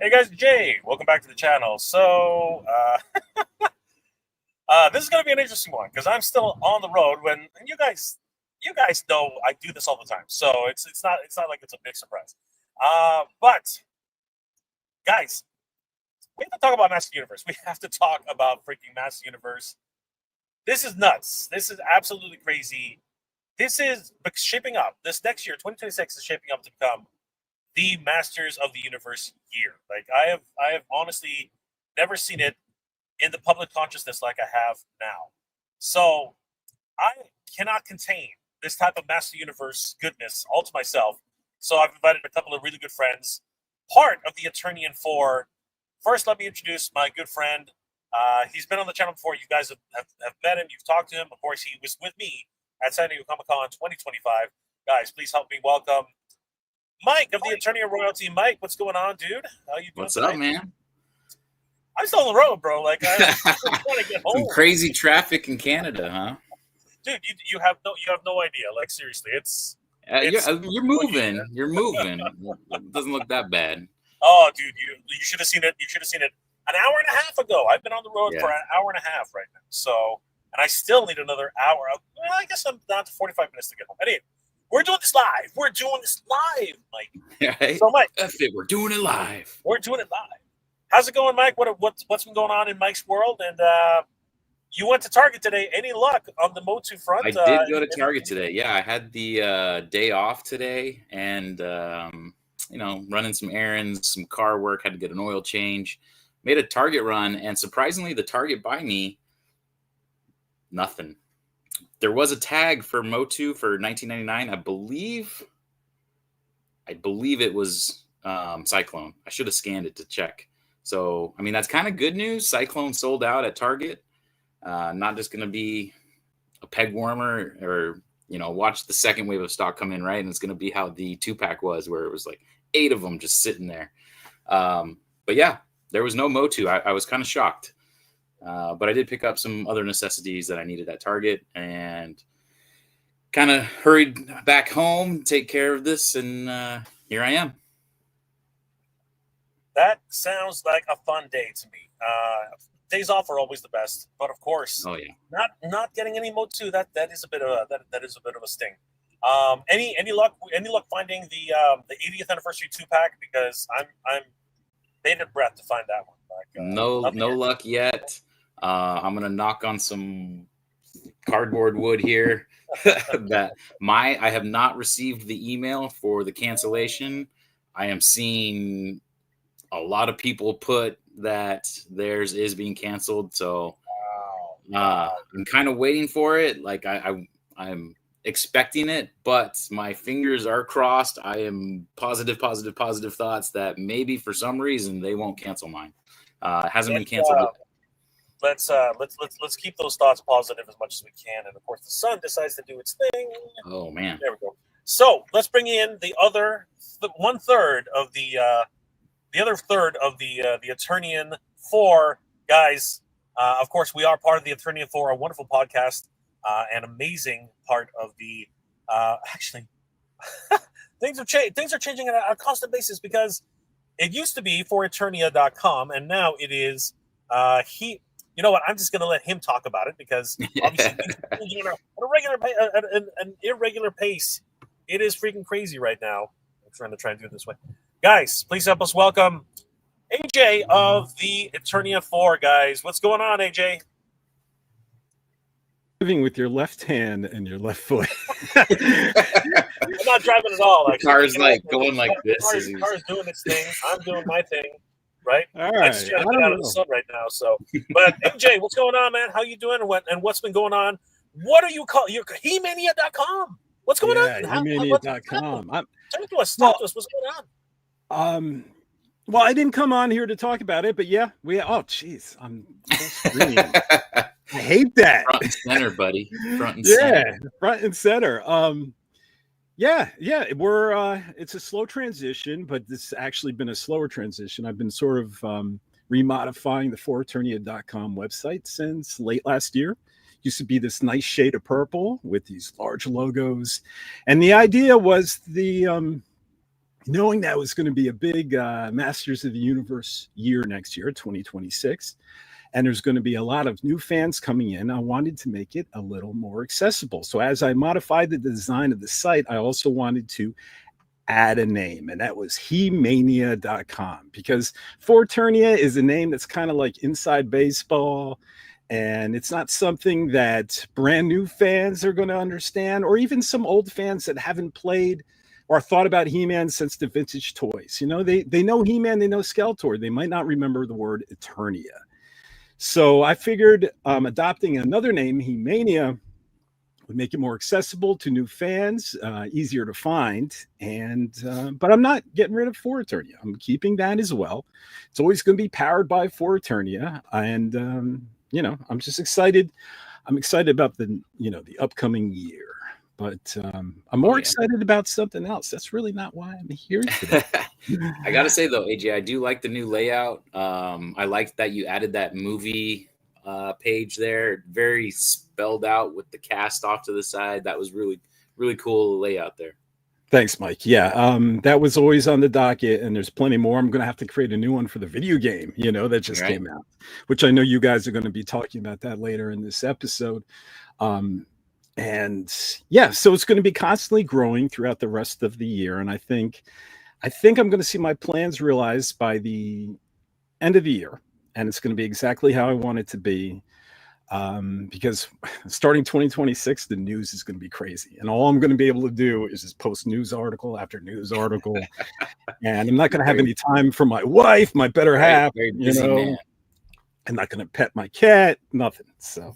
Hey guys, Jay, welcome back to the channel. So, this is going to be an interesting one because I'm still on the road. And you guys know I do this all the time, so it's not like it's a big surprise. But guys, we have to talk about Master Universe. We have to talk about freaking Master Universe. This is nuts. This is absolutely crazy. This is shaping up. This next year, 2026, is shaping up to become the Masters of the Universe year. Like I have honestly never seen it in the public consciousness like I have now. So I cannot contain this type of Master Universe goodness all to myself. So I've invited a couple of really good friends, part of the Eternian Four. First, let me introduce my good friend. He's been on the channel before. You guys have met him. You've talked to him. Of course, he was with me at San Diego Comic Con 2025. Guys, please help me welcome Mike of the Eternia Royalty. Mike, what's going on, dude? How you doing? What's up, man? I'm still on the road, bro. Like I'm trying to get home. Some crazy traffic in Canada, huh? Dude, you have no idea. Like seriously, you're moving. You're moving. It doesn't look that bad. Oh, dude, you should have seen it. You should have seen it an hour and a half ago. I've been on the road for an hour and a half right now. So, and I still need another hour. Well, I guess I'm down to 45 minutes to get home. Anyway, we're doing this live. Mike. Right? So, Mike, that's it. We're doing it live. We're doing it live. How's it going, Mike? What's been going on in Mike's world? And you went to Target today. Any luck on the MOTU front? I did go to Target today. Yeah, I had the day off today, and running some errands, some car work. Had to get an oil change. Made a Target run, and surprisingly, the Target by me, nothing. There was a tag for MOTU for $19.99. I believe it was Cyclone. I should have scanned it to check. So, I mean, that's kind of good news. Cyclone sold out at Target. Not just going to be a peg warmer or, watch the second wave of stock come in, right? And it's going to be how the 2-pack was, where it was like 8 of them just sitting there. But yeah, there was no MOTU. I was kind of shocked. But I did pick up some other necessities that I needed at Target and kind of hurried back home, take care of this, and here I am. That sounds like a fun day to me. Days off are always the best, but of course, not getting any MOTU, that is a bit of a sting. Any luck finding the 80th anniversary 2-pack? Because I'm bated breath to find that one. Like, no luck yet. I'm gonna knock on some cardboard wood here. I have not received the email for the cancellation. I am seeing a lot of people put that theirs is being canceled, so I'm kind of waiting for it. Like I'm expecting it, but my fingers are crossed. I am positive thoughts that maybe for some reason they won't cancel mine. It hasn't been canceled. Let's keep those thoughts positive as much as we can, and of course the sun decides to do its thing. Oh man, there we go. So let's bring in the other one-third of the other third of the Eternian Four guys. Of course, we are part of the Eternian Four, a wonderful podcast, an amazing part of the. Actually, things are changing on a constant basis because it used to be for Eternia.com, and now it is he. You know what? I'm just going to let him talk about it because obviously an irregular pace. It is freaking crazy right now. I'm trying to do it this way. Guys, please help us welcome AJ of the Eternia 4, guys. What's going on, AJ? Living with your left hand and your left foot. I'm not driving at all. The car's like going like this. The car's doing its thing. I'm doing my thing. Right? All right. I just trying to get out of the sun right now. So, but AJ, what's going on, man? How you doing? And what's been going on? What are you calling? You're He-Mania.com. What's going on? He-Mania.com. Talk to us. What's going on? Well, I didn't come on here to talk about it, but yeah, oh, jeez, I'm full screen. I hate that. Front and center, buddy. Front and center. Front and center. Yeah, we're it's a slow transition, but this has actually been a slower transition. I've been sort of remodifying the foreternia.com website since late last year. Used to be this nice shade of purple with these large logos, and the idea was the knowing that it was going to be a big Masters of the Universe year next year, 2026, and there's going to be a lot of new fans coming in, I wanted to make it a little more accessible. So as I modified the design of the site, I also wanted to add a name, and that was hemania.com, because Forturnia is a name that's kind of like inside baseball, and it's not something that brand new fans are going to understand, or even some old fans that haven't played or thought about He-Man since the vintage toys. You know, they know He-Man, they know Skeletor. They might not remember the word Eternia. So I figured adopting another name, He-Mania, would make it more accessible to new fans, easier to find. And but I'm not getting rid of For Eternia. I'm keeping that as well. It's always going to be powered by For Eternia. And, you know, I'm just excited. I'm excited about the upcoming year. But I'm more excited about something else. That's really not why I'm here today. I gotta say though, AJ, I do like the new layout. I like that you added that movie page there, very spelled out with the cast off to the side. That was really, really cool layout there. Thanks, Mike. Yeah, that was always on the docket, and there's plenty more. I'm going to have to create a new one for the video game, that just came out, which I know you guys are going to be talking about that later in this episode. And yeah, so it's going to be constantly growing throughout the rest of the year. And I think I'm going to see my plans realized by the end of the year. And it's going to be exactly how I want it to be. Because starting 2026, the news is going to be crazy. And all I'm going to be able to do is just post news article after news article. And I'm not going to have any time for my wife, my better half, I'm not going to pet my cat, nothing. So...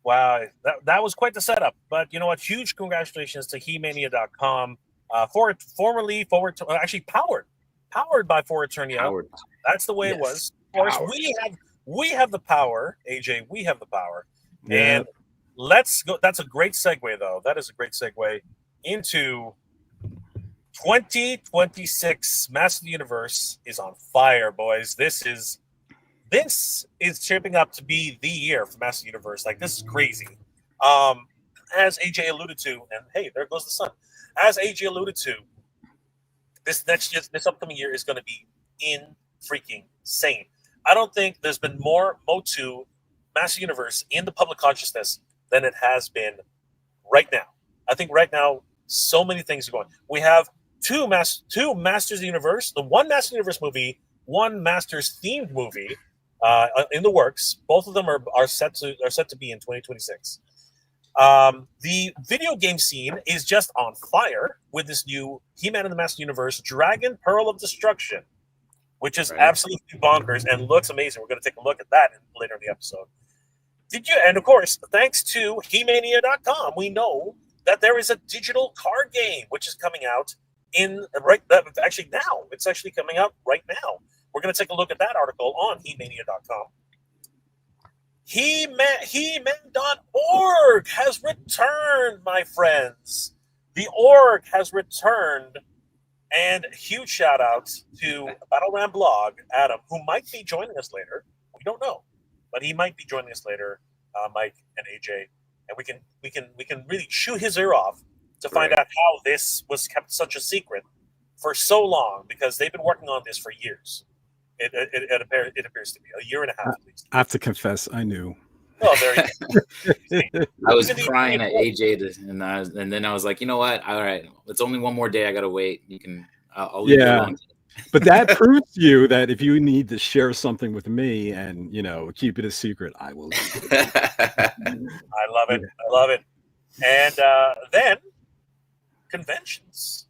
Wow, that was quite the setup. But you know what? Huge congratulations to Hemania.com, formerly actually powered by For Eternia. That's the way it was. Of course, we have the power, AJ. We have the power, and let's go. That's a great segue, though. That is a great segue into 2026. Master of the Universe is on fire, boys. This is shaping up to be the year for Master Universe. Like, this is crazy. As AJ alluded to, and hey, there goes the sun. As AJ alluded to, this upcoming year is going to be freaking insane. I don't think there's been more MOTU Master Universe in the public consciousness than it has been right now. I think right now, so many things are going. We have two Masters of the Universe, the one Master Universe movie, one Masters themed movie. In the works. Both of them are set to be in 2026. The video game scene is just on fire with this new He-Man and the Master Universe Dragon Pearl of Destruction, which is absolutely bonkers and looks amazing. We're going to take a look at that later in the episode. And of course, thanks to Hemania.com, we know that there is a digital card game which is coming out actually now. It's actually coming out right now. We're going to take a look at that article on Hemania.com. He-Man.org has returned, my friends. The org has returned. And huge shout out to Battleland Blog, Adam, who might be joining us later. We don't know, but he might be joining us later, Mike and AJ. And we can really chew his ear off to find out how this was kept such a secret for so long, because they've been working on this for years. It appears to be a year and a half at least. I have to confess, I knew. Oh, there you go. I was crying at AJ, and then I was like, you know what? All right, it's only one more day. I gotta wait. I'll leave it alone. But that proves to you that if you need to share something with me and keep it a secret, I will. I love it. I love it. And then conventions.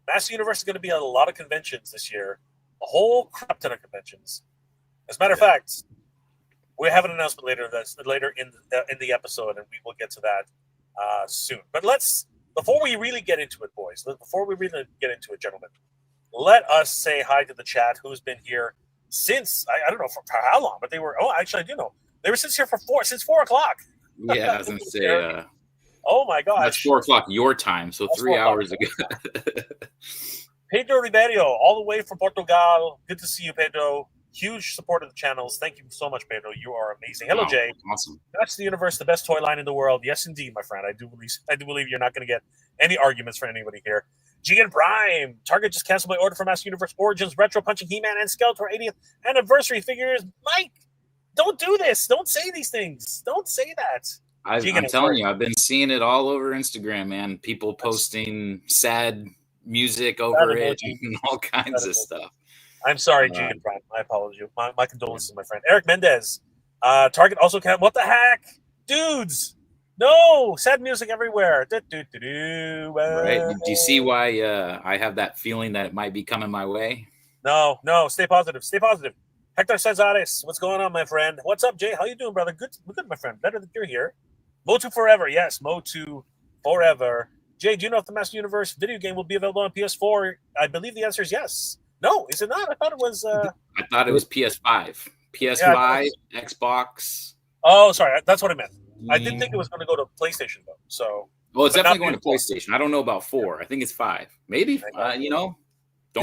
Master Universe is going to be at a lot of conventions this year. A whole crap ton of conventions. As a matter of fact, we have an announcement later in the episode, and we will get to that soon. But before we really get into it, boys, gentlemen, let us say hi to the chat who's been here since, I don't know for how long, but they were, actually I do know. They were since 4 o'clock. Yeah, I was going to say, oh my gosh. That's 4 o'clock your time, so 3 hours ago. Pedro Ribeiro, all the way from Portugal. Good to see you, Pedro. Huge support of the channels. Thank you so much, Pedro. You are amazing. Hello, Jay. Awesome. That's the Universe, the best toy line in the world. Yes, indeed, my friend. I do believe you're not going to get any arguments from anybody here. Gigan Prime. Target just canceled my order for Master Universe Origins Retro Punching He-Man and Skeletor 80th anniversary figures. Mike, don't do this. Don't say these things. Don't say that. I'm telling you, I've been seeing it all over Instagram, man. People posting sad music over it and all kinds of stuff. I'm sorry, Gigan Prime. I apologize. My condolences, my friend. Eric Mendez. Target also can't. What the heck? Dudes. No, sad music everywhere. Right. Do you see why I have that feeling that it might be coming my way? No. Stay positive. Stay positive. Hector Cesares, what's going on, my friend? What's up, Jay? How you doing, brother? Good, my friend. Better that you're here. MOTU forever. Yes, MOTU forever. Jay, do you know if the Master Universe video game will be available on PS4? I believe the answer is yes. No, is it not? I thought it was. I thought it was PS5. PS5, Xbox. Oh, sorry. That's what I meant. I didn't think it was going to go to PlayStation though. So, well, it's definitely going to PlayStation. I don't know about 4. I think it's 5. Maybe. Don't.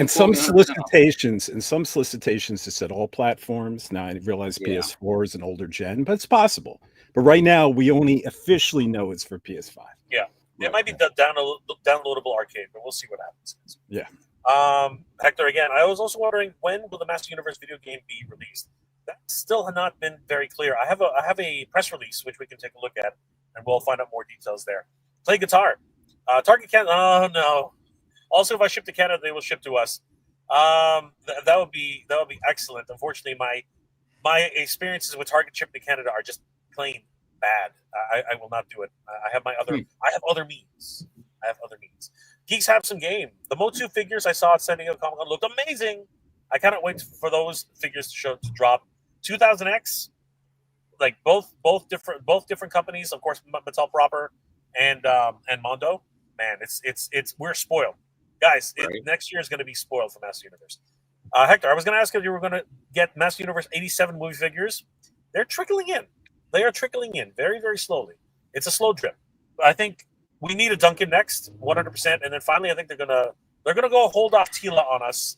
And some solicitations, it said all platforms. Now I realize PS4 is an older gen, but it's possible. But right now, we only officially know it's for PS5. Yeah, it might be downloadable arcade, but we'll see what happens. Yeah. Hector, again, I was also wondering when will the Master Universe video game be released? That's still not been very clear. I have a press release which we can take a look at, and we'll find out more details there. Play guitar. Target Canada. Oh no. Also, if I ship to Canada, they will ship to us. That would be excellent. Unfortunately, my experiences with Target shipping to Canada are just plain bad. I will not do it. I have other means. Geeks have some game. The MOTU figures I saw at San Diego Comic Con looked amazing. I cannot wait for those figures to drop. 2000X, like both different companies, of course, Mattel proper and Mondo. Man, it's we're spoiled, guys. Right. Next year is going to be spoiled for Master Universe. Hector, I was going to ask if you were going to get Master Universe 87 movie figures. They're trickling in. They are trickling in very, very slowly. It's a slow drip. I think we need a Duncan next, 100%, and then finally, I think they're gonna go hold off Tila on us.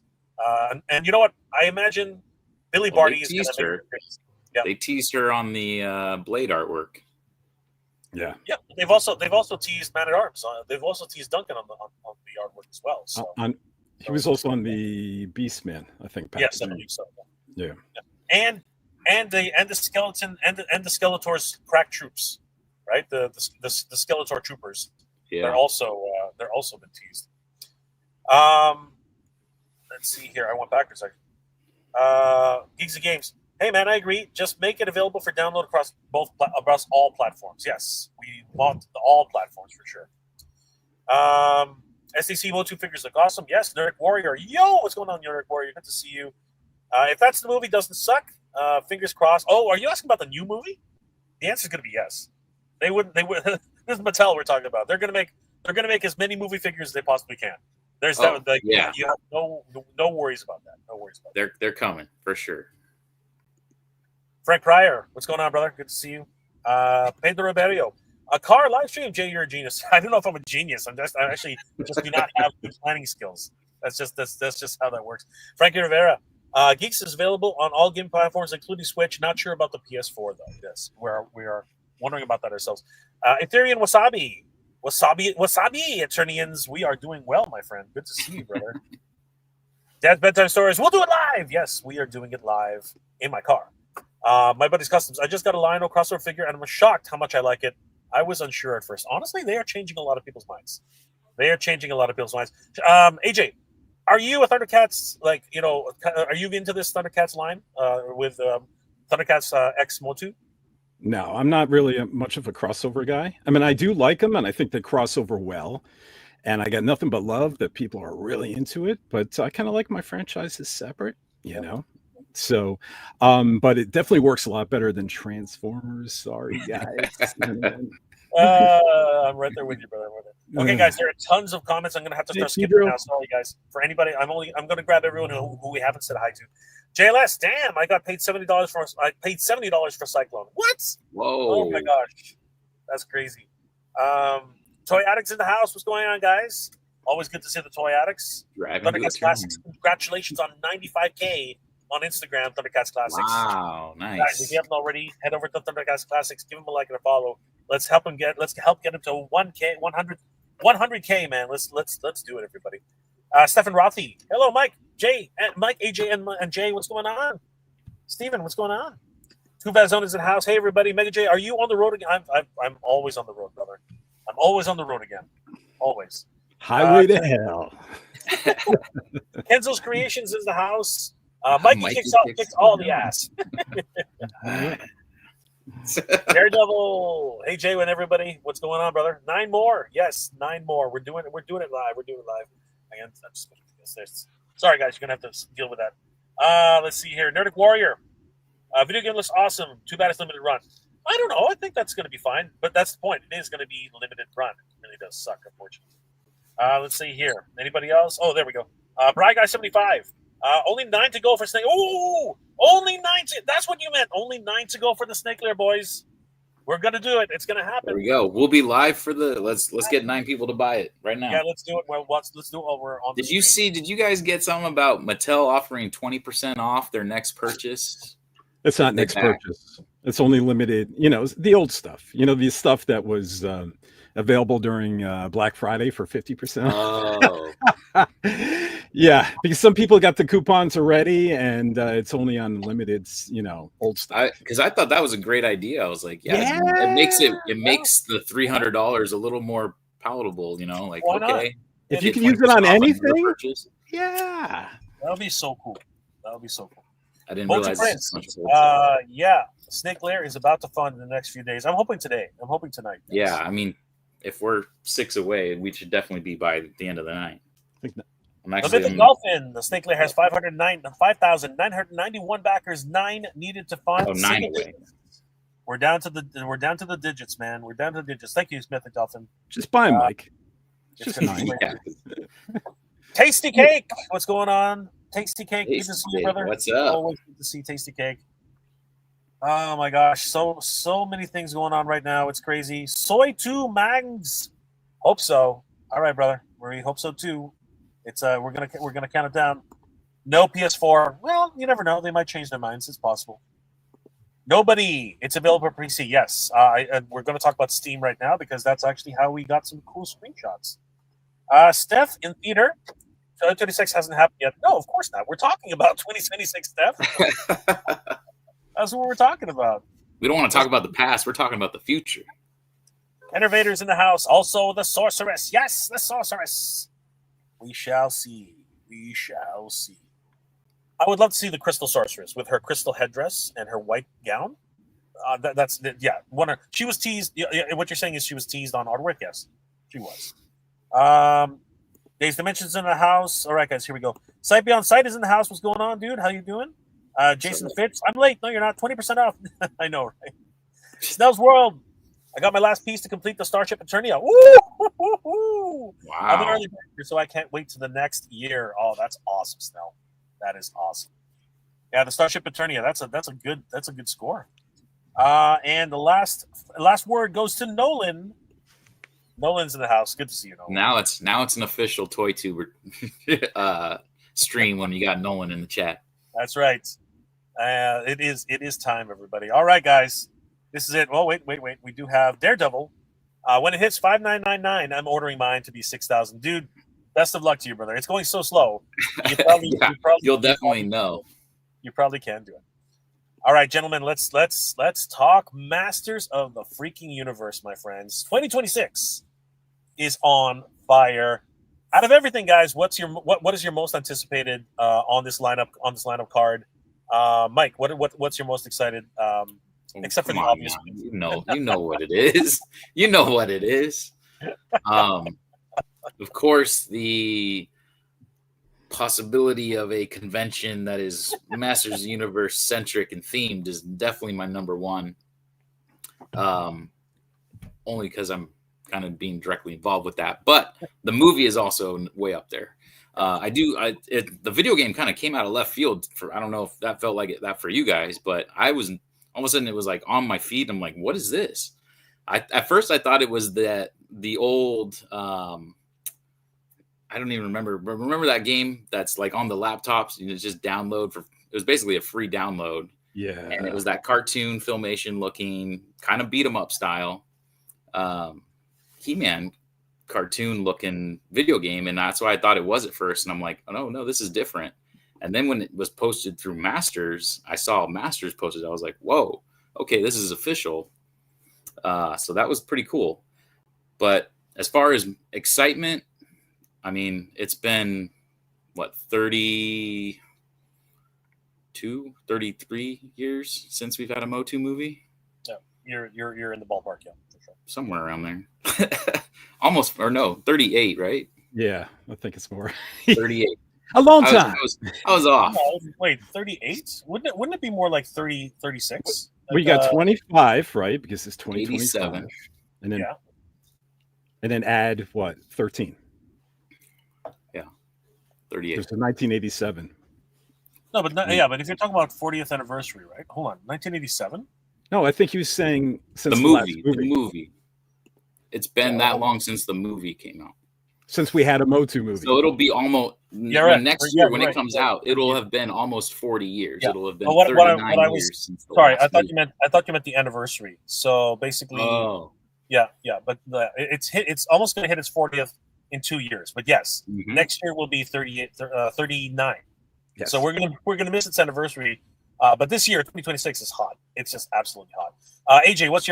And you know what? I imagine Billy Barty is going to make her. Yeah. They teased her on the Blade artwork. Yeah. Yeah. They've also teased Man at Arms. They've also teased Duncan on the artwork as well. So he was also on the Beastman, I think. Yes, I believe so. Yeah. And the skeleton and the Skeletor's crack troops, right? The Skeletor troopers. Yeah. They're also been teased. Let's see here. I went backwards. Geeks of Games. Hey man, I agree. Just make it available for download across all platforms. Yes, we want all platforms for sure. SDC MOTU figures look awesome. Yes, Nerdic Warrior. Yo, what's going on, Nerdic Warrior? Good to see you. If that's the movie doesn't suck, fingers crossed. Oh, are you asking about the new movie? The answer is going to be yes. They would. This is Mattel we're talking about. They're going to make as many movie figures as they possibly can. There's You have no worries about that. No worries about that. They're coming for sure. Frank Pryor, what's going on, brother? Good to see you. Pedro Ribeiro, a car live stream. Jay, you're a genius. I don't know if I'm a genius. I actually just do not have good planning skills. That's just how that works. Frankie Rivera, Geeks is available on all game platforms, including Switch. Not sure about the PS4 though. Yes, we are wondering about that ourselves. Ethereum Wasabi, Eternians, we are doing well, my friend. Good to see you, brother. Dad's Bedtime Stories, we'll do it live. Yes, we are doing it live in my car. My buddy's Customs. I just got a Lionel crossover figure, and I'm shocked how much I like it. I was unsure at first. Honestly, they are changing a lot of people's minds. AJ, are you a Thundercats, are you into this Thundercats line with Thundercats X MOTU? No, I'm not really much of a crossover guy. I mean, I do like them, and I think they cross over well. And I got nothing but love that people are really into it. But I kind of like my franchises separate, you know. So, but it definitely works a lot better than Transformers. Sorry, guys. I'm right there with you, brother. Okay, guys, there are tons of comments. I'm gonna have to start skipping now. Sorry, guys. For anybody, I'm gonna grab everyone who we haven't said hi to. JLS, damn! I paid $70 for Cyclone. What? Whoa! Oh my gosh, that's crazy. Toy Addicts in the house. What's going on, guys? Always good to see the Toy Addicts. Thundercats Classics. Congratulations on 95K on Instagram. Thundercats Classics. Wow, nice. Guys, if you haven't already, head over to Thundercats Classics. Give him a like and a follow. Let's help get him to 100 100K, man. Let's do it, everybody. Stefan Rothy. Hello, Mike, Jay, and Mike, AJ, and Jay. What's going on? Steven, what's going on? Tuvazone is in the house. Hey, everybody. Mega J, are you on the road again? I'm always on the road, brother. I'm always on the road again. Always. Highway to hell. Kenzo's Creations is the house. Mikey kicks all the ass. Daredevil. Hey, Jay, and everybody. What's going on, brother? 9 more. Yes, 9 more. We're doing it live. I'm just sorry, guys. You're going to have to deal with that. Let's see here. Nerdic Warrior. Video game looks awesome. Too bad it's limited run. I don't know. I think that's going to be fine. But that's the point. It is going to be limited run. It really does suck, unfortunately. Let's see here. Anybody else? Oh, there we go. Bry Guy 75. Only 9 to go for Snake. Ooh, only 9 to. That's what you meant. Only 9 to go for the Snake Lair, boys. We're gonna do it. It's gonna happen. There we go. We'll be live for the. Let's get 9 people to buy it right now. Yeah, let's do it. Well, let's do it while we're on. Did you guys get something about Mattel offering 20% off their next purchase? It's not next purchase. It's only limited. The old stuff. The stuff that was available during Black Friday for 50%. Oh. Yeah, because some people got the coupons already, and it's only on limited, old stuff. Because I thought that was a great idea. I was like, it makes the $300 a little more palatable. Like, why not? Okay, if you can use it on anything, yeah, that'll be so cool. I didn't realize. Yeah, Snake Lair is about to fund in the next few days. I'm hoping today. I'm hoping tonight. Yeah, I mean, if we're 6 away, we should definitely be by the end of the night. The Mythic Dolphin, the Snake Lair has 5,991 backers, 9 needed to fund. Oh, 9 away. We're down to the digits, man. We're down to the digits. Thank you, Mythic Dolphin. Just buy them, Mike. Just 9. Yeah. Tasty Cake, what's going on? Tasty Cake, good to see you, brother. What's up? Always good to see Tasty Cake. Oh my gosh, so many things going on right now. It's crazy. Soy 2 Mags. Hope so. All right, brother. We hope so too. It's we're gonna count it down. No PS4. Well, you never know. They might change their minds. It's possible. Nobody. It's available for PC. Yes. We're going to talk about Steam right now because that's actually how we got some cool screenshots. Steph in theater. 2026 hasn't happened yet. No, of course not. We're talking about 2026, Steph. That's what we're talking about. We don't want to talk about the past. We're talking about the future. Innovators in the house. Also, the sorceress. Yes, the sorceress. We shall see. We shall see. I would love to see the crystal sorceress with her crystal headdress and her white gown. She was teased. What you're saying is she was teased on artwork. Yes, she was. Days Dimensions in the house. All right, guys, here we go. Sight Beyond Sight is in the house. What's going on, dude? How you doing? Jason Fitz. I'm late. No, you're not. 20% off. I know, right? Snell's World. I got my last piece to complete the Starship Eternia. Woo! Wow. I'm an early bird, so I can't wait to the next year. Oh, that's awesome, Snell. That is awesome. Yeah, the Starship Eternia. That's a good score. And the last word goes to Nolan. Nolan's in the house. Good to see you, Nolan. Now it's an official Toy Tuber stream when you got Nolan in the chat. That's right. It is time, everybody. All right, guys. This is it. Oh, wait. We do have Daredevil. When it hits 5,999, I'm ordering mine to be 6,000. Dude, best of luck to you, brother. It's going so slow. You'll definitely know. You probably can do it. All right, gentlemen, let's talk Masters of the freaking Universe, my friends. 2026 is on fire. Out of everything, guys, what is your most anticipated on this lineup card? Mike, what's your most excited? Except for the obvious. You know what it is. You know what it is. Of course, the possibility of a convention that is Masters of the Universe centric and themed is definitely my number one. Only because I'm kind of being directly involved with that, but the movie is also way up there. The video game kind of came out of left field I don't know if that felt like that for you guys, but I was all of a sudden it was like on my feet. I'm like, what is this? At first I thought it was the old, I don't even remember. But remember that game that's like on the laptops? You just download it was basically a free download. Yeah. And it was that cartoon filmation looking kind of beat 'em up style. He-Man cartoon looking video game, and that's why I thought it was at first. And I'm like, oh no, this is different. And then when it was posted through Masters, I saw Masters posted. I was like, whoa, okay, this is official. So that was pretty cool. But as far as excitement, I mean, it's been what, 32, 33 years since we've had a MOTU movie. Yeah, you're in the ballpark, yeah, for sure. Somewhere around there. Almost, or no, 38, right? Yeah, I think it's more. 38. A long time. I was off. No, wait, 38? Wouldn't it be more like 30, 36? We got 25, right? Because it's 2027. 87. And then Yeah. And then add what? 13. Yeah. 38. There's a 1987. No, but yeah, but if you're talking about 40th anniversary, right? Hold on, 1987? No, I think he was saying since The last movie. It's been that long since the movie came out. Since we had a MOTU movie. So it'll be almost next year when it comes out. It'll have been almost 40 years. Yeah. It'll have been But 39 years since the sorry, last I thought movie. you meant the anniversary. So basically, Oh, yeah, but it's almost going to hit its 40th in 2 years. But yes, mhm. next year will be 39. Yes. So we're gonna miss its anniversary. But this year, 2026 is hot. It's just absolutely hot. AJ, what's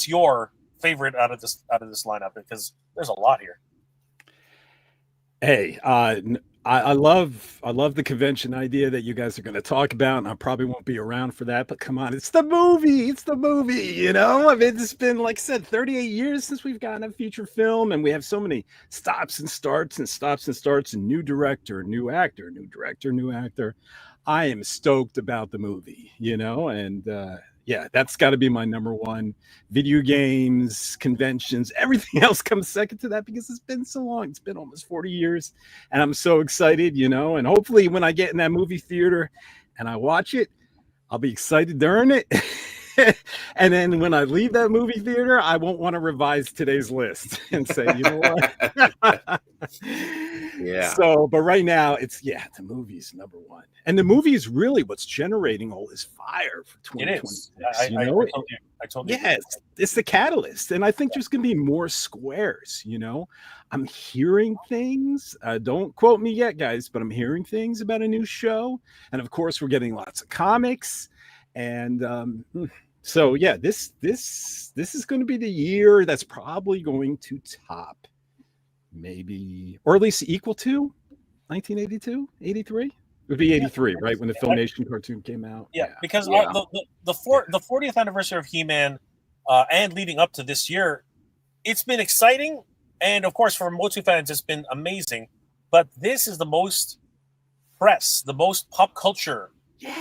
your favorite out of this lineup? Because there's a lot here. Hey, I love the convention idea that you guys are going to talk about, and I probably won't be around for that. But come on, it's the movie. You know, I mean, it's been, like I said, 38 years since we've gotten a feature film, and we have so many stops and starts, and new director, new actor, new director, new actor. I am stoked about the movie, you know, and yeah, that's got to be my number one. Video games, conventions, everything else comes second to that because it's been so long. It's been almost 40 years, and I'm so excited, you know, and hopefully when I get in that movie theater and I watch it, I'll be excited during it. And then when I leave that movie theater, I won't want to revise today's list and say, you know what? Yeah. So, but right now it's, the movie's number one. And the movie is really what's generating all this fire for 2026. It is. I told you. Yeah, it's the catalyst. And I think there's going to be more squares, you know. I'm hearing things. Don't quote me yet, guys, but I'm hearing things about a new show. And of course, we're getting lots of comics. And so yeah, this is going to be the year that's probably going to top, maybe, or at least equal to 1982, 83. It would be 83, right, when the Filmation cartoon came out. Yeah, because the 40th anniversary of He-Man, and leading up to this year, it's been exciting, and of course for MOTU fans, it's been amazing. But this is the most press, the most pop culture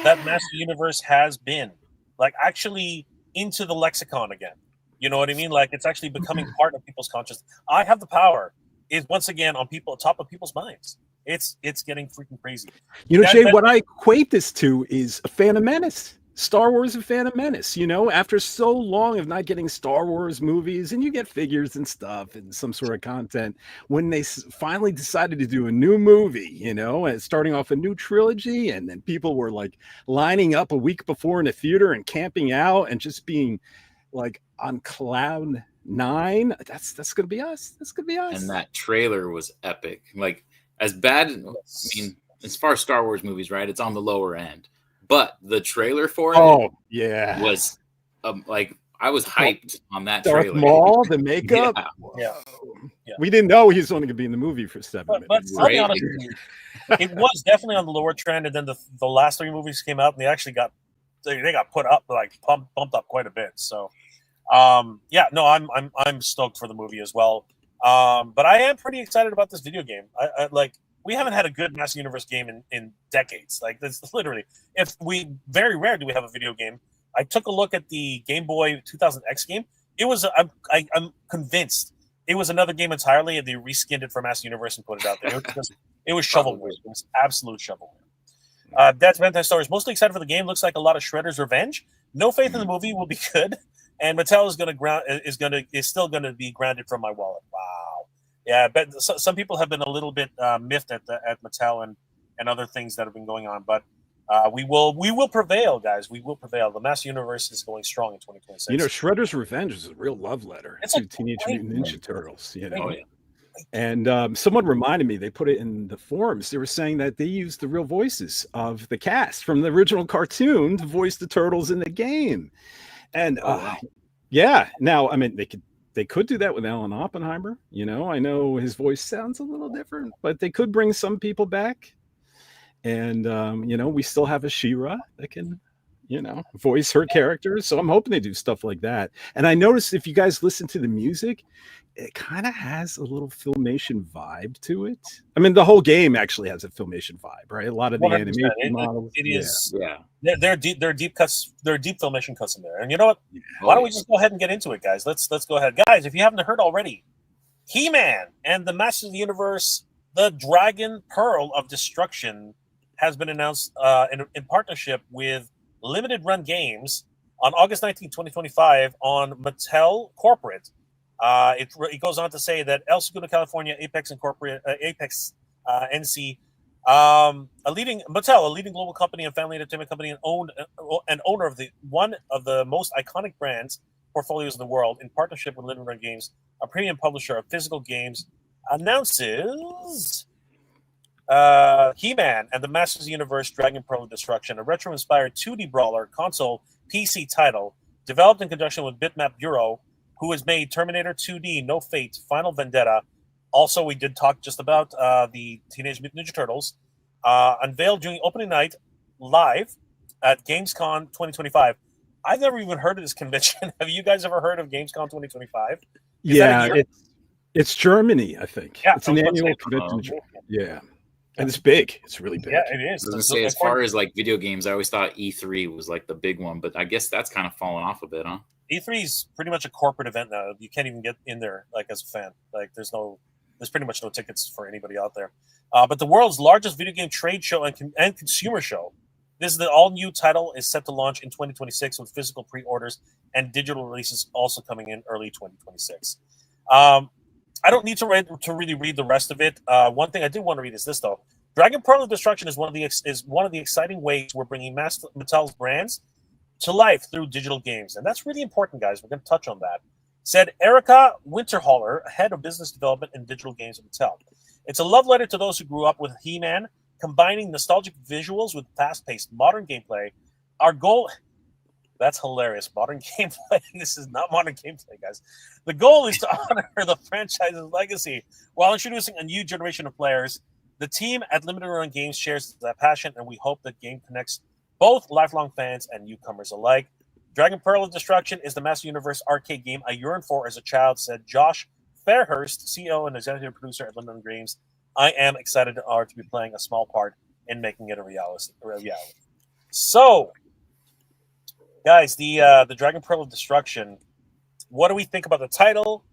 that Master Universe has been, like, actually into the lexicon again. You know what I mean? Like, it's actually becoming part of people's consciousness. I Have the Power is once again on top of people's minds. It's getting freaking crazy. You know, Jay, what I equate this to is a Phantom Menace. Star Wars and Phantom Menace, you know, after so long of not getting Star Wars movies, and you get figures and stuff and some sort of content, when they finally decided to do a new movie, you know, and starting off a new trilogy, and then people were like lining up a week before in a theater and camping out and just being like on cloud nine. That's gonna be us. That's gonna be us. And that trailer was epic. Like, as bad, I mean, as far as Star Wars movies, right, it's on the lower end. But the trailer for it was like, I was hyped on that Darth trailer. Maul, the makeup. Yeah. We didn't know he was only going to be in the movie for 7 minutes. But I'll be honest with you, it was definitely on the lower trend, and then the last 3 movies came out, and they actually got put up, like bumped up quite a bit. So, I'm stoked for the movie as well. But I am pretty excited about this video game. I like. We haven't had a good Master Universe game in decades. Like, that's literally, very rare do we have a video game. I took a look at the Game Boy 2000X game. It was, I'm convinced it was another game entirely, and they reskinned it for Master Universe and put it out there. It was shovelware. It was absolute shovelware. That's Valentine's Story is mostly excited for the game. Looks like a lot of Shredder's Revenge. No faith in the movie will be good, and Mattel is still gonna be grounded from my wallet. Wow. Yeah, but some people have been a little bit miffed at Mattel and other things that have been going on. But We will prevail, guys. We will prevail. The Master Universe is going strong in 2026. You know, Shredder's Revenge is a real love letter to Teenage Mutant Ninja Turtles. You know, and someone reminded me, they put it in the forums. They were saying that they used the real voices of the cast from the original cartoon to voice the turtles in the game. And yeah, now I mean they could do that with Alan Oppenheimer. You know, I know his voice sounds a little different, but they could bring some people back. And you know, we still have a She-Ra that can, you know, voice her characters. So I'm hoping they do stuff like that. And I noticed if you guys listen to the music, it kind of has a little Filmation vibe to it. I mean, the whole game actually has a Filmation vibe, right? A lot of the 100%. animation models. It is. Yeah. They're deep cuts. There are deep Filmation cuts in there. And you know what? Why don't we just go ahead and get into it, guys? Let's go ahead, guys. If you haven't heard already, He-Man and the Masters of the Universe, the Dragon Pearl of Destruction, has been announced in partnership with Limited Run Games on August 19, 2025 on Mattel Corporate. It goes on to say that El Segundo, California, Apex Incorporated, Apex NC, a leading global company and family entertainment company, and owner of one of the most iconic brands portfolios in the world, in partnership with Limited Run Games, a premium publisher of physical games, announces He-Man and the Masters of the Universe Dragon Pearl of Destruction, a retro-inspired 2D brawler console PC title developed in conjunction with Bitmap Bureau, who has made Terminator 2D, No Fate, Final Vendetta. Also, we did talk just about the Teenage Mutant Ninja Turtles, unveiled during opening night live at Gamescom 2025. I've never even heard of this convention. Have you guys ever heard of Gamescom 2025? Yeah, it's Germany, I think. Yeah, it's an annual convention. Yeah. And it's big. It's really big. Yeah, it is. I was gonna say, as far as like video games, I always thought E3 was like the big one, but I guess that's kind of fallen off a bit, huh? E3 is pretty much a corporate event now. You can't even get in there like as a fan. Like there's pretty much no tickets for anybody out there. But the world's largest video game trade show and consumer show. This is the all-new title is set to launch in 2026 with physical pre-orders and digital releases also coming in early 2026. I don't need to really read the rest of it. One thing I do want to read is this though: Dragon Pearl of Destruction is one of the exciting ways we're bringing Mattel's brands to life through digital games, and that's really important, guys. We're going to touch on that. Said Erica Winterholler, head of business development and digital games at Mattel. It's a love letter to those who grew up with He-Man, combining nostalgic visuals with fast-paced modern gameplay. Our goal. That's hilarious. Modern gameplay. This is not modern gameplay, guys. The goal is to honor the franchise's legacy while introducing a new generation of players. The team at Limited Run Games shares that passion, and we hope the game connects both lifelong fans and newcomers alike. Dragon Pearl of Destruction is the Master Universe arcade game I yearned for as a child, said Josh Fairhurst, CEO and executive producer at Limited Run Games. I am excited to be playing a small part in making it a reality. So, guys, the Dragon Pearl of Destruction. What do we think about the title,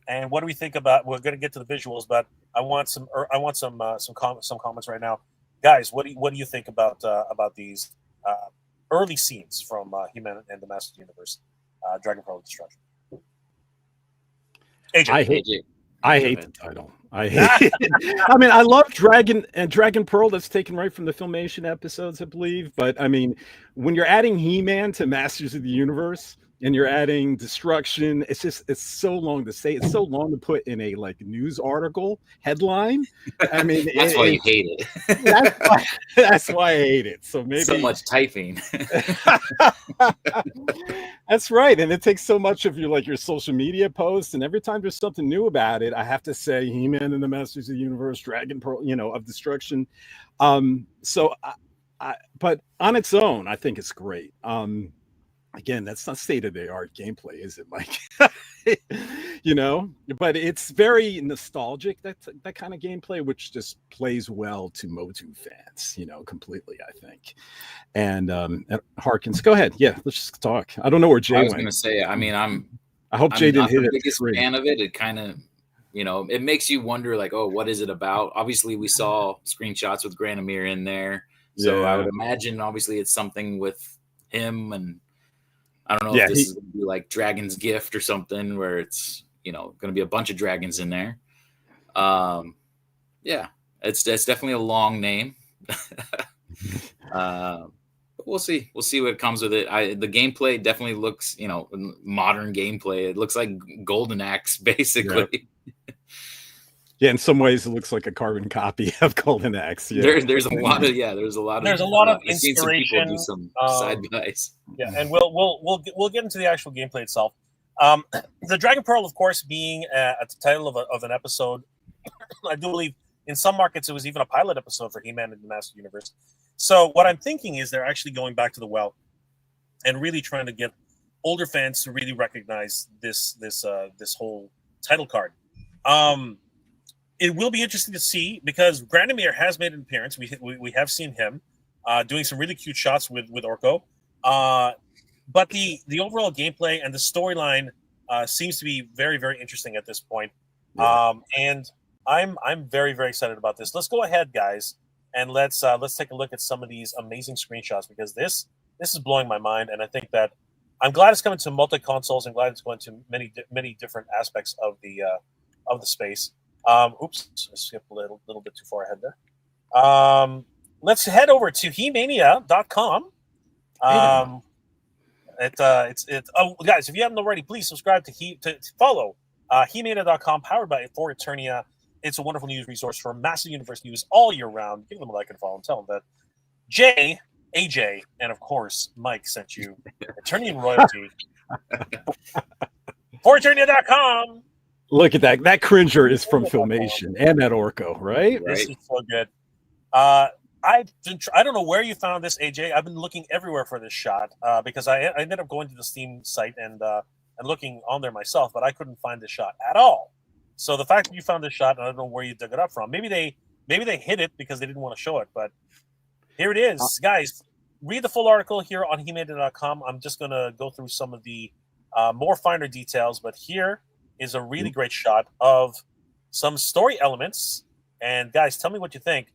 and what do we think about? We're going to get to the visuals, but I want some comments right now, guys. What do you think about these early scenes from He-Man and the Masters of the Universe, Dragon Pearl of Destruction? AJ. I hate the title. I hate it. I mean, I love Dragon Pearl. That's taken right from the Filmation episodes, I believe. But I mean, when you're adding He-Man to Masters of the Universe and you're adding Destruction, it's so long to say. It's so long to put in a like news article headline. I mean, that's why you hate it. That's why I hate it. So maybe so much typing. That's right, and it takes so much of your social media posts, and every time there's something new about it, I have to say He-Man and the Masters of the Universe, Dragon Pearl, of Destruction. So, but on its own, I think it's great. Again, that's not state-of-the-art gameplay, is it, Mike? But it's very nostalgic, that kind of gameplay, which just plays well to MOTU fans, completely, I think. And Harkins, go ahead. Yeah, let's just talk. I don't know where Jay went. I was going to say, I mean, I hope Jay didn't hit it. I'm the biggest fan of it. It kind of, it makes you wonder, like, oh, what is it about? Obviously, we saw screenshots with Granomir in there. So I would imagine, obviously, it's something with him, and I don't know if this is going to be like Dragon's Gift or something where it's, going to be a bunch of dragons in there. It's definitely a long name. we'll see. We'll see what comes with it. The gameplay definitely looks, modern gameplay. It looks like Golden Axe, basically. Yeah, in some ways, it looks like a carbon copy of Golden Axe. Yeah. There's a lot of inspiration. I've seen some people do some side buys. Yeah, and we'll get into the actual gameplay itself. The Dragon Pearl, of course, being at the title of an episode, I do believe in some markets it was even a pilot episode for He-Man and the Master Universe. So what I'm thinking is they're actually going back to the well and really trying to get older fans to really recognize this whole title card. It will be interesting to see because Grandemir has made an appearance. We have seen him doing some really cute shots with Orko. But the overall gameplay and the storyline seems to be very, very interesting at this point. Yeah. And I'm very, very excited about this. Let's go ahead, guys, and let's take a look at some of these amazing screenshots because this is blowing my mind, and I think that I'm glad it's coming to multi consoles. I'm glad it's going to many different aspects of the space. Oops, I skipped a little bit too far ahead there. Let's head over to He-Mania.com. Guys, if you haven't already, please subscribe to follow He-Mania.com, powered by For Eternia. It's a wonderful news resource for massive universe news all year round. Give them a like and follow and tell them that Jay, AJ, and of course Mike sent you Eternian royalty. For Eternia.com. Look at that. That Cringer is from Filmation and that Orko, right? This is so good. I don't know where you found this, AJ. I've been looking everywhere for this shot because I ended up going to the Steam site and looking on there myself, but I couldn't find this shot at all. So the fact that you found this shot, I don't know where you dug it up from. Maybe they hid it because they didn't want to show it, but here it is. Guys, read the full article here on He-Mania.com. I'm just going to go through some of the more finer details, but here is a really great shot of some story elements. And guys, tell me what you think.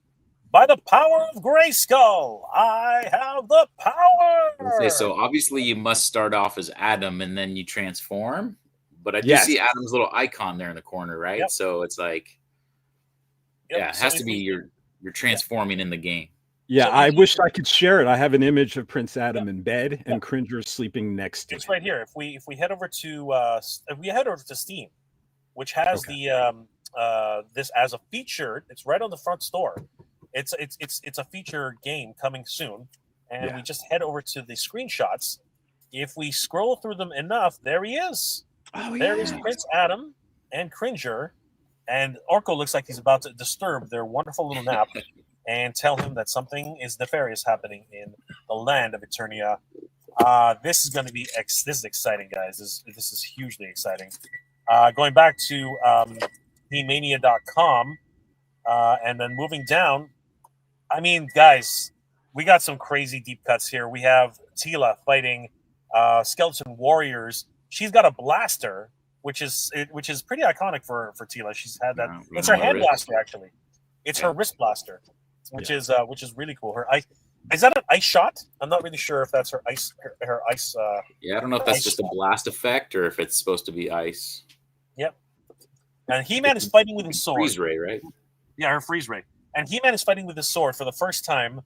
By the power of Grayskull, I have the power. Okay, so obviously you must start off as Adam and then you transform. But I do see Adam's little icon there in the corner, right? Yep. So it's like, it has to be you're transforming in the game. Yeah, So I wish I could share it. I have an image of Prince Adam in bed and Cringer sleeping next to It's him. right here. If we head over to Steam, which has this as a feature, it's right on the front store. It's a feature game coming soon, and we just head over to the screenshots. If we scroll through them enough, there he is. Oh, There is Prince Adam and Cringer, and Orko looks like he's about to disturb their wonderful little nap and tell him that something is nefarious happening in the land of Eternia. This is going to be this is exciting, guys. This is hugely exciting. Going back to He-Mania.com, and then moving down. I mean, guys, we got some crazy deep cuts here. We have Teela fighting skeleton warriors. She's got a blaster, which is pretty iconic for Teela. She's had that. It's her hand blaster, actually. It's her wrist blaster, which is really cool. Is that an ice shot? I'm not really sure if that's her ice. Her ice. I don't know if that's just a blast effect or if it's supposed to be ice. Yep. And He-Man is fighting with his sword. Freeze ray, right? Yeah, her freeze ray. And He-Man is fighting with his sword for the first time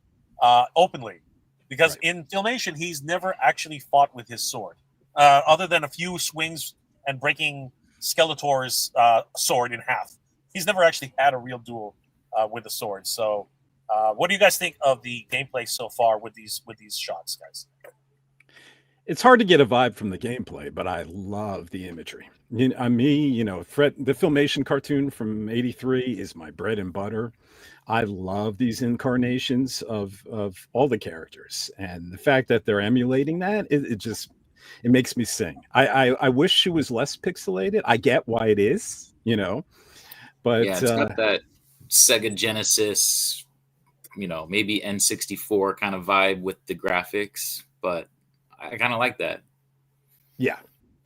openly, because in Filmation he's never actually fought with his sword, other than a few swings and breaking Skeletor's sword in half. He's never actually had a real duel with a sword. So, what do you guys think of the gameplay so far with these shots, guys? It's hard to get a vibe from the gameplay, but I love the imagery. The Filmation cartoon from '83 is my bread and butter. I love these incarnations of all the characters, and the fact that they're emulating that, it makes me sing. I wish she was less pixelated. I get why it is, but it's got that Sega Genesis, maybe N64 kind of vibe with the graphics, but I kind of like that. Yeah,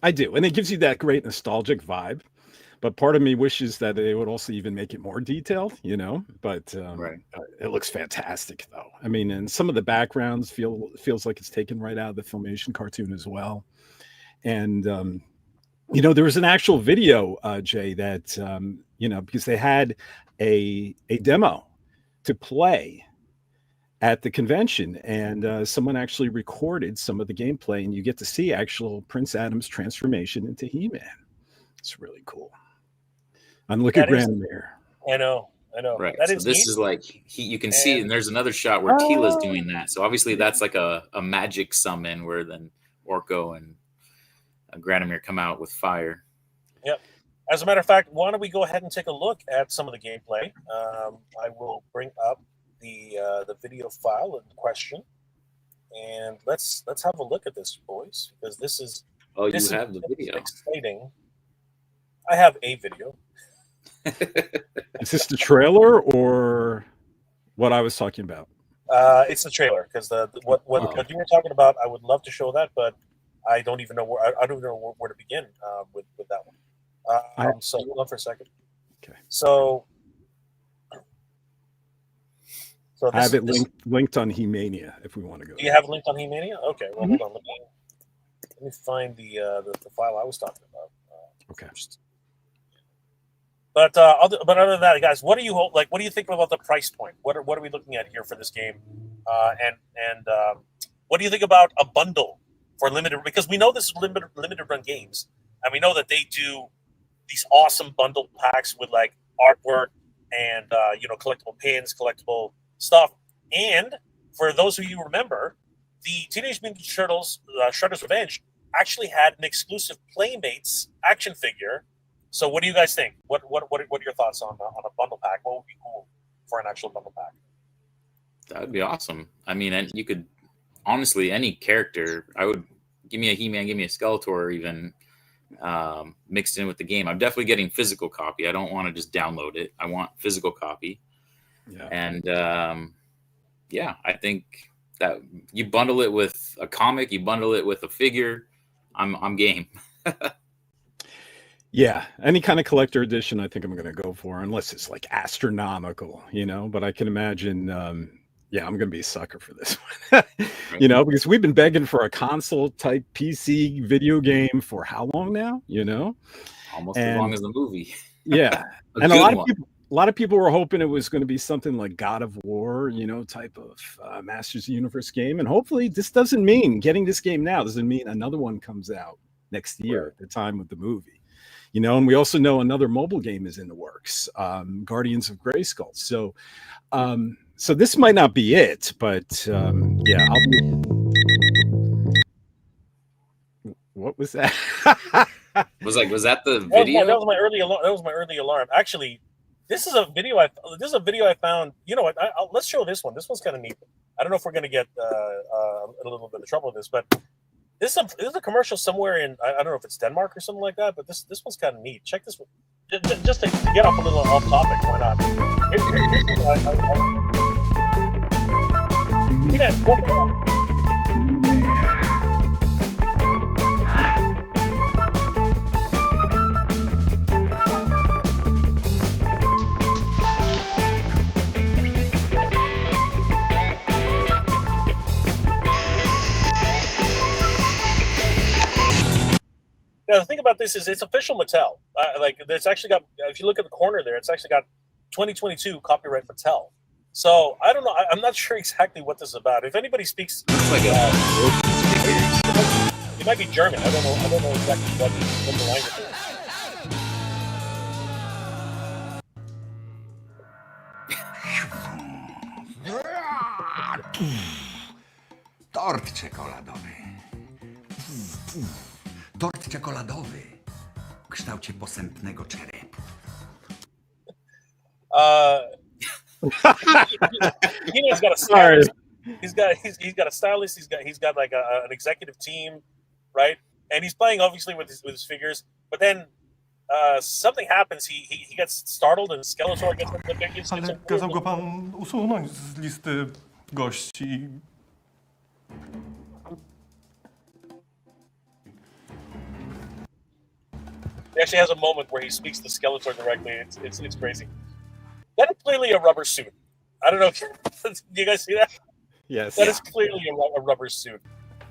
I do. And it gives you that great nostalgic vibe. But part of me wishes that they would also even make it more detailed, But it looks fantastic, though. I mean, and some of the backgrounds feels like it's taken right out of the Filmation cartoon as well. And, there was an actual video, Jay, that, because they had a demo to play at the convention, and someone actually recorded some of the gameplay, and you get to see actual Prince Adam's transformation into He-Man. It's really cool. And look at Granomir. I know. Right. That so is this neat. is like you can see, and there's another shot where Tila's doing that. So obviously that's like a magic summon where then Orko and Granomir come out with fire. Yep. As a matter of fact, why don't we go ahead and take a look at some of the gameplay? I will bring up the video file in question, and let's have a look at this, boys, because this is you have the video. Exciting. I have a video. Is this the trailer or what I was talking about? It's the trailer, because what you were talking about. I would love to show that, but I don't even know where I don't know where to begin with that one. So hold on for a second. Okay. So I have it linked on He-Mania if we want to go. Do you have it linked on He-Mania? Okay. Well, hold on. Let me find the file I was talking about. Okay. But other than that, guys, what do you think about the price point? What are we looking at here for this game? And what do you think about a bundle for limited? Because we know this is limited run games, and we know that they do these awesome bundle packs with like artwork and collectible pins, collectible stuff. And for those of you who remember, the Teenage Mutant Ninja Turtles Shredder's Revenge actually had an exclusive Playmates action figure. So what do you guys think? What are your thoughts on a bundle pack? What would be cool for an actual bundle pack? That would be awesome. I mean, and you could honestly any character. I would give me a He-Man, give me a Skeletor, even mixed in with the game. I'm definitely getting physical copy. I don't want to just download it. I want physical copy. Yeah. And I think that you bundle it with a comic, you bundle it with a figure. I'm game. Yeah, any kind of collector edition, I think I'm going to go for, unless it's like astronomical, But I can imagine, I'm going to be a sucker for this one, because we've been begging for a console type PC video game for how long now, Almost as long as the movie. Yeah, and a lot of people were hoping it was going to be something like God of War, type of Masters of the Universe game, and hopefully this doesn't mean getting this game now doesn't mean another one comes out next year at the time of the movie. And we also know another mobile game is in the works, Guardians of Grayskull. So, so this might not be it, but What was that? was that the video? That was my early alarm. Actually, this is a video I found. You know what? Let's show this one. This one's kind of neat. I don't know if we're going to get a little bit of trouble with this, but. This is a commercial somewhere in I don't know if it's Denmark or something like that, but this one's kind of neat. Check this one, just to get off a little off topic. Why not? Now, the thing about this is it's official Mattel. It's actually got, if you look at the corner there, it's actually got 2022 copyright Mattel. So I don't know. I'm not sure exactly what this is about. If anybody speaks, it might be German. I don't know exactly what the language is. Tort czekoladowy. Tort czekoladowy w kształcie posępnego czerepu. He's got a stylist. He's got a stylist. He's got like an executive team, right? And he's playing obviously with his figures. But then something happens. He gets startled and Skeletor gets the figures. Ale kazał go pan usunąć z listy gości. He actually has a moment where he speaks to Skeletor directly. It's crazy. That is clearly a rubber suit. I don't know if do you guys see that? Yes. That is clearly a rubber suit.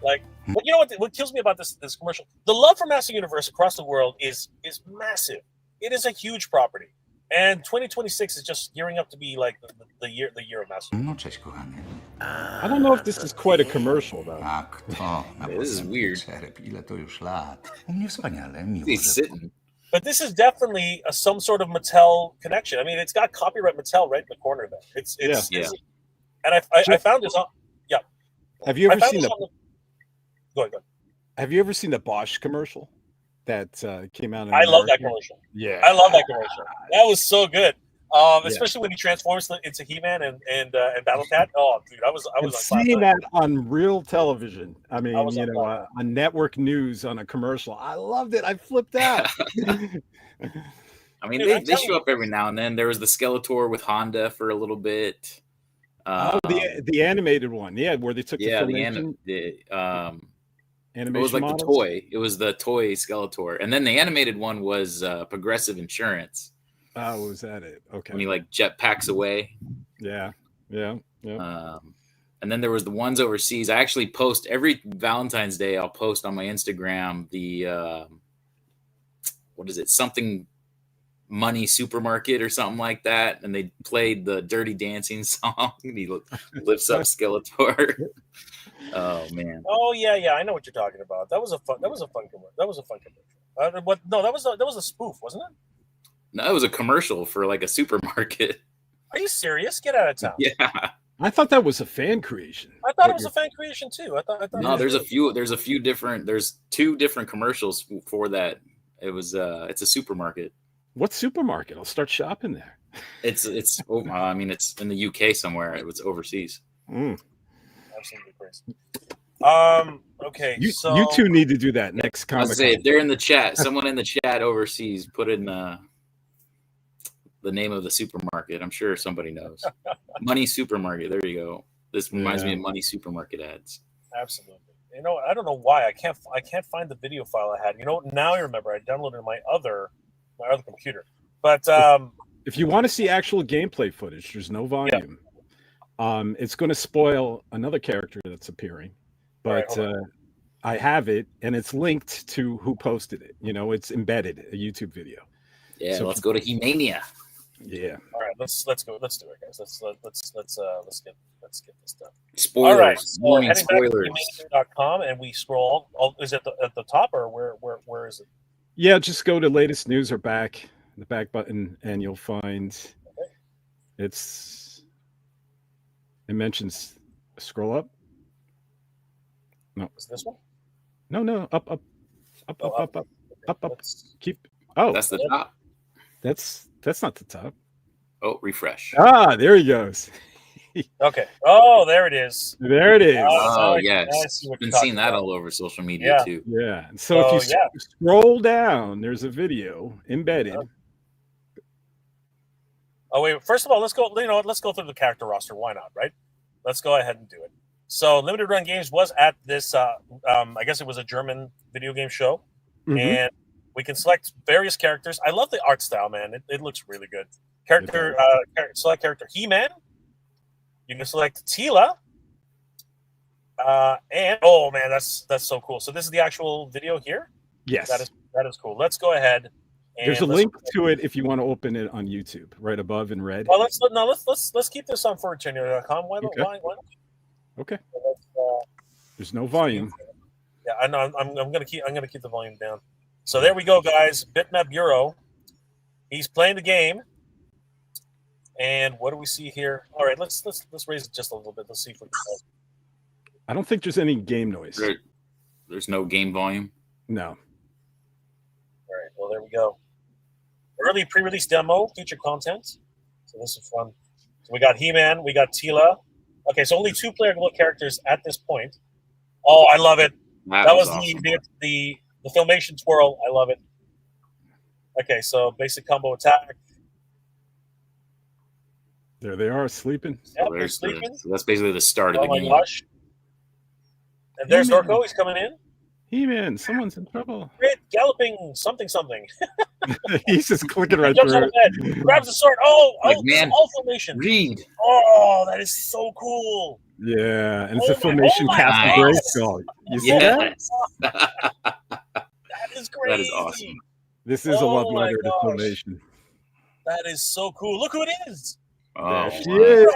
Like, but you know what kills me about this commercial? The love for Master Universe across the world is massive. It is a huge property. And 2026 is just gearing up to be like the year of Master. No, cześć, kochany. I don't know if this is quite a commercial though. A kto? Na This is posępny weird. czerep. Ile to już lat? U mnie wspaniale, miło, He's że... sitting. But this is definitely some sort of Mattel connection. I mean, it's got copyright Mattel right in the corner there. It's Yeah. And I found this on. Yeah. Have you I ever found seen this the on the. Go ahead. Have you ever seen the Bosch commercial that came out? In I love that America? commercial. Yeah, I love that commercial. That was so good. Especially when he transforms into He-Man and Battle Cat. Oh, dude, I was And on cloud seeing nine. that on real television. I mean, was on cloud nine. on network news on a commercial. I loved it. I flipped out. I mean, Dude, I'm they telling show you. up every now and then. There was the Skeletor with Honda for a little bit. The animated one, yeah, where they took Yeah, the the animation, it was like models. the toy. It was the toy Skeletor, and then the animated one was Progressive Insurance Oh, was that it? Okay. when he like jetpacks away. Yeah. And then there was the ones overseas. I actually post every Valentine's Day. I'll post on my Instagram the what is it? Something Money Supermarket or something like that, and they played the Dirty Dancing song. And he lifts up Skeletor. Oh man! Oh yeah, I know what you're talking about. That was a fun commercial. That was a fun commercial. What? No, that was a spoof, wasn't it? No, it was a commercial for like a supermarket. Are you serious? Get out of town. Yeah. I thought that was a fan creation. I thought it was a fan creation too. I thought No, it was there's a few different. There's 2 different commercials for that. It was it's a supermarket. What supermarket? I'll start shopping there. It's I mean it's in the UK somewhere. It's overseas. absolutely crazy. Okay, so You two need to do that next I was comic. say if they're in the chat, someone in the chat overseas, put in the name of the supermarket. I'm sure somebody knows. Money Supermarket. There you go. This reminds me of Money Supermarket ads. absolutely. You know, I don't know why I can't find the video file I had. You know, now I remember I downloaded my other computer. But if you want to see actual gameplay footage, there's no volume. It's going to spoil another character that's appearing, but I have it, and it's linked to who posted it. You know, it's embedded, a YouTube video. Yeah, So let's go to He-Mania. Yeah. all right, let's go. Let's do it, guys. Let's get this done. Spoilers. All right, so Warning, heading spoilers. back to .com and we scroll. Is it at the top or where is it? Yeah, just go to latest news or the back button, and you'll find it mentions scroll up. No, Is this one? no, up. Let's- Keep. Oh, That's the top. that's not the top. Oh, refresh. Ah, there he goes. Okay. Oh, there it is. There it is. Oh, I yes. see what Been you're seeing that talking all over social media Yeah. too. Yeah. And so if you yeah. scroll down, there's a video embedded. Oh wait. First of all, let's go. You know what? Let's go through the character roster. Why not? Right. Let's go ahead and do it. So, Limited Run Games was at this. I guess it was a German video game show, Mhm. and we can select various characters. I love the art style, man. It looks really good. Select character He-Man. You can select Tila. And oh man, that's so cool. So this is the actual video here. Yes. That is cool. Let's go ahead. And There's a link to it if you want to open it on YouTube, right above in red. Well, let's keep this on for eternity.com. Why Okay. not? Okay. Let's, There's no volume. yeah, I know. I'm gonna keep the volume down. So there we go, guys. Bitmap Bureau. He's playing the game. And what do we see here? All right, let's raise it just a little bit. Let's see if we can. I don't think there's any game noise. There's no game volume. No. All right, well there we go. Early pre-release demo, featured content. So this is fun. So we got He-Man, we got Tila. Okay, so only 2 player characters at this point. Oh, I love it. That was awesome. the Filmation twirl. I love it. Okay, so basic combo attack. There they are sleeping. So Yep, they're there's sleeping. so that's basically the start of Oh the my game. gosh. And there's He-Man. Orko. He's coming in. He-Man, someone's in trouble. Great, galloping something. He's just clicking right Jumps through on it. the bed, grabs the sword. Oh, Like, this man. is all Filmation. Read. Oh, that is so cool. Yeah, and it's a Oh my- Filmation oh my cast of gosh. Grayskull. You see that? Yes. That is crazy. That is awesome. This is a love Oh my letter to gosh. Filmation. That is so cool. Look who it is. Oh, There she wow. is.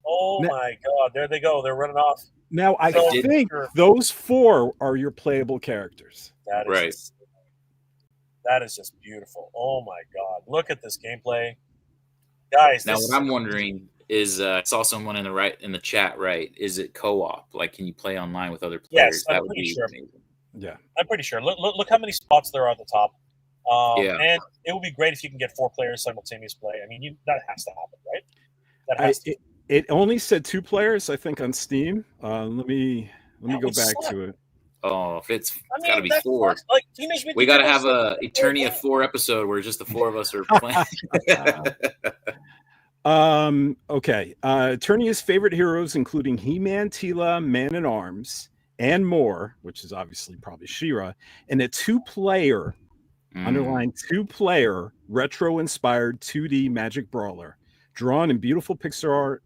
Oh Now- my God! There they go. They're running off. Now, I So- think those 4 are your playable characters. That is Right. that is just beautiful. Oh my God! Look at this gameplay, guys. Now, this what I'm wondering is, I saw someone in the chat, right? Is it co-op? Like, can you play online with other Yes, players? I'm That would pretty be sure. amazing. Yeah. I'm pretty sure. Look how many spots there are at the top. Yeah. And it would be great if you can get 4 players simultaneous play. I mean, that has to happen, right? That has to. It only said 2 players, I think, on Steam. Let me That go would back suck. to it. Oh, if it's I got to mean, be that 4. sucks. Like Teenage Mutant We got to Ninja have a Turtles- Eternia 4 episode where just the 4 of us are playing. Okay. Eternia's favorite heroes, including He-Man, Tila, Man-at-Arms, and more, which is obviously probably She-Ra, and a 2-player, underline 2-player, retro-inspired 2D Magic Brawler, drawn in beautiful pixel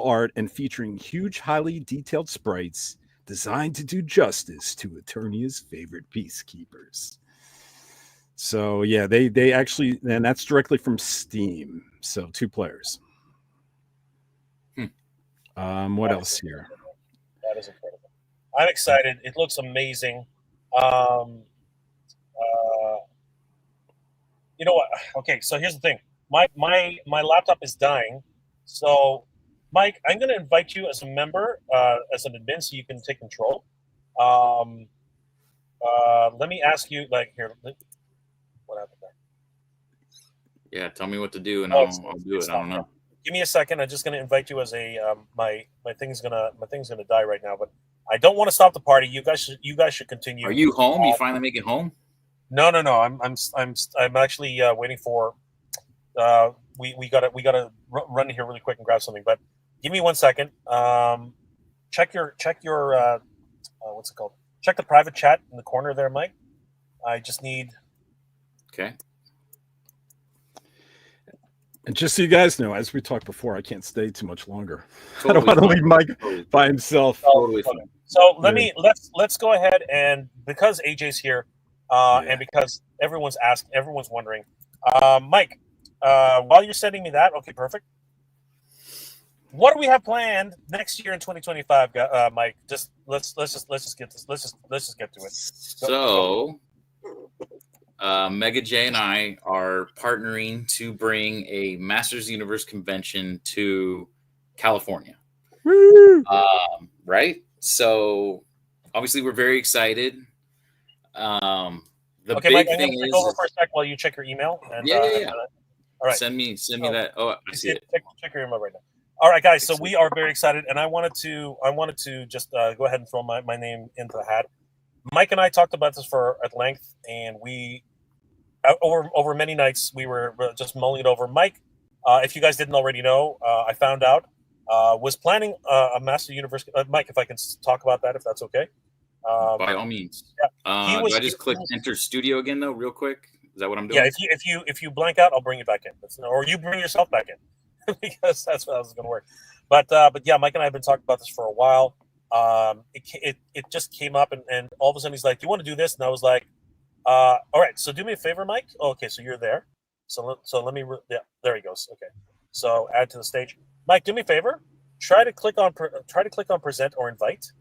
art and featuring huge, highly detailed sprites designed to do justice to Eternia's favorite peacekeepers. So yeah, they actually, and that's directly from Steam. So 2 players. What else here? That is incredible. I'm excited. It looks amazing. You know what? Okay, so here's the thing. My laptop is dying. So, Mike, I'm going to invite you as a member, as an admin, so you can take control. Let me ask you, like, here. What happened there? Yeah, tell me what to do, and Oh, I'll it's- do it's it. I don't not- know. Give me a second. I'm just going to invite you as a my thing's gonna die right now, but I don't want to stop the party. You guys should continue. Are you home? You finally make it home? No. I'm actually waiting for. We gotta run here really quick and grab something. But give me 1 second. Check your what's it called? Check the private chat in the corner there, Mike. I just need. Okay. And just so you guys know, as we talked before, I can't stay too much longer. I don't Totally want to fine. leave Mike Totally, by himself. totally fine. So let's go ahead, and because AJ's here, Yeah. and because everyone's wondering, Mike, while you're sending me that, okay, perfect. What do we have planned next year in 2025, Mike? Just let's just get to it. So, Mega J and I are partnering to bring a Masters Universe convention to California. Woo! Right? So, obviously, we're very excited. The Okay, big Mike, I'm thing going to take is, over for a sec while you check your email. And, Yeah. all right. Send me that. Oh, I see it. Check your email right now. All right, guys. So we are very excited, and I wanted to just go ahead and throw my name into the hat. Mike and I talked about this at length, and we over many nights we were just mulling it over. Mike, if you guys didn't already know, I found out was planning a Master Universe. Mike, if I can talk about that, if that's okay. By all means. Yeah. Do I just click enter studio again though, real quick? Is that what I'm doing? Yeah, if you blank out, I'll bring you back in, or you bring yourself back in, because that's how this is going to work. But yeah, Mike and I have been talking about this for a while. It just came up, and all of a sudden he's like, "Do you want to do this?" And I was like, "All right, so do me a favor, Mike." Oh, okay, so you're there. So let me. Yeah, there he goes. Okay, so add to the stage. Mike, do me a favor. Try to click on present or invite.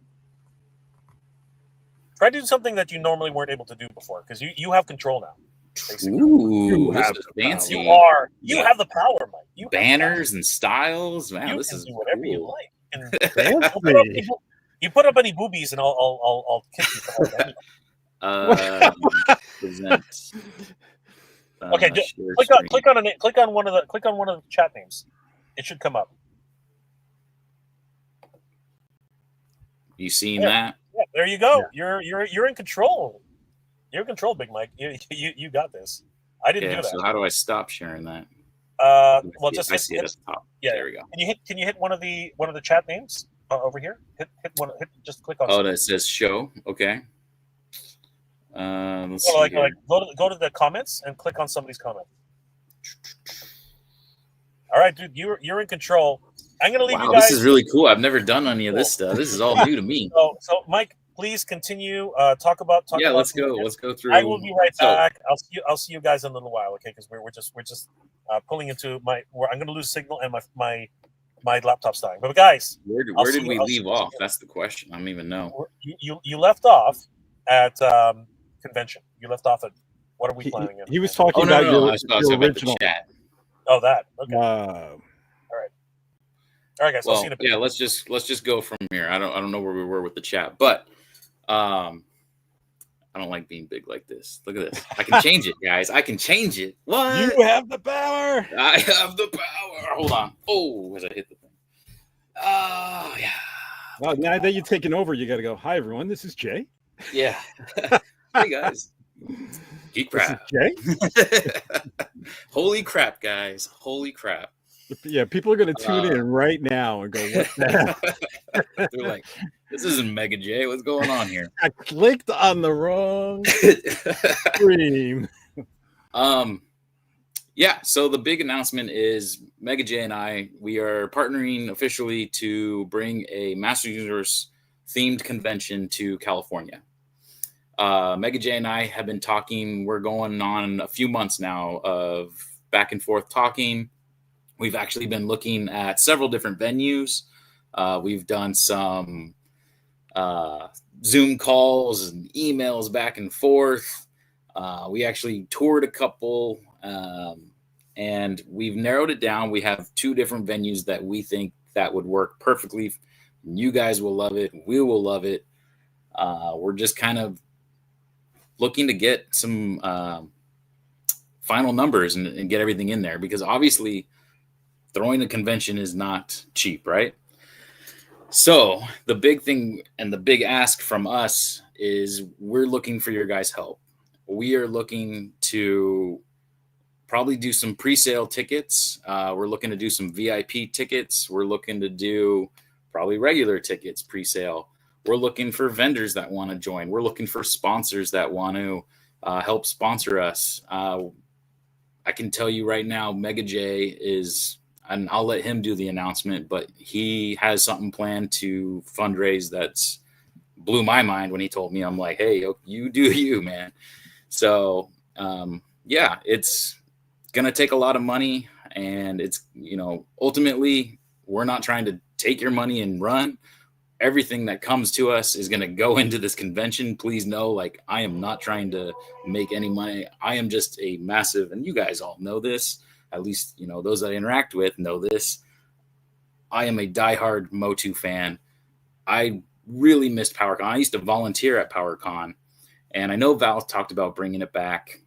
Try to do something that you normally weren't able to do before, because you have control now. Basically. Ooh, this have is the fancy. You have the power, Mike. You have the Banners and styles. power. Man, You this can is do whatever you cool. like. Fancy. You put up any boobies, and I'll kick you. For it. Present. Okay, Share click on one of the chat names. It should come up. You seen Yeah. that? Yeah, there you go. Yeah. You're in control. You're in control, Big Mike. You got this. I didn't Yeah. do that. So how do I stop sharing that? Well, just I see it at the top. yeah. There we go. Can you hit one of the chat names over here? Hit just click on. Oh, that says show. Okay. Let's see like here. go to the comments and click on somebody's comment. All right, dude, you're in control. I'm gonna leave Wow, you guys. this is really cool. I've never done any of this stuff. This is all new to me. So Mike, please continue. Talk about. Yeah, about let's go. Let's go through. I will be right So, back. I'll see you guys in a little while, okay? Because we're just pulling into my. I'm going to lose signal and my laptop's dying. But guys, where did we leave off? That's the question. I don't even know. You left off at convention. You left off at what are we planning? He was talking Oh no, about no, your, I was your about original. the chat. Oh, that. Okay. Uh, All right, guys. I'll see you in a bit. Yeah, let's just go from here. I don't know where we were with the chat, but I don't like being big like this. Look at this. I can change it, guys. I can change it. What? you have the power. I have the power. Hold on. Oh, as I hit the thing. Oh, yeah. Well, now that you've taken over, you got to go. Hi, everyone. This is Jay. Yeah. Hey, guys. Geek crap. Jay. Holy crap, guys. Holy crap. Yeah, people are going to tune in right now and go, what the hell? They're like, this isn't Mega J. What's going on here? I clicked on the wrong stream. Yeah, so the big announcement is Mega J and we are partnering officially to bring a Master Universe themed convention to California. Mega J and I have been talking. We're going on a few months now of back and forth talking. We've actually been looking at several different venues. We've done some Zoom calls and emails back and forth. We actually toured a couple, and we've narrowed it down. We have 2 different venues that we think that would work perfectly. You guys will love it. We will love it. We're just kind of looking to get some final numbers and get everything in there, because obviously throwing a convention is not cheap, right? So the big thing and the big ask from us is we're looking for your guys' help. We are looking to probably do some pre-sale tickets. We're looking to do some VIP tickets. We're looking to do probably regular tickets pre-sale. We're looking for vendors that want to join. We're looking for sponsors that want to help sponsor us. I can tell you right now, Mega J is, and I'll let him do the announcement, but he has something planned to fundraise that's blew my mind when he told me. I'm like, hey, you do you, man. So, yeah, it's going to take a lot of money, and it's, ultimately we're not trying to take your money and run. Everything that comes to us is going to go into this convention. Please know, like, I am not trying to make any money. I am just a massive, and you guys all know this, at least, those that I interact with know this. I am a diehard MOTU fan. I really missed PowerCon. I used to volunteer at PowerCon, and I know Val talked about bringing it back.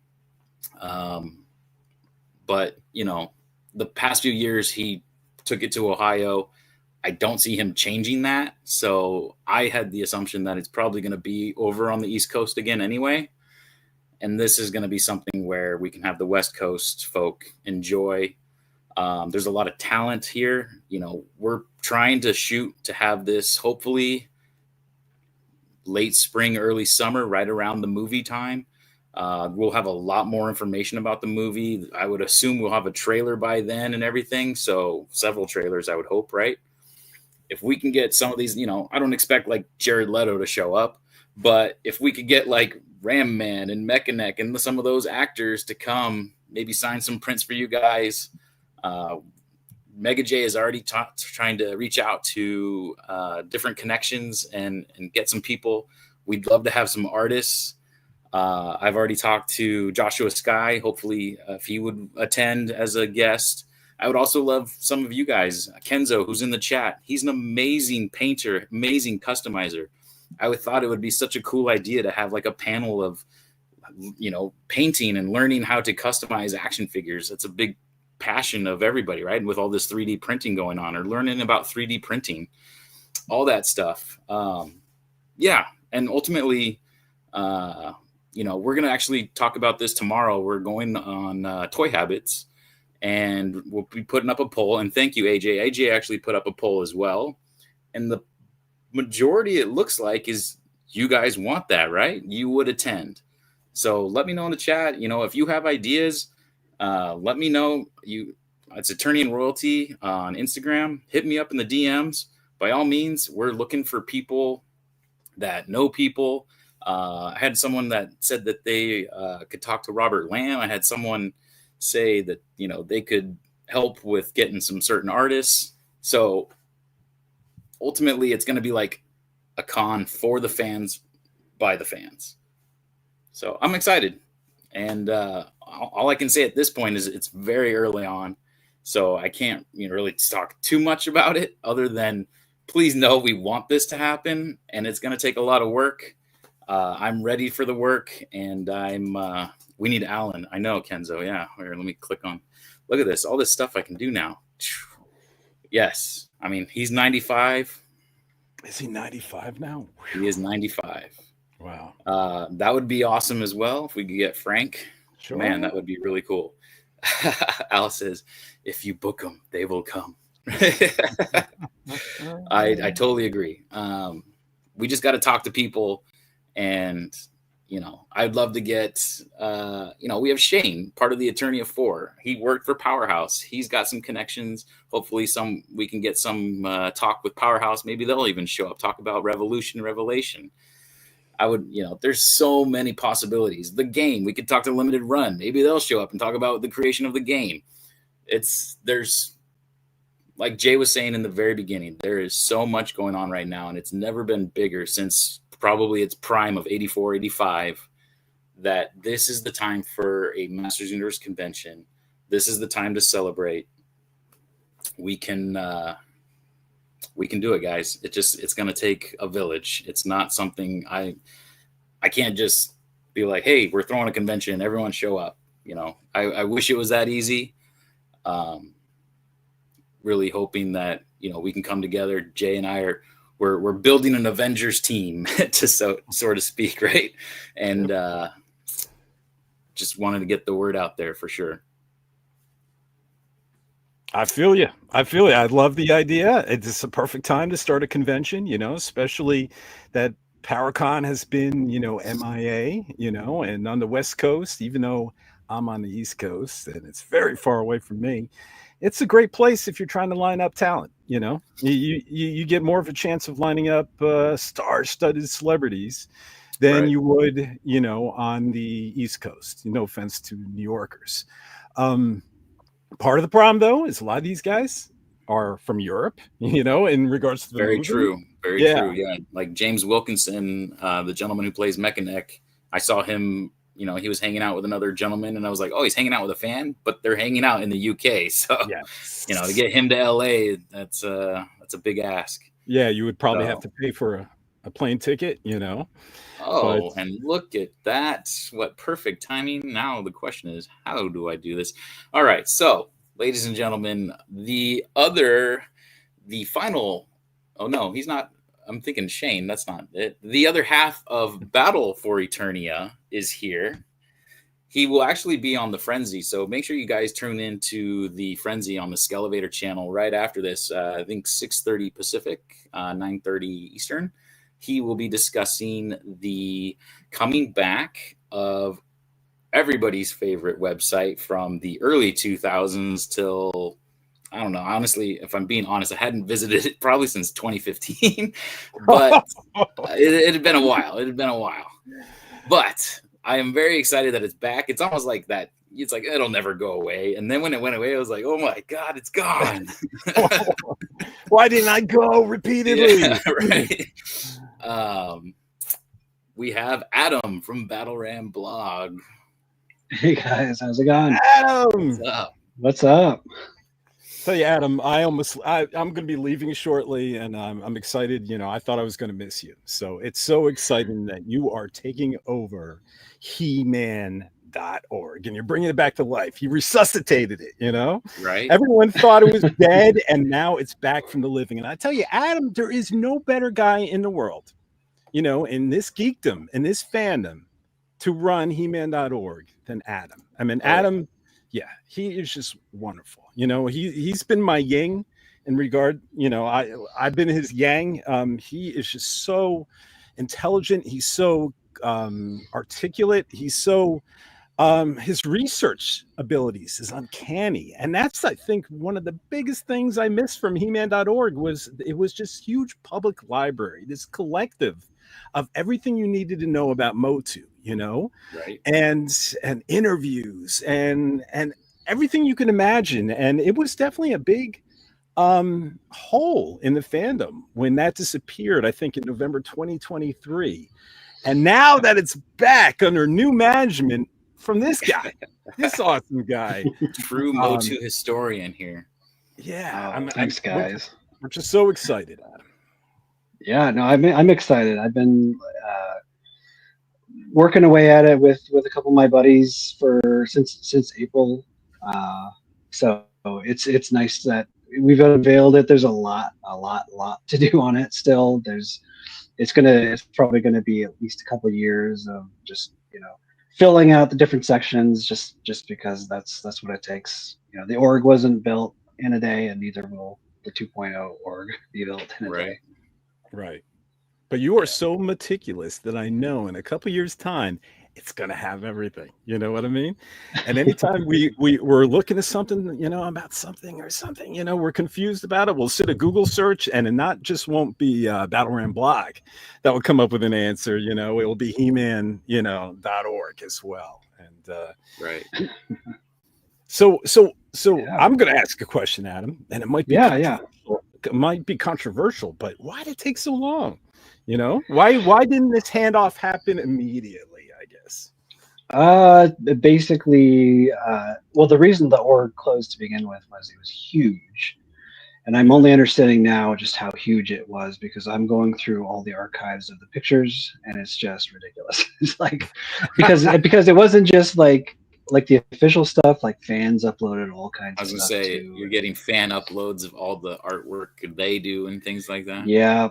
But, the past few years, he took it to Ohio. I don't see him changing that. So I had the assumption that it's probably going to be over on the East Coast again anyway. And this is going to be something where we can have the West Coast folk enjoy. There's a lot of talent here. We're trying to shoot to have this hopefully late spring, early summer, right around the movie time. We'll have a lot more information about the movie. I would assume we'll have a trailer by then and everything. So several trailers, I would hope, right? If we can get some of these, I don't expect like Jared Leto to show up, but if we could get like Ram Man and Mechanic and some of those actors to come, maybe sign some prints for you guys. Mega J is already trying to reach out to different connections and get some people. We'd love to have some artists. I've already talked to Joshua Sky. Hopefully, if he would attend as a guest. I would also love some of you guys. Kenzo, who's in the chat. He's an amazing painter, amazing customizer. I thought it would be such a cool idea to have like a panel of, painting and learning how to customize action figures. That's a big passion of everybody, right? And with all this 3D printing going on, or learning about 3D printing, all that stuff. Yeah. And ultimately, we're going to actually talk about this tomorrow. We're going on Toy Habits, and we'll be putting up a poll. And thank you, AJ. AJ actually put up a poll as well. And the majority, it looks like, is you guys want that, right? You would attend. So let me know in the chat. If you have ideas, let me know. It's Attorney and Royalty on Instagram. Hit me up in the DMs. By all means, we're looking for people that know people. I had someone that said that they could talk to Robert Lamb. I had someone say that, they could help with getting some certain artists. So ultimately, it's going to be like a con for the fans by the fans. So I'm excited. And all I can say at this point is it's very early on. So I can't really talk too much about it other than please know we want this to happen. And it's going to take a lot of work. I'm ready for the work. And we need Alan. I know, Kenzo. Yeah. Here, let me click on. Look at this. All this stuff I can do now. Yes. I mean, he's 95. Is he 95 now? He is 95. Wow. That would be awesome as well if we could get Frank. Sure. Man, that would be really cool. Alice says, if you book them, they will come. I totally agree. We just got to talk to people. And, I'd love to get, we have Shane, part of the Attorney of Four. He worked for Powerhouse. He's got some connections. Hopefully we can get some talk with Powerhouse. Maybe they'll even show up, talk about Revelation. I would, there's so many possibilities. The game, we could talk to Limited Run. Maybe they'll show up and talk about the creation of the game. There's, like Jay was saying in the very beginning, there is so much going on right now, and it's never been bigger since probably its prime of 84, 85, that this is the time for a Masters Universe convention. This is the time to celebrate. We can do it, guys. It's going to take a village. It's not something I can't just be like, hey, we're throwing a convention, everyone show up. I wish it was that easy. Really hoping that, we can come together. Jay and I we're building an Avengers team to so to speak. Right. And, just wanted to get the word out there for sure. I feel you. I love the idea. It's a perfect time to start a convention, especially that PowerCon has been, MIA, and on the West Coast, even though I'm on the East Coast and it's very far away from me, it's a great place if you're trying to line up talent. You get more of a chance of lining up star-studded celebrities than Right. you would, on the East Coast. No offense to New Yorkers. Part of the problem, though, is a lot of these guys are from Europe, in regards to the Very movie. true. Very Yeah. true. Yeah. Like James Wilkinson, the gentleman who plays Mechaneck, I saw him, he was hanging out with another gentleman and I was like, oh, he's hanging out with a fan, but they're hanging out in the UK. So, Yes. to get him to LA, that's a big ask. Yeah, you would probably So- have to pay for a plane ticket, Oh, But- and look at that. What perfect timing. Now the question is, how do I do this? All right. So, ladies and gentlemen, the final, oh no, he's not. I'm thinking Shane. That's not it. The other half of Battle for Eternia is here. He will actually be on the Frenzy. So make sure you guys tune into the Frenzy on the Skelevator channel right after this. I think 6:30 Pacific, 9:30 Eastern. He will be discussing the coming back of everybody's favorite website from the early 2000s till, I don't know. Honestly, if I'm being honest, I hadn't visited it probably since 2015, but it had been a while. But I am very excited that it's back. It's almost like that. It's like, it'll never go away. And then when it went away, I was like, oh my God, it's gone. Why didn't I go repeatedly? Yeah, right. We have Adam from Battle Ram Blog. Hey guys, how's it going? Adam! What's up? What's up? Tell you, Adam, I'm going to be leaving shortly, and I'm excited. I thought I was going to miss you. So it's so exciting that you are taking over He-Man.org, and you're bringing it back to life. You resuscitated it, Right? Everyone thought it was dead, and now it's back from the living. And I tell you, Adam, there is no better guy in the world, in this geekdom, in this fandom, to run He-Man.org than Adam. I mean, Adam, yeah, he is just wonderful. He's been my yin in regard, I've been his yang. He is just so intelligent. He's so articulate. He's so his research abilities is uncanny. And that's, I think, one of the biggest things I missed from He-Man.org was it was just huge public library, this collective of everything you needed to know about MOTU, Right. and interviews and everything you can imagine. And it was definitely a big hole in the fandom when that disappeared, I think in November 2023. And now that it's back under new management from this guy, this awesome guy, True MOTU historian here. yeah, Thanks, guys. we're just so excited, Adam. Yeah, no, I'm excited. I've been working away at it with a couple of my buddies since April. So it's nice that we've unveiled it. There's a lot to do on it still. It's probably gonna be at least a couple of years of just filling out the different sections just because that's what it takes. The org wasn't built in a day, and neither will the 2.0 org be built in a day. Right. But you are so meticulous that I know in a couple years' time, it's going to have everything. You know what I mean? And anytime we're looking at something, about something or something, we're confused about it, we'll sit a Google search, and it not just won't be Battleram blog that will come up with an answer. It will be He-Man, .org as well. And right. So Yeah. I'm going to ask a question, Adam, and it might be it might be controversial, but why did it take so long? Why didn't this handoff happen immediately, I guess? Basically, well, the reason the org closed to begin with was it was huge. And I'm only understanding now just how huge it was because I'm going through all the archives of the pictures, and it's just ridiculous. It's like because it wasn't just like the official stuff, like fans uploaded all kinds of stuff. I was gonna say too. you're getting fan uploads of all the artwork they do and things like that. Yeah.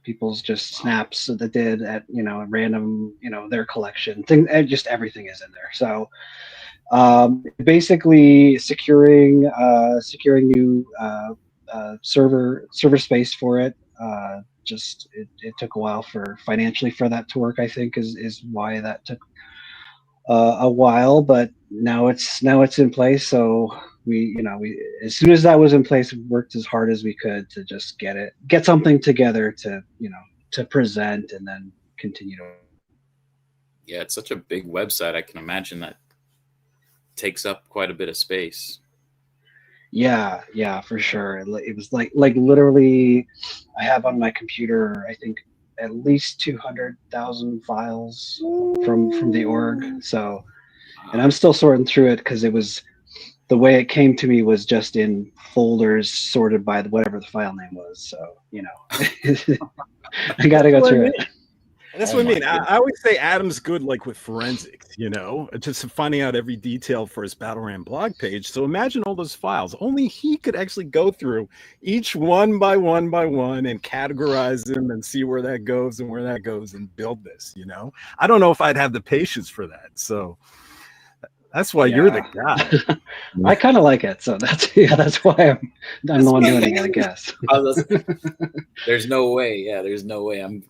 People's just snaps that they did at random their collection thing, and just everything is in there. So basically securing new server space for it. It took a while financially for that to work, I think is why that took a while, but now it's in place. So we as soon as that was in place, we worked as hard as we could to just get something together to present and then continue to. Yeah, it's such a big website. I can imagine that takes up quite a bit of space. Yeah, for sure. It was like literally, I have on my computer, I think at least 200,000 files from the org. So, and I'm still sorting through it because it was the way it came to me was just in folders sorted by whatever the file name was. So, I got to go through it. That's what I mean. I always say Adam's good, like with forensics, just finding out every detail for his Battleram blog page. So imagine all those files. Only he could actually go through each one by one and categorize them and see where that goes and where that goes and build this. I don't know if I'd have the patience for that. So that's why you're the guy. I kind of like it, so that's why I'm the one doing it, I guess. There's no way. Yeah, there's no way.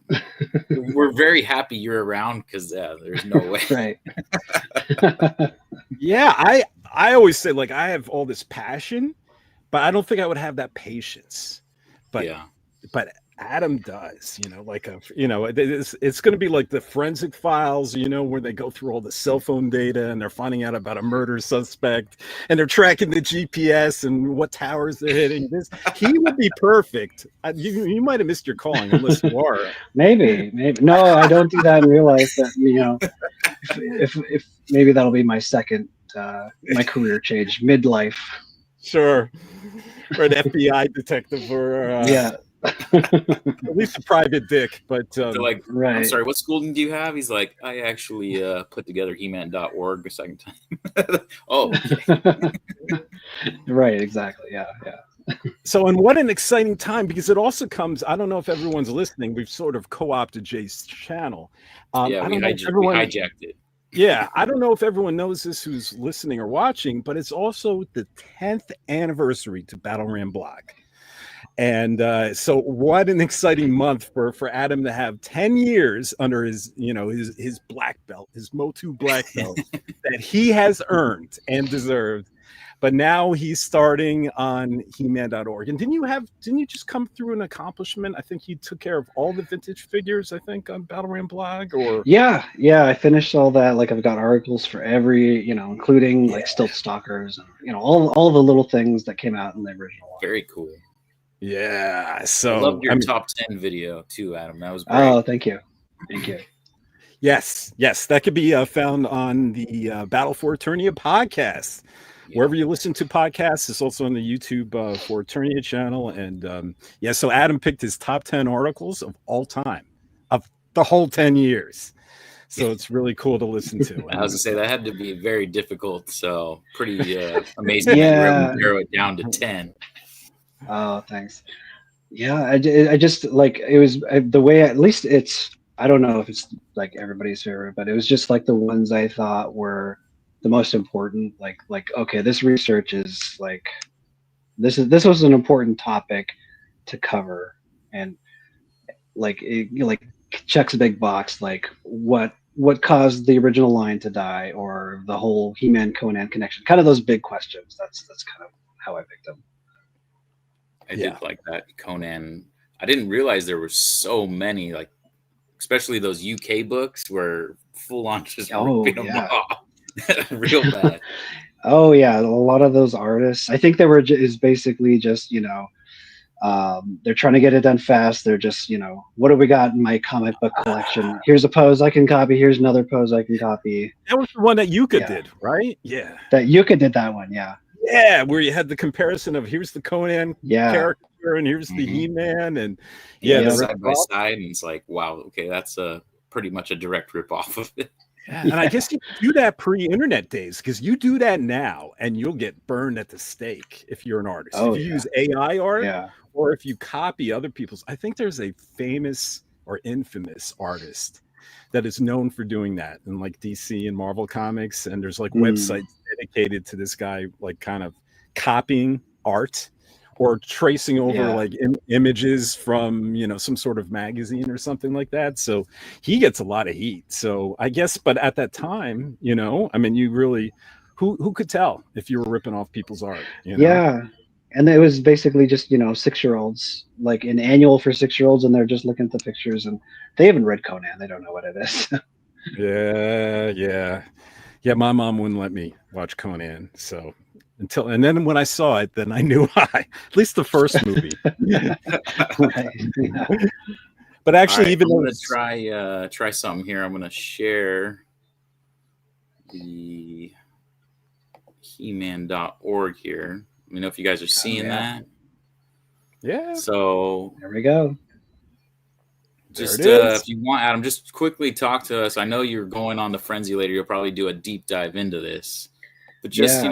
We're very happy you're around because there's no way. Right. Yeah, I always say like I have all this passion, but I don't think I would have that patience. But Adam does, it's going to be like the forensic files, where they go through all the cell phone data and they're finding out about a murder suspect and they're tracking the GPS and what towers they're hitting. He would be perfect. You might have missed your calling unless you are. Maybe. No, I don't do that in real life. That, if maybe that'll be my second, my career change midlife. Sure. Or an FBI detective or yeah. At least a private dick, but like, right. I'm sorry, what schooling do you have? He's like, I actually put together He-Man.org a second time. Oh, okay. Right, exactly. Yeah. So, and what an exciting time, because it also comes, I don't know if everyone's listening, we've sort of co-opted Jay's channel. Yeah, we hijacked it. Yeah, I don't know if everyone knows this who's listening or watching, but it's also the 10th anniversary to Battleram Blog. And so what an exciting month for Adam to have 10 years under his black belt, his MOTU black belt that he has earned and deserved. but now he's starting on He-Man.org. And didn't you just come through an accomplishment? I think you took care of all the vintage figures, I think, on Battle Ram blog, or Yeah, I finished all that. Like I've got articles for every, including like Stilt Stalkers and all the little things that came out in the original one. Very cool. yeah. I So loved your top 10 video too, Adam. That was great. Oh, thank you. Yes, that could be found on the Battle for Eternia podcast. Yeah. Wherever you listen to podcasts, it's also on the YouTube for Eternia channel. And so Adam picked his top 10 articles of all time, of the whole 10 years. So it's really cool to listen to. I was gonna say that had to be very difficult. So pretty amazing that you were able to narrow it down to 10. Oh, thanks. Yeah, I just like it was the way. At least it's. I don't know if it's like everybody's favorite, but it was just like the ones I thought were the most important. Like okay, this research is like this was an important topic to cover, and like like checks a big box. Like what caused the original line to die, or the whole He-Man Conan connection. Kind of those big questions. That's kind of how I picked them. I did like that Conan. I didn't realize there were so many, like especially those UK books were full on just ripping them off. Real bad. Oh yeah, a lot of those artists. I think they were is basically just they're trying to get it done fast. They're just what do we got in my comic book collection? Here's a pose I can copy. Here's another pose I can copy. That was the one that Yuka did, right? Yeah. That Yuka did that one. Yeah. Yeah, where you had the comparison of here's the Conan character and here's the He-Man, and side by side, and it's like, wow, okay, that's pretty much a direct rip off of it. Yeah, and I guess you do that pre-internet days, because you do that now and you'll get burned at the stake if you're an artist. If you use AI art or if you copy other people's. I think there's a famous or infamous artist that is known for doing that in like DC and Marvel comics, and there's like websites dedicated to this guy like kind of copying art or tracing over like images from some sort of magazine or something like that. So he gets a lot of heat. So I guess, but at that time, I mean, you really who could tell if you were ripping off people's art? Yeah. And it was basically just 6-year-olds, like an annual for 6-year-olds, and they're just looking at the pictures, and they haven't read Conan. They don't know what it is. Yeah. My mom wouldn't let me watch Conan, so and then when I saw it, then I knew why. At least the first movie. But actually, even I'm gonna try something here. I'm gonna share the He-Man.org here. Let me know if you guys are seeing that. Yeah. So there we go. Just if you want, Adam, just quickly talk to us. I know you're going on the Frenzy later. You'll probably do a deep dive into this, but just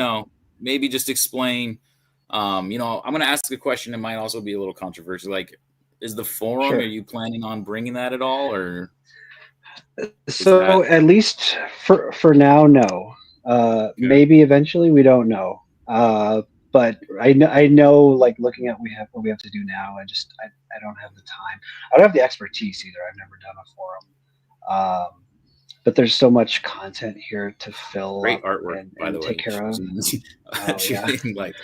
maybe just explain. I'm going to ask a question that might also be a little controversial. Like, is the forum? Are you planning on bringing that at all, or? So at least for now, no. Maybe eventually, we don't know. But I know, like looking at what we have to do now, I don't have the time. I don't have the expertise either. I've never done a forum. But there's so much content here to fill. Great artwork, and by the way. Take care of. Like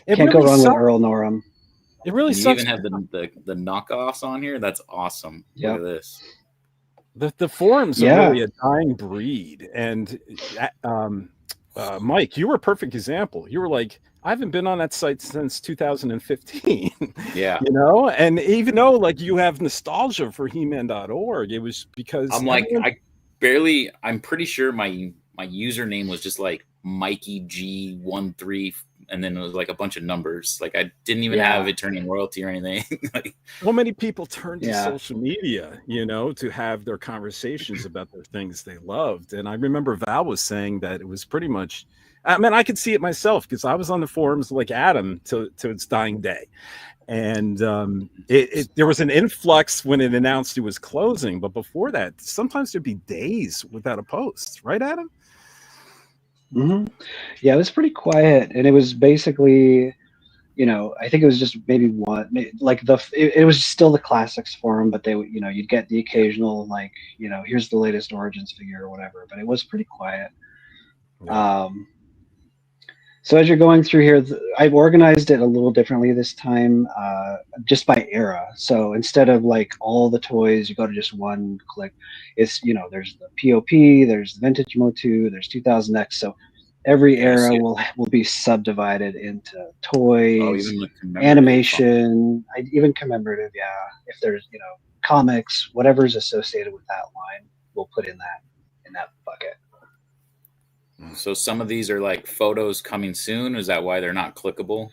can't go wrong with Earl Norham. It really sucks. You even have the knockoffs on here. That's awesome. Look at this. The forums are really a dying breed, and Mike, you were a perfect example. You were like, I haven't been on that site since 2015. Yeah. And even though like you have nostalgia for He-Man.org, it was because I'm pretty sure my username was just like Mikey G13, and then it was like a bunch of numbers. Like I didn't even have Eternian royalty or anything. So many people turned to social media, to have their conversations about their things they loved. And I remember Val was saying that it was pretty much, I mean, I could see it myself because I was on the forums like Adam to its dying day. And there was an influx when it announced it was closing. But before that, sometimes there'd be days without a post. Right, Adam? Mm-hmm. Yeah, it was pretty quiet. And it was basically, I think it was just maybe one, like it was still the classics forum, but they, you'd get the occasional, like, here's the latest Origins figure or whatever, but it was pretty quiet. So as you're going through here, I've organized it a little differently this time, just by era. So instead of like all the toys, you go to just one click. It's, there's the POP, there's the vintage MOTU, there's 2000X. So every Okay, I era see it. will be subdivided into Oh, toys, even the commemorative. animation, even commemorative. Yeah, if there's comics, whatever's associated with that line, we'll put in that bucket. So some of these are like photos coming soon. Is that why they're not clickable?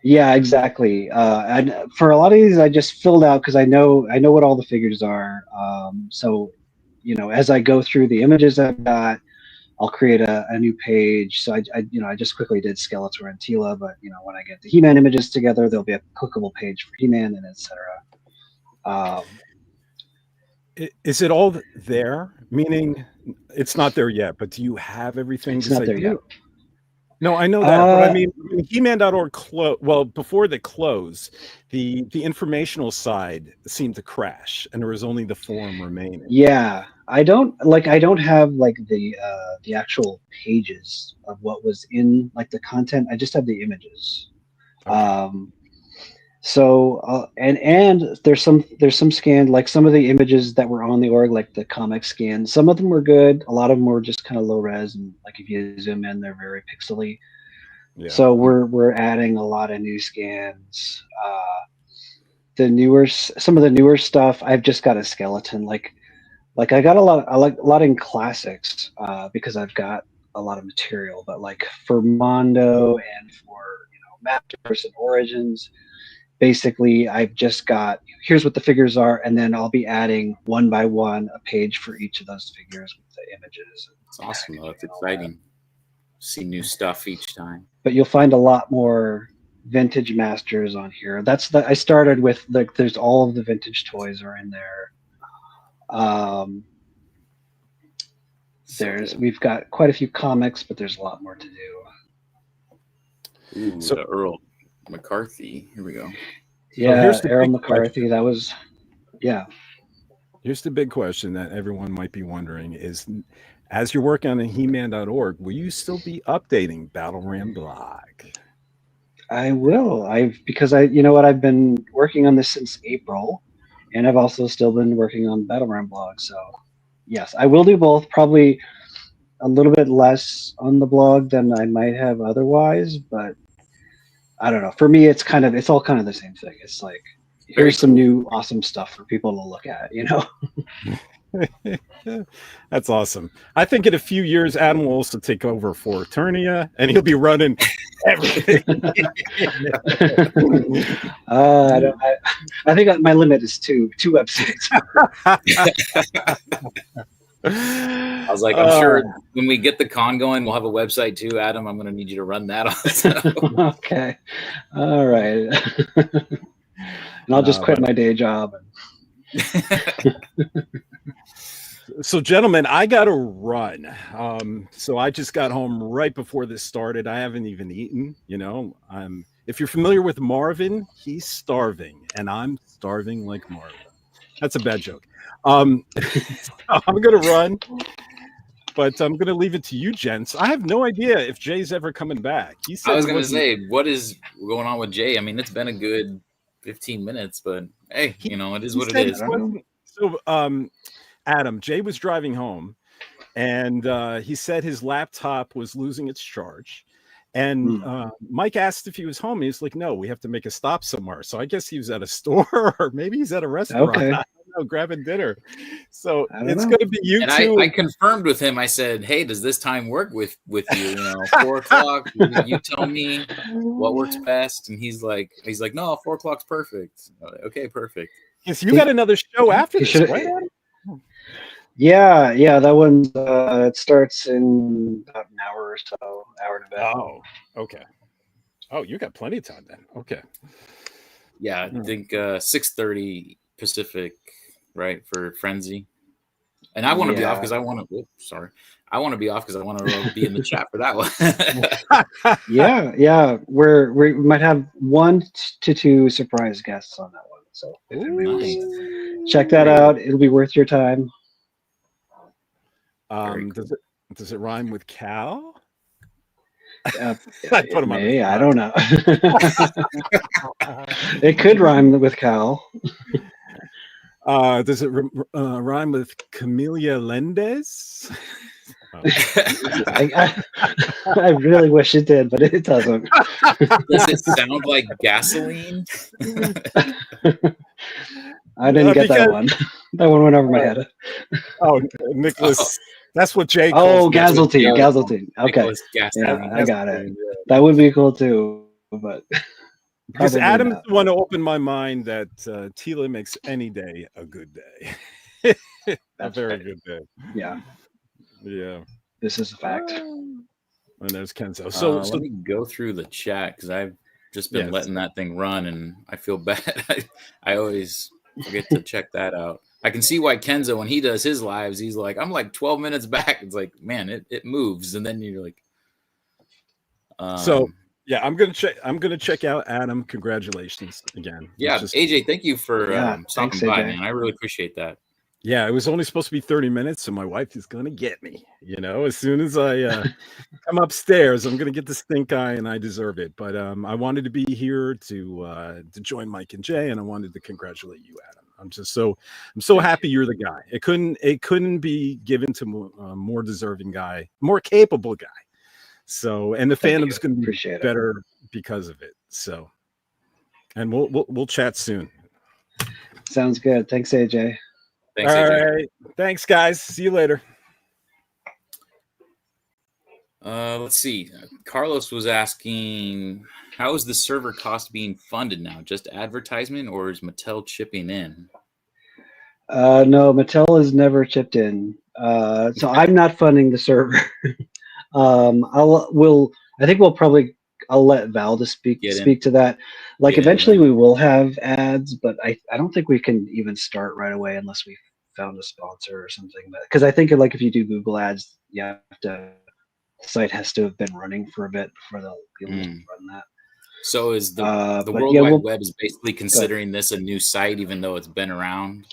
Yeah, exactly. And for a lot of these, I just filled out because I know what all the figures are. So, as I go through the images I've got, I'll create a new page. So I just quickly did Skeletor and Tila, but when I get the He-Man images together, there'll be a clickable page for He-Man and etc. Is it all there? Meaning, it's not there yet, but do you have everything? It's not there yet. No, I know that, but I mean, He-Man.org well, before they close, the informational side seemed to crash, and there was only the forum remaining. Yeah, I don't have like the actual pages of what was in like the content. I just have the images. Okay. So and there's some scanned, like some of the images that were on the org, like the comic scan. Some of them were good. A lot of them were just kind of low res, and like if you zoom in, they're very pixely. Yeah. So we're adding a lot of new scans. Some of the newer stuff, I've just got a skeleton. Like I got a lot in classics because I've got a lot of material. But like for Mondo and for Masters and Origins, basically I've just got, here's what the figures are, and then I'll be adding one by one a page for each of those figures with the images. It's awesome though. It's exciting. See new stuff each time. But you'll find a lot more vintage masters on here. I started with there's all of the vintage toys are in there. We've got quite a few comics, but there's a lot more to do. Ooh, so the Earl McCarthy. Here we go. Yeah, so here's the Errol big McCarthy. question. That was, yeah. Here's the big question that everyone might be wondering is, as you're working on the He-Man.org, will you still be updating Battle Ram blog? I will. Because I've been working on this since April, and I've also still been working on Battle Ram blog. So yes, I will do both. Probably a little bit less on the blog than I might have otherwise, but I don't know. For me, it's all kind of the same thing. It's like, here's some new awesome stuff for people to look at, That's awesome. I think in a few years, Adam will also take over for Eternia, and he'll be running everything. I think my limit is two websites. I was like, I'm sure when we get the con going, we'll have a website too, Adam. I'm going to need you to run that also. Okay. All right. And I'll just quit my day job. So, gentlemen, I got to run. So I just got home right before this started. I haven't even eaten. If you're familiar with Marvin, he's starving, and I'm starving like Marvin. That's a bad joke. I'm going to run, but I'm going to leave it to you, gents. I have no idea if Jay's ever coming back. I was going to say, what is going on with Jay? I mean, it's been a good 15 minutes, but hey, it is what it is. So, Adam, Jay was driving home, and he said his laptop was losing its charge. And Mike asked if he was home. He was like, no, we have to make a stop somewhere. So I guess he was at a store, or maybe he's at a restaurant. Okay. I don't know, grabbing dinner. So it's going to be you and two. I confirmed with him. I said, hey, does this time work with you? 4 o'clock. You tell me what works best. And he's like, no, 4 o'clock's perfect. Like, okay, perfect. Yes, you got another show after this, right, Adam? Yeah, that one it starts in about an hour or so, hour and a bit. Oh, okay. Oh, you got plenty of time then. Okay. Yeah, I think 6:30 Pacific, right, for Frenzy. And I want to be off because I want to. I want to be off because I want to be in the chat for that one. Yeah. We might have 1 to 2 surprise guests on that one. So check that out. It'll be worth your time. Does it rhyme with Cal? I put him on the I spot. don't know. It could rhyme with Cal. Does it rhyme with Camellia Lendes? I really wish it did, but it doesn't. Does it sound like gasoline? I didn't get that one. That one went over my head. Oh, Nicholas. That's what Jay Oh, calls me. Gazeltine. Okay. Nicholas gasoline. Yeah, I got it. That would be cool too, but Because probably Adam is not. the one to open my mind that Tila makes any day a good day. A That's very right. good day. Yeah, Yeah. this is a fact. And there's Kenzo. So let me go through the chat because I've just been Yes. letting that thing run, and I feel bad. I always forget to check that out. I can see why Kenzo, when he does his lives, he's like, I'm like 12 minutes back. It's like, man, it moves, and then you're like, so yeah, I'm gonna check out Adam. Congratulations again. yeah, AJ, thank you for stopping thanks, by, AJ. man. I really appreciate that. Yeah, it was only supposed to be 30 minutes, so my wife is gonna get me. As soon as I come upstairs, I'm gonna get the stink eye, and I deserve it. But I wanted to be here to join Mike and Jay, and I wanted to congratulate you, Adam. I'm so happy you're the guy. It couldn't be given to a more deserving guy, more capable guy. So, and the fandom's going to be better because of it. So, and we'll chat soon. Sounds good. Thanks, AJ. Thanks, All AJ. right. Thanks, guys. See you later. Let's see. Carlos was asking, how is the server cost being funded now? Just advertisement, or is Mattel chipping in? No, Mattel has never chipped in. So I'm not funding the server. I think I'll let Val to speak to that. Like eventually we will have ads, but I don't think we can even start right away unless we found a sponsor or something. Because I think like if you do Google ads, the site has to have been running for a bit before they'll be able to run that. So is the World Wide Web is basically considering this a new site, even though it's been around?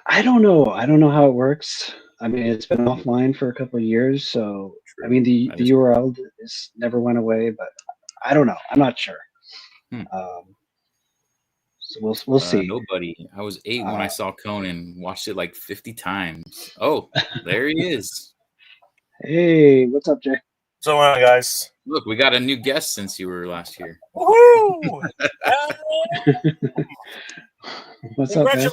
I don't know. I don't know how it works. I mean, it's been offline for a couple of years, so I mean the URL never went away, but I don't know. I'm not sure. So we'll see. Nobody. I was 8 when I saw Conan. Watched it like 50 times. Oh, there he is. Hey, what's up, Jay? What's going on, guys? Look, we got a new guest since you were last here. Woo! What's up, man?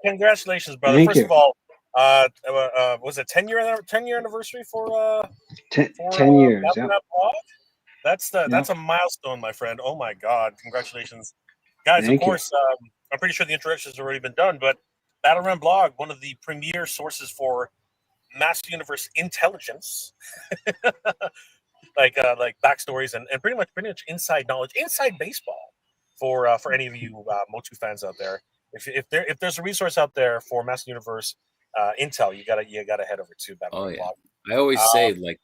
Congratulations, brother. Thank First you. of all, was it 10-year anniversary for 10 years? Yeah. That's a milestone, my friend. Oh my God! Congratulations, guys. Thank of course, I'm pretty sure the introduction has already been done, but Battleground Blog, one of the premier sources for Master Universe intelligence, like backstories and pretty much inside knowledge, inside baseball for any of you MOTU fans out there. If there's a resource out there for Master Universe intel, you gotta head over to Battleground Blog. I always say, like,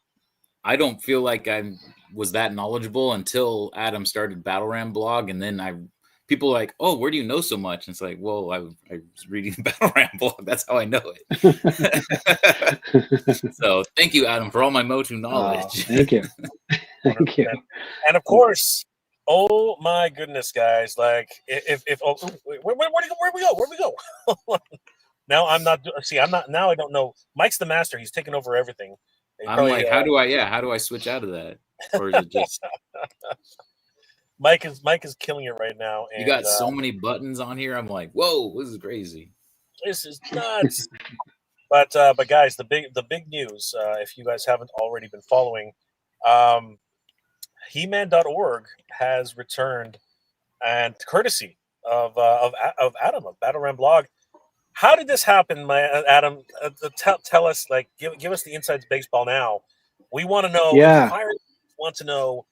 I don't feel like I was that knowledgeable until Adam started Battleground Blog, and then people are like, oh, where do you know so much? And it's like, well, I was reading Battleground Blog. That's how I know it. So thank you, Adam, for all my MOTU knowledge. Thank you. Thank you. And of course, oh my goodness, guys! Like, where we go? Now I'm not. See, I'm not. Now I don't know. Mike's the master. He's taking over everything. I'm like, how do I switch out of that? Or is it just Mike is killing it right now. And, you got so many buttons on here. I'm like, whoa, this is crazy. This is nuts. but guys, the big news, if you guys haven't already been following, He-Man.org has returned, and courtesy of Adam of Battleground Blog. How did this happen, Adam? Tell us, like, give us the insides baseball now. We want to know. Yeah. Pirates want to know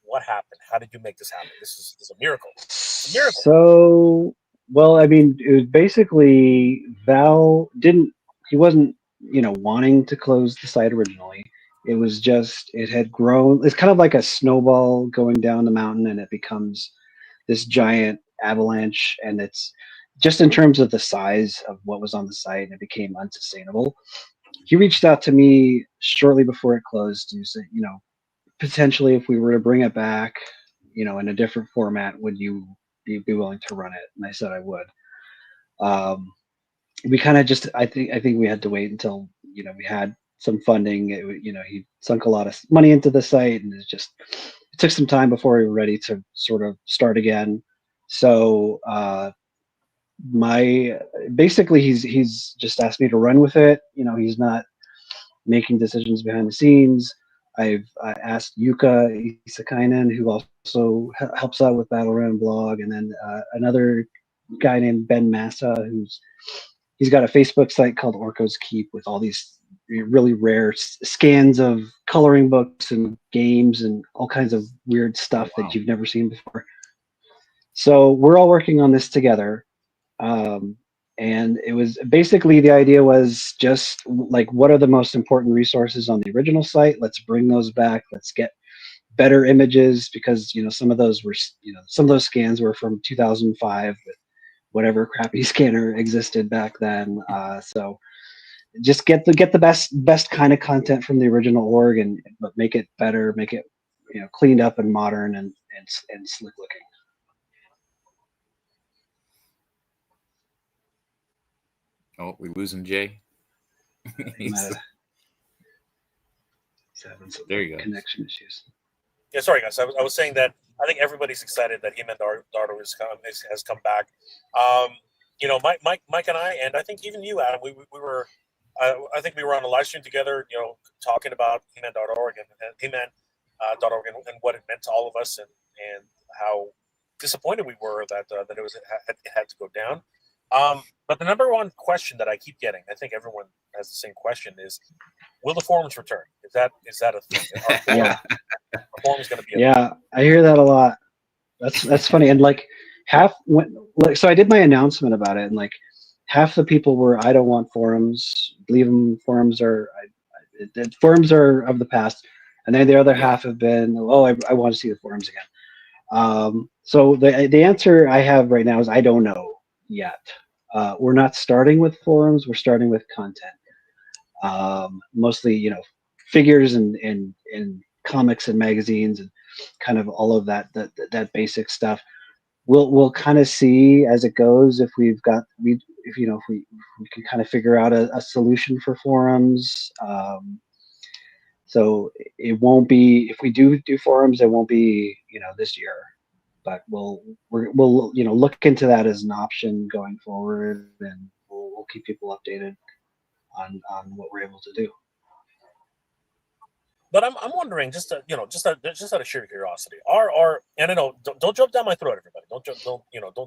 what happened. How did you make this happen? This is a miracle. It's a miracle. So, well, I mean, it was basically Val he wasn't, wanting to close the site originally. It was just, it had grown. It's kind of like a snowball going down the mountain, and it becomes this giant avalanche, and it's just in terms of the size of what was on the site, it became unsustainable. He reached out to me shortly before it closed to say, potentially, if we were to bring it back, in a different format, would you be willing to run it? And I said I would. We kind of just, I think we had to wait until, we had some funding. He sunk a lot of money into the site, and it took some time before we were ready to sort of start again. So, basically he's just asked me to run with it. He's not making decisions behind the scenes. I asked Yuka Isakainen, who also helps out with Battleground blog, and then another guy named Ben Massa, he's got a Facebook site called Orko's Keep with all these really rare scans of coloring books and games and all kinds of weird stuff that you've never seen before. So we're all working on this together. And it was basically, the idea was just like, what are the most important resources on the original site? Let's bring those back. Let's get better images, because some of those scans were from 2005 with whatever crappy scanner existed back then. So just get the best kind of content from the original org, but make it better, make it cleaned up and modern and slick looking. Oh, we losing Jay. He's having some There you go. connection issues. Yeah, sorry guys. I was saying that I think everybody's excited that He-Man Dardo has come back. Mike and I, and I think even you, Adam, we were. I think we were on a live stream together, talking about He-Man.org and He-Man.org and what it meant to all of us, and how disappointed we were that it had to go down. But the number one question that I keep getting, I think everyone has the same question, is, will the forums return? Is that a thing? Yeah. Are forums going to be? Yeah, I hear that a lot. That's funny. And so I did my announcement about it, and like half the people were, I don't want forums. Leave them. Forums are of the past. And then the other half have been, I want to see the forums again. So the answer I have right now is I don't know yet. We're not starting with forums. We're starting with content. Mostly, figures and comics and magazines and kind of all of that basic stuff. We'll kind of see as it goes if we can kind of figure out a solution for forums. So it won't be, if we do forums, it won't be this year, but we'll look into that as an option going forward, and we'll keep people updated on what we're able to do. But I'm wondering, just out of sheer curiosity, and I know, don't jump down my throat, everybody. Don't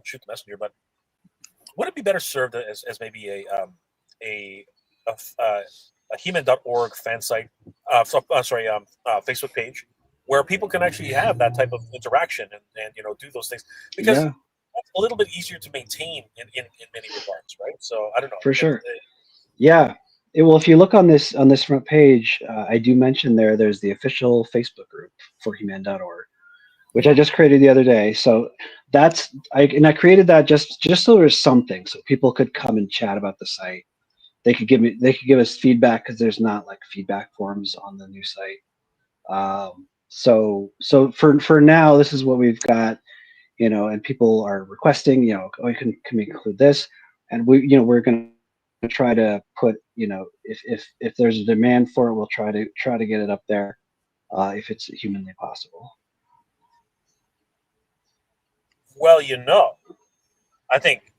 shoot the messenger. But would it be better served as maybe a He-Man.org fan site, Facebook page, where people can actually have that type of interaction and do those things, because that's a little bit easier to maintain in many regards, right? So I don't know. For sure. Yeah. Well, if you look on this front page, I do mention there's the official Facebook group for He-Man.org, which I just created the other day. So I created that just so there's something, so people could come and chat about the site. They could give us feedback, because there's not like feedback forums on the new site. So for now, this is what we've got, and people are requesting, can we include this? And we're going to try to put, if there's a demand for it, we'll try to get it up there, if it's humanly possible. Well, I think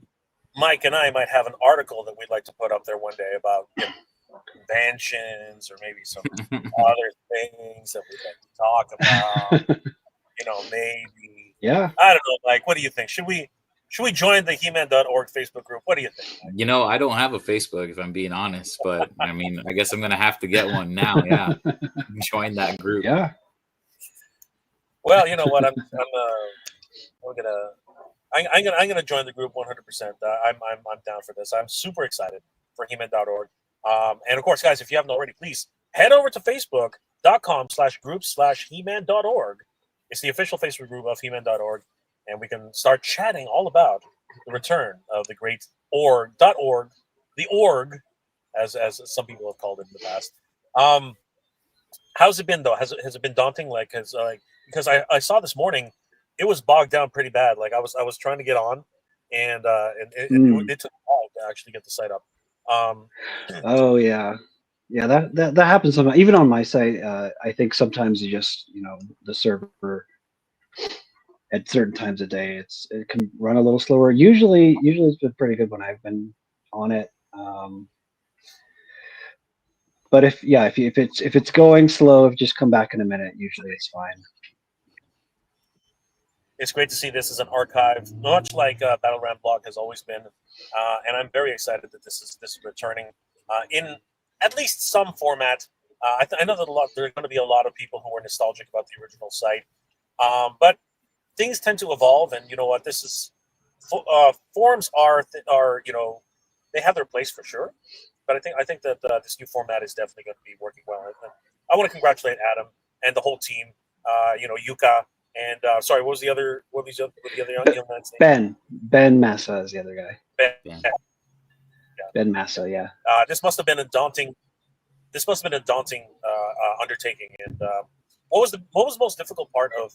Mike and I might have an article that we'd like to put up there one day about conventions, or maybe some other things that we'd like to talk about. Maybe. Yeah. I don't know, Mike. What do you think? Should we join the He-Man.org Facebook group? What do you think, Mike? I don't have a Facebook, if I'm being honest, but I mean, I guess I'm gonna have to get one now. Yeah, join that group. Yeah. Well, you know what? I'm gonna join the group 100%. I'm down for this. I'm super excited for He-Man.org. And of course, guys, if you haven't already, please head over to Facebook.com/group/He-Man.org. It's the official Facebook group of He-Man.org, and we can start chatting all about the return of the great org.org, the org, as some people have called it in the past. How's it been though? Has it been daunting? Like, because I saw this morning, it was bogged down pretty bad. Like I was trying to get on, and it took a while to actually get the site up. Oh yeah, yeah. That happens sometimes. Even on my site, I think sometimes you just the server at certain times of day it can run a little slower. Usually it's been pretty good when I've been on it. But if it's going slow, just come back in a minute. Usually it's fine. It's great to see this as an archive, much like Battleground Blog has always been, and I'm very excited that this is returning in at least some format. I know that there are going to be a lot of people who are nostalgic about the original site, but things tend to evolve, and you know what? This is forums are they have their place for sure, but I think that this new format is definitely going to be working well. And I want to congratulate Adam and the whole team. Yuka. And sorry, what was the other young man's name? Ben Massa is the other guy. Ben. Ben Massa, yeah. This must have been a daunting undertaking. And what was the most difficult part of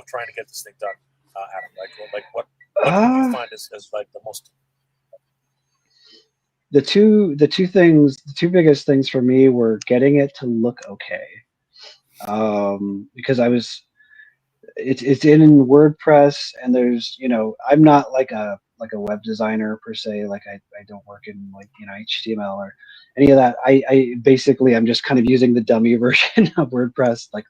trying to get this thing done, Adam? Like what did you find as like the most? The two biggest things for me were getting it to look okay, because it's in WordPress, and there's I'm not like a web designer per se. Like I don't work in HTML or any of that. I basically I'm just kind of using the dummy version of WordPress that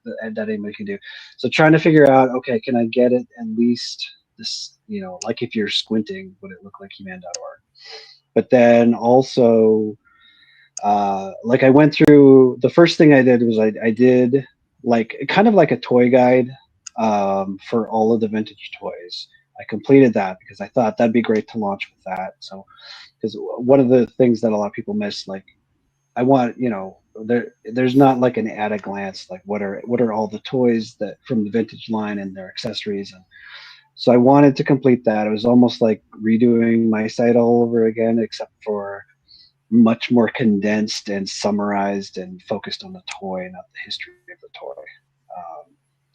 anybody can do. So trying to figure out, okay, can I get it at least this, like if you're squinting, would it look like He-Man.org? But then also I went through, the first thing I did was I did like kind of like a toy guide for all of the vintage toys. I completed that because I thought that'd be great to launch with that. So, because one of the things that a lot of people miss, like I want, there's not like an at a glance, like what are all the toys that from the vintage line and their accessories. And so I wanted to complete that. It was almost like redoing my site all over again, except for much more condensed and summarized and focused on the toy, not the history of the toy.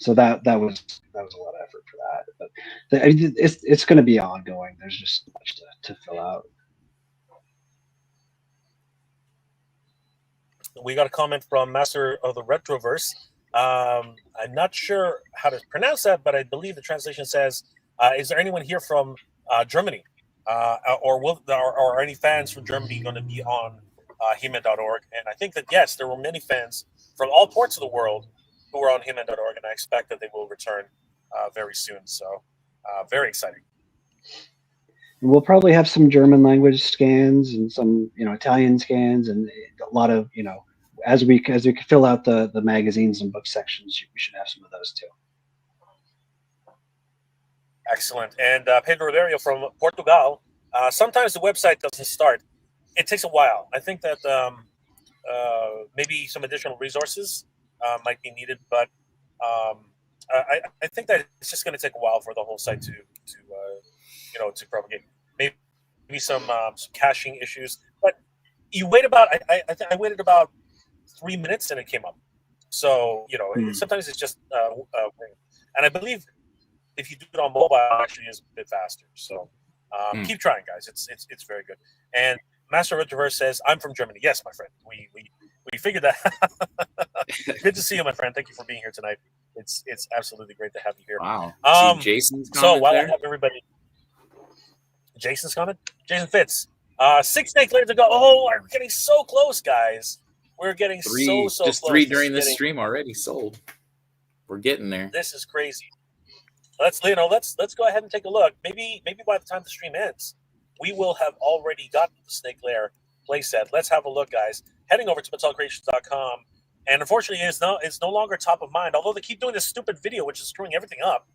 So that was a lot of effort for that, but it's going to be ongoing. There's just so much to fill out. We got a comment from Master of the Retroverse. I'm not sure how to pronounce that, but I believe the translation says, "Is there anyone here from Germany, or are any fans from Germany going to be on He-Man.org?" And I think that yes, there were many fans from all parts of the world who are on He-Man.org, and I expect that they will return very soon. So very exciting. We'll probably have some German language scans and some Italian scans, and a lot of as we fill out the magazines and book sections, we should have some of those too. Excellent. And Pedro Ribeiro from Portugal. Sometimes the website doesn't start. It takes a while. I think that maybe some additional resources might be needed, but I think that it's just going to take a while for the whole site to propagate. Maybe some caching issues, but you wait about. I waited about 3 minutes and it came up. So sometimes it's just and I believe if you do it on mobile, it actually is a bit faster. So keep trying, guys. It's very good. And Master Retroverse says, "I'm from Germany." Yes, my friend. We figured that. Good to see you, my friend. Thank you for being here tonight. It's absolutely great to have you here. Wow. Jason's so while there? I have everybody, Jason's comment. Jason Fitz. 6 snake layers to go. Oh, we're getting so close, guys. We're getting so just close. 3 during this stream already sold. We're getting there. This is crazy. Let's go ahead and take a look. Maybe by the time the stream ends, we will have already got the Snake Lair playset. Let's have a look, guys. Heading over to MattelCreations.com, and unfortunately, it's no longer top of mind. Although they keep doing this stupid video, which is screwing everything up.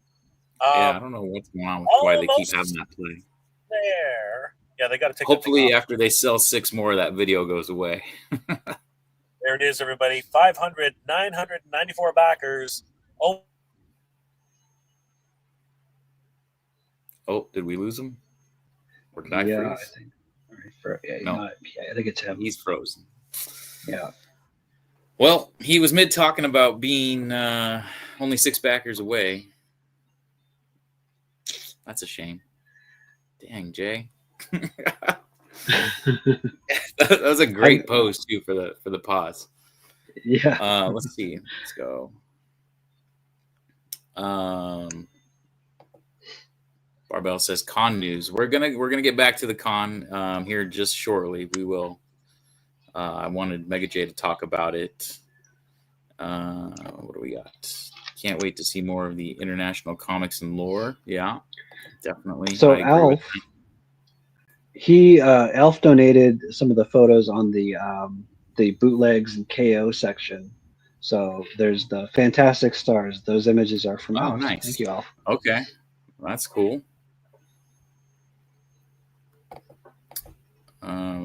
I don't know what's going on with why they keep having that play. There, yeah, they got to take. Hopefully, after they sell 6 more, that video goes away. There it is, everybody. 500, 994 backers. Oh, did we lose him? Or did I freeze? I think it's him. He's frozen. Yeah. Well, he was mid talking about being only 6 backers away. That's a shame. Dang, Jay. That was a great post too for the pause. Yeah. Let's see. Let's go. Barbell says con news. We're gonna get back to the con here just shortly. We will. I wanted Mega J to talk about it. What do we got? Can't wait to see more of the international comics and lore. Yeah, definitely. So I agree with Alf donated some of the photos on the bootlegs and KO section. So there's the Fantastic Stars. Those images are from Oh, Alf. nice. Thank you, Alf. Okay, that's cool.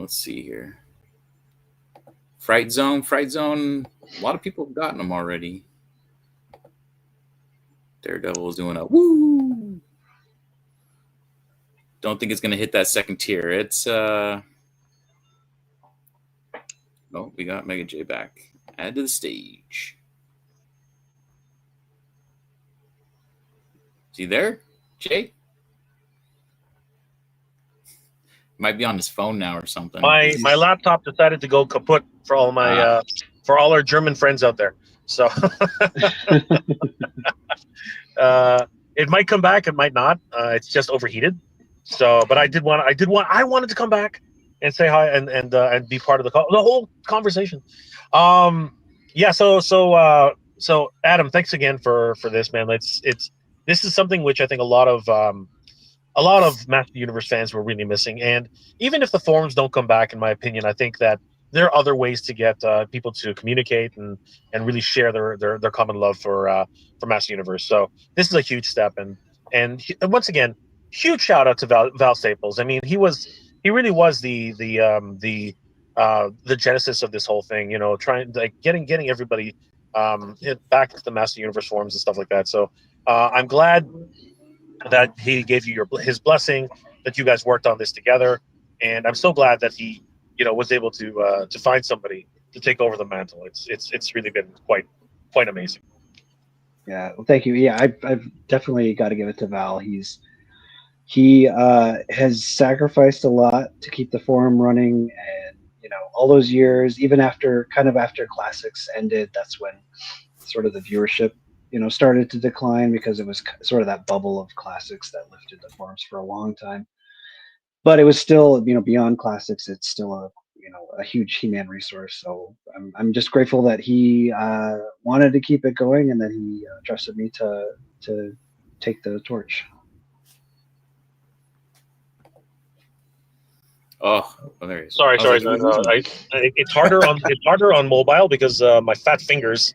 Let's see here. Fright Zone. A lot of people have gotten them already. Daredevil is doing a woo. Don't think it's going to hit that second tier. It's oh, we got Mega J back. Add to the stage. Is he there, Jay? Might be on his phone now or something. My laptop decided to go kaput for all my for all our German friends out there. So it might come back, it might not. It's just overheated. So, but I wanted to come back and say hi and be part of the whole conversation. Yeah. So Adam, thanks again for this, man. This is something which I think a lot of Master Universe fans were really missing. And even if the forums don't come back, in my opinion, I think that there are other ways to get people to communicate and really share their common love for Master Universe. So this is a huge step. And once again, huge shout out to Val Staples. I mean, he really was the genesis of this whole thing. You know, trying like getting everybody back to the Master Universe forums and stuff like that. So I'm glad that he gave you his blessing, that you guys worked on this together, and I'm so glad that he, was able to find somebody to take over the mantle. It's really been quite amazing. Yeah, well, thank you. Yeah, I've definitely got to give it to Val. He has sacrificed a lot to keep the forum running, and all those years, even after classics ended, that's when sort of the viewership started to decline, because it was sort of that bubble of classics that lifted the forums for a long time. But it was still, beyond classics, it's still a huge He-Man resource. So I'm just grateful that he wanted to keep it going, and that he trusted me to take the torch. Oh, there he is. Sorry. It's harder on mobile because my fat fingers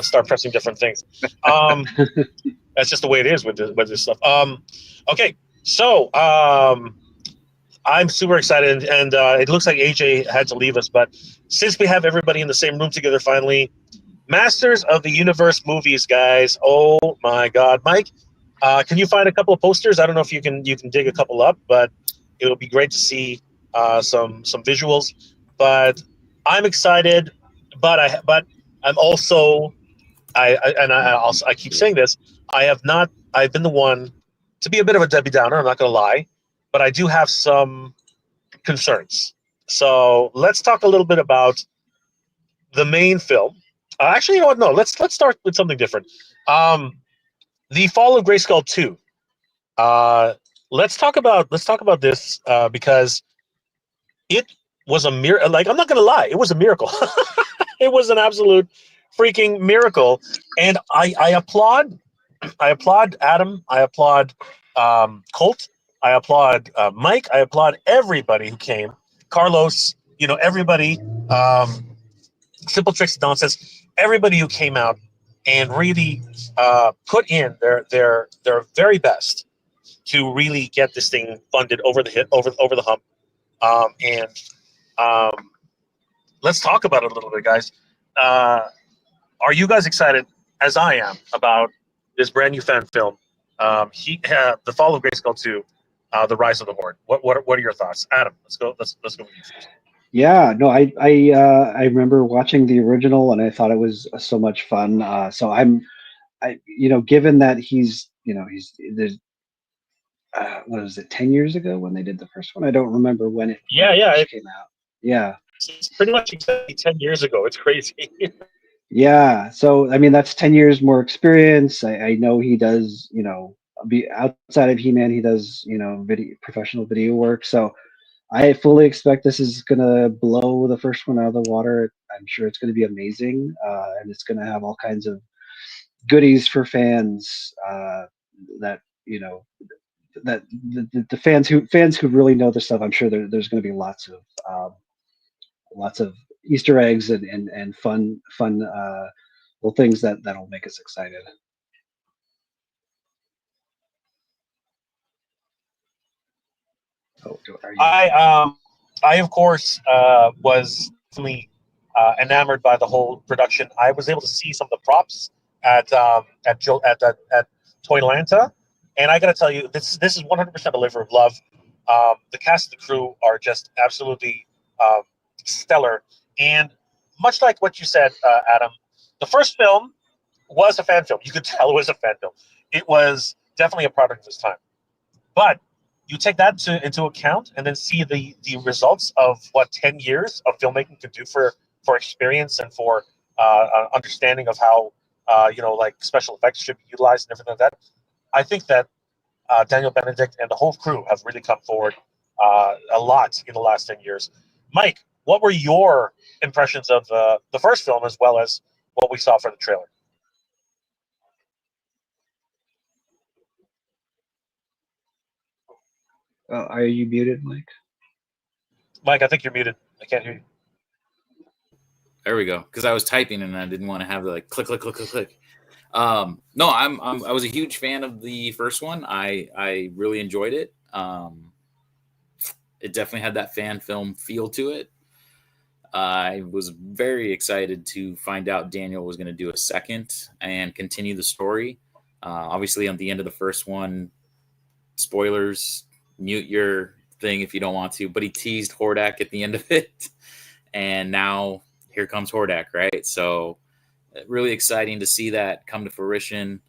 start pressing different things. That's just the way it is with this stuff. Okay, so I'm super excited, and it looks like AJ had to leave us, but since we have everybody in the same room together, finally, Masters of the Universe movies, guys. Oh my God, Mike, can you find a couple of posters? I don't know if you can dig a couple up, but it would be great to see some visuals. But I'm excited, but I'm also I keep saying this. I've been the one to be a bit of a Debbie Downer. I'm not going to lie, but I do have some concerns. So let's talk a little bit about the main film. Actually, you know what? No, let's start with something different. The Fall of Grayskull 2. Let's talk about this because it was a miracle. Like, I'm not going to lie, it was a miracle. It was an absolute freaking miracle, and I applaud Adam. I applaud Colt. I applaud Mike. I applaud everybody who came. Carlos, everybody. Simple Tricks Nonsense. Everybody who came out and really put in their very best to really get this thing funded over the hump. And let's talk about it a little bit, guys. Are you guys excited, as I am, about this brand new fan film, The Fall of Grayskull 2, The Rise of the Horde? What are your thoughts, Adam? Let's go with you first. Yeah, no, I remember watching the original and I thought it was so much fun. So given that he's there's what was it, 10 years ago when they did the first one? I don't remember when Yeah, it yeah. first came out. Yeah. It's pretty much exactly 10 years ago. It's crazy. Yeah. So I mean that's 10 years more experience. I know he does, be outside of He-Man, he does, professional video work. So I fully expect this is gonna blow the first one out of the water. I'm sure it's gonna be amazing, and it's gonna have all kinds of goodies for fans, that you know that the fans who really know this stuff. I'm sure there's going to be lots of Easter eggs and fun little things that'll make us excited. Oh, are you? I of course was definitely enamored by the whole production. I was able to see some of the props at Toylanta, and I got to tell you, this is 100% a labor of love. The cast and the crew are just absolutely um, stellar, and much like what you said, Adam, the first film was a fan film. You could tell it was a fan film. It was definitely a product of its time. But you take that into account and then see the results of what 10 years of filmmaking could do for experience and for understanding of how like special effects should be utilized and everything like that. I think that Daniel Benedict and the whole crew have really come forward a lot in the last 10 years. Mike, what were your impressions of the first film as well as what we saw for the trailer? Are you muted, Mike? Mike, I think you're muted. I can't hear you. There we go. Because I was typing and I didn't want to have the click, click, click, click, click. No, I was a huge fan of the first one. I really enjoyed it. It definitely had that fan film feel to it. I was very excited to find out Daniel was going to do a second and continue the story. Obviously, on the end of the first one, spoilers, mute your thing if you don't want to, but he teased Hordak at the end of it. And now here comes Hordak, right? So really exciting to see that come to fruition.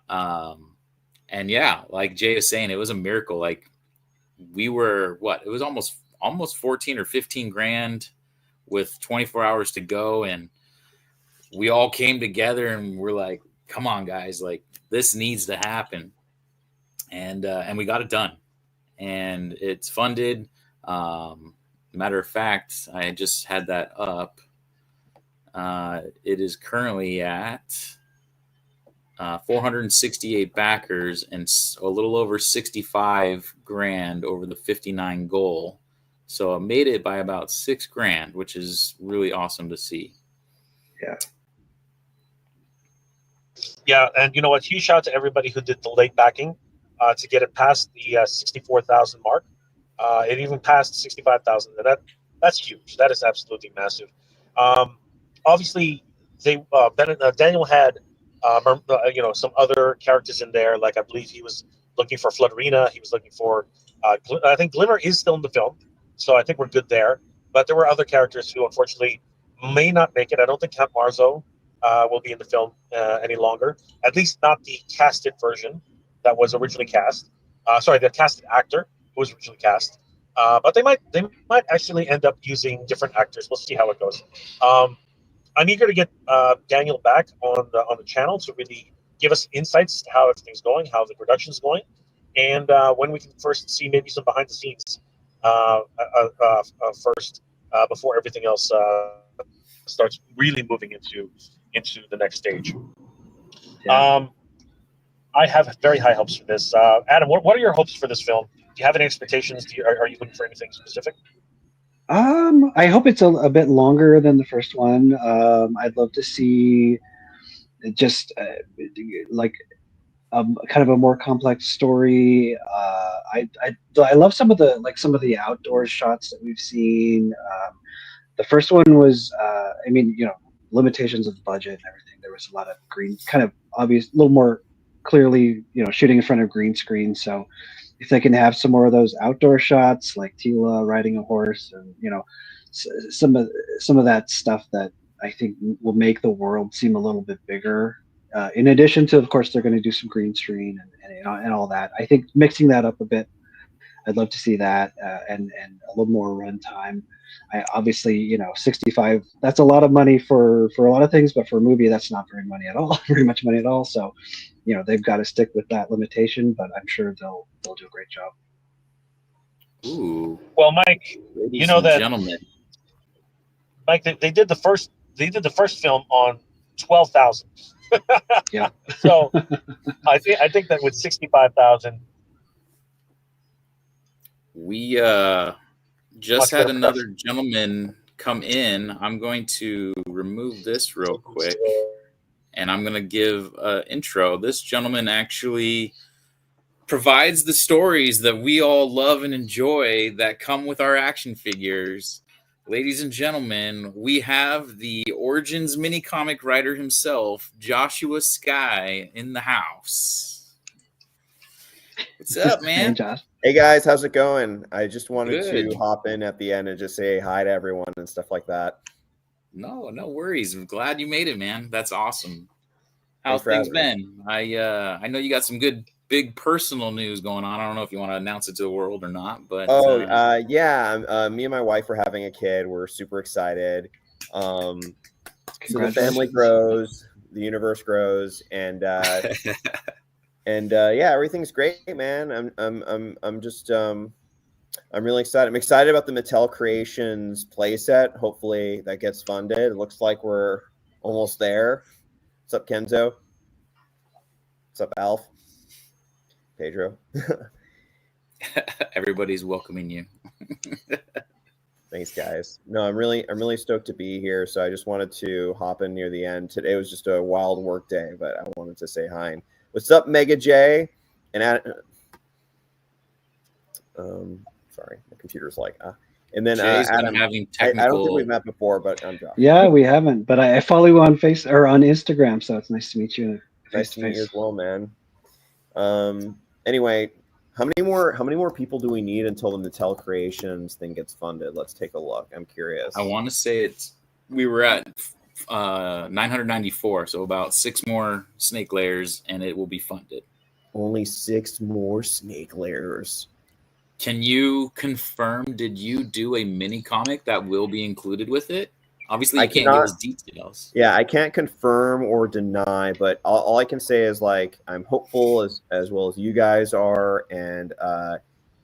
And yeah, like Jay was saying, it was a miracle. Like we were, it was almost 14 or 15 grand with 24 hours to go. And we all came together and we're like, come on guys, like this needs to happen. And we got it done and it's funded. Matter of fact, I just had that up. It is currently at 468 backers and a little over 65 grand over the 59 goal. So it made it by about 6 grand, which is really awesome to see. Yeah. Yeah, and you know what? Huge shout out to everybody who did the late backing to get it past the 64,000 mark. It even passed 65,000. That's huge. That is absolutely massive. Obviously, Daniel had some other characters in there. Like I believe he was looking for Flutterina. He was looking for. I think Glimmer is still in the film, so I think we're good there. But there were other characters who unfortunately may not make it. I don't think Count Marzo will be in the film any longer. At least not the casted version that was originally cast. The casted actor who was originally cast. But they might actually end up using different actors. We'll see how it goes. I'm eager to get Daniel back on the channel to really give us insights to how everything's going, how the production's going, and when we can first see maybe some behind the scenes first before everything else starts really moving into the next stage. Yeah. I have very high hopes for this. Adam, what are your hopes for this film? Do you have any expectations? Are you looking for anything specific? I hope it's a bit longer than the first one. I'd love to see just like kind of a more complex story. I love some of the outdoor shots that we've seen. The first one was, limitations of the budget and everything. There was a lot of green, kind of obvious, a little more clearly, shooting in front of green screen. So if they can have some more of those outdoor shots, like Tila riding a horse, and some of that stuff that I think will make the world seem a little bit bigger. In addition to, of course, they're going to do some green screen and all that. I think mixing that up a bit, I'd love to see that, and a little more runtime. I obviously, 65. That's a lot of money for a lot of things, but for a movie, that's not very very much money at all. So, they've got to stick with that limitation. But I'm sure they'll do a great job. Ooh. Well, Mike, Ladies you know and that gentlemen. Mike, they did the first film on 12,000. Yeah. So I think that with 65,000, We just Much had better another gentleman come in. I'm going to remove this real quick, and I'm going to give an intro. This gentleman actually provides the stories that we all love and enjoy that come with our action figures. Ladies and gentlemen, we have the Origins mini comic writer himself, Joshua Sky, in the house. What's up, man? Hey, Josh. Hey guys, how's it going? I just wanted Good. to hop in at the end and just say hi to everyone and stuff like that. No worries. I'm glad you made it, man. That's awesome. How's Thanks things for having been? I know you got some good big personal news going on. I don't know if you want to announce it to the world or not, but yeah, me and my wife are having a kid. We're super excited. So the family grows, the universe grows, and yeah, everything's great, man. I'm just I'm really excited. I'm excited about the Mattel Creations playset. Hopefully that gets funded. It looks like we're almost there. What's up, Kenzo? What's up, Alf? Pedro? Everybody's welcoming you. Thanks, guys. No, I'm really stoked to be here. So I just wanted to hop in near the end. Today was just a wild work day, but I wanted to say hi. What's up, Mega J? And sorry, my computer's like, and then Adam. Having I don't think we've met before, but I'm Josh. Yeah, we haven't, but I follow you on on Instagram, so it's nice to meet you. Nice to meet you as well, man. Anyway, how many more people do we need until the Mattel Creations thing gets funded? Let's take a look. I'm curious. I want to say we were at 994, so about 6 more snake layers, and it will be funded. Only 6 more snake layers. Can you confirm? Did you do a mini comic that will be included with it? Obviously, you can't give us details. Yeah, I can't confirm or deny, but all I can say is I'm hopeful as well as you guys are, and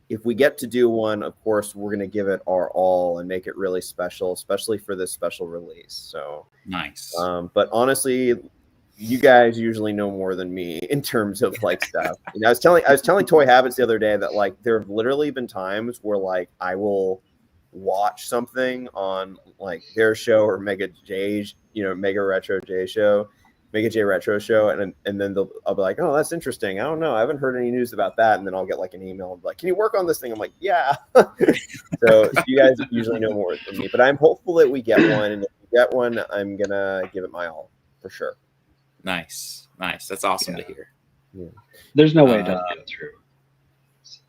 if we get to do one, of course, we're going to give it our all and make it really special, especially for this special release. So nice. But honestly, you guys usually know more than me in terms of stuff. I was telling Toy Habits the other day that there have literally been times where I will watch something on their show or Mega J Retro show, and then I'll be like, oh, that's interesting. I don't know. I haven't heard any news about that. And then I'll get an email and be like, can you work on this thing? I'm like, yeah. So you guys usually know more than me, but I'm hopeful that we get one. And if we get one, I'm going to give it my all for sure. Nice. That's awesome to hear. Yeah. There's no way it doesn't go through.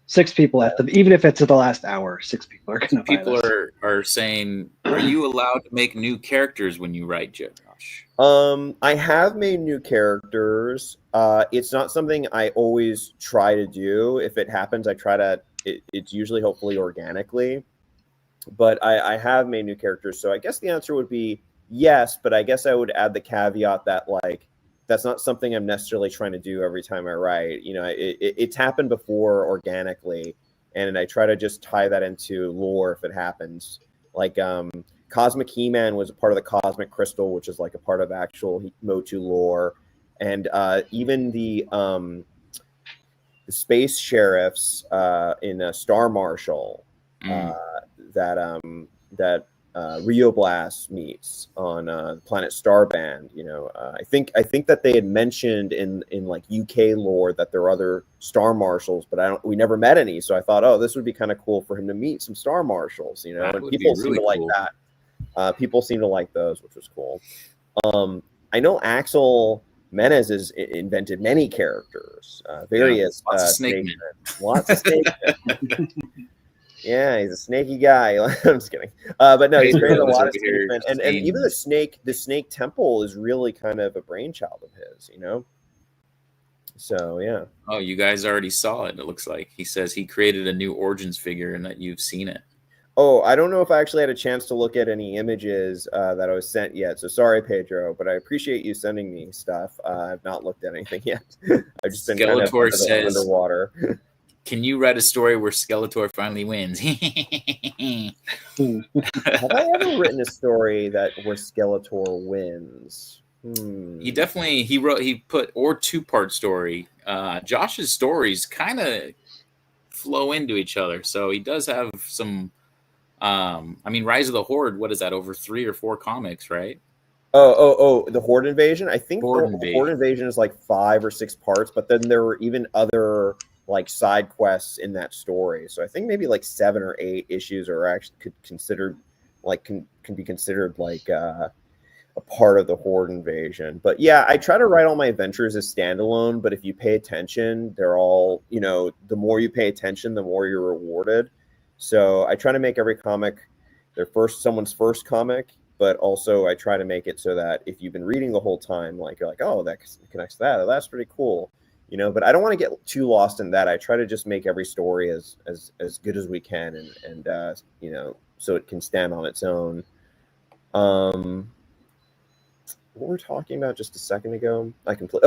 6 people at even if it's at the last hour, 6 people are going to buy this. People are saying, are you allowed to make new characters when you write, Josh? I have made new characters. It's not something I always try to do. If it happens, I try to. It's usually hopefully organically, but I have made new characters. So I guess the answer would be yes, but I guess I would add the caveat that that's not something I'm necessarily trying to do every time I write. It's happened before organically, and I try to just tie that into lore if it happens. Cosmic He-Man was a part of the Cosmic Crystal, which is a part of actual MOTU lore, and even the space sheriffs in Star Marshal that Rio Blast meets on planet Starband. I think that they had mentioned in UK lore that there are other Star Marshals, but we never met any. So I thought, oh, this would be kind of cool for him to meet some Star Marshals. And people seem to like that. People seem to like those, which was cool. I know Axel Menez has invented many characters, various lots of snake men. Lots of snake men. Yeah, he's a snaky guy. I'm just kidding. But no, he's Pedro created a is lot over of here stuff, and saying- even the snake temple is really kind of a brainchild of his, you know. So yeah. Oh, you guys already saw it. It looks like he says he created a new Origins figure and that you've seen it. Oh, I don't know if I actually had a chance to look at any images that I was sent yet. So sorry, Pedro, but I appreciate you sending me stuff. I've not looked at anything yet. I've just been kind of Skeletor says, underwater. "Can you write a story where Skeletor finally wins?" Have I ever written a story where Skeletor wins? He definitely he put or 2-part story. Josh's stories kind of flow into each other, so he does have some. I mean, Rise of the Horde. What is that? Over 3 or 4 comics, right? Oh! The Horde Invasion. I think Horde the Invasion. Horde Invasion is like 5 or 6 parts, but then there were even other like side quests in that story. So I think maybe like 7 or 8 issues are actually can be considered like a part of the Horde Invasion. But yeah, I try to write all my adventures as standalone, but if you pay attention, they're all, you know, the more you pay attention, the more you're rewarded. So I try to make every comic someone's first comic, but also I try to make it so that if you've been reading the whole time, like you're like, oh, that connects to that. Oh, that's pretty cool. You know, but I don't want to get too lost in that. I try to just make every story as good as we can and you know, so it can stand on its own. What were we talking about just a second ago? I can play.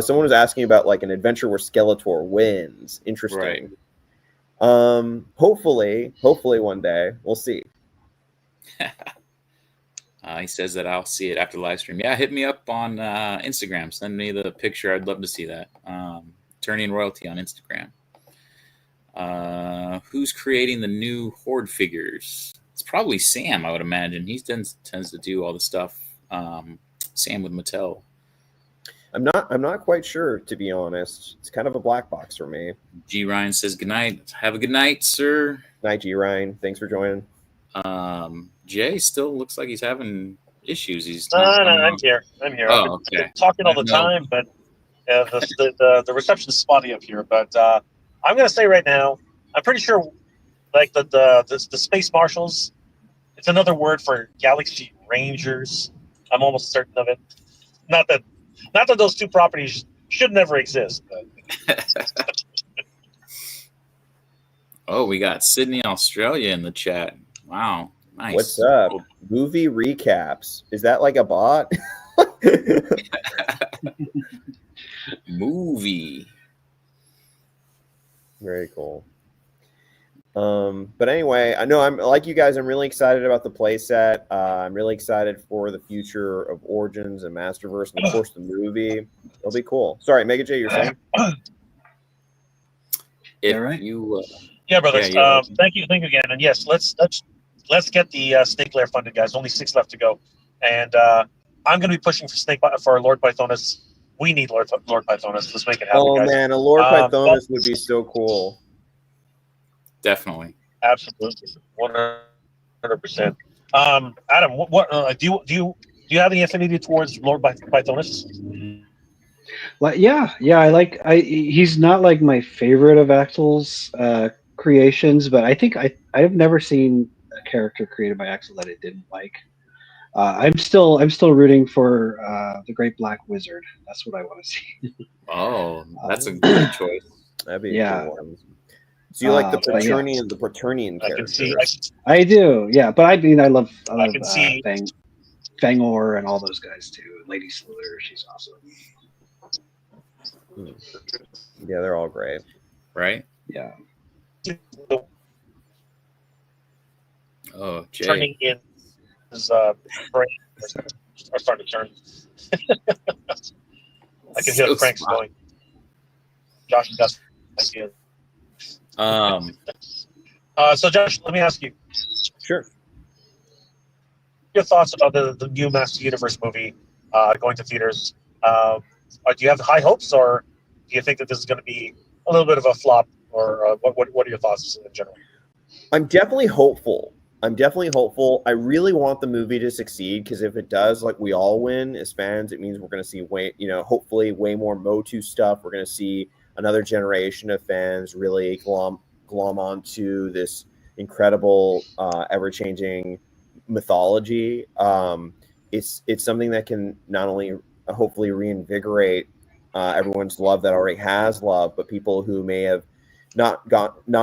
Someone was asking about like an adventure where Skeletor wins. Interesting. Right. Hopefully one day we'll see. He says that I'll see it after the live stream. Yeah, hit me up on Instagram. Send me the picture. I'd love to see that. Attorney and Royalty on Instagram. Who's creating the new Horde figures? It's probably Sam, I would imagine. He tends to do all the stuff. Sam with Mattel. I'm not quite sure, to be honest. It's kind of a black box for me. G Ryan says good night. Have a good night, sir. Night, G Ryan. Thanks for joining. Jay still looks like he's having issues. He's No, not I'm here. Oh, I've been okay. talking all the time, but the reception's spotty up here. But I'm gonna say right now, I'm pretty sure, like the Space Marshals, it's another word for Galaxy Rangers. I'm almost certain of it. Not that those two properties should never exist. But. Oh, we got Sydney, Australia in the chat. Wow, nice. What's up? Movie recaps. Is that like a bot? Movie. Very cool. But anyway, I know I'm like you guys. I'm really excited about the playset. I'm really excited for the future of Origins and Masterverse, and of course the movie. It'll be cool. Sorry, Mega J, you're saying? If right. you, Yeah, brothers. yeah, Thank you again. And yes, let's get the Snake Lair funded, guys. Only 6 left to go, and I'm going to be pushing for Lord Pythonus. We need Lord Pythonus. Let's make it happen, guys. Oh man, a Lord Pythonus would be so cool. definitely. Absolutely, 100%. Adam, what do you have any affinity towards Lord Pythonus? Well, yeah. He's not like my favorite of Axel's creations, but I think I've never seen a character created by Axel that I didn't like. I'm still rooting for the Great Black Wizard. That's what I want to see. Oh, that's a good choice. That'd be Yeah. a cool one. So you like the but yeah. Paternian I can characters? see. I do, yeah. But I mean, I love can see- Fangor and all those guys too. Lady Slither, she's awesome. Yeah, they're all great. Right? Yeah. Oh, Jay. Turning in his brain are starting to turn. I can hear the cranks smart. going. Josh does. I see it. So Josh, let me ask you Sure. your thoughts about the new Master Universe movie going to theaters. Do you have high hopes, or do you think that this is going to be a little bit of a flop, or what are your thoughts in general? I'm definitely hopeful. I really want the movie to succeed, because if it does, like we all win as fans, it means we're going to see hopefully way more MOTU stuff. We're going to see another generation of fans really glom onto this incredible, ever-changing mythology. It's something that can not only hopefully reinvigorate everyone's love that already has love, but people who may have not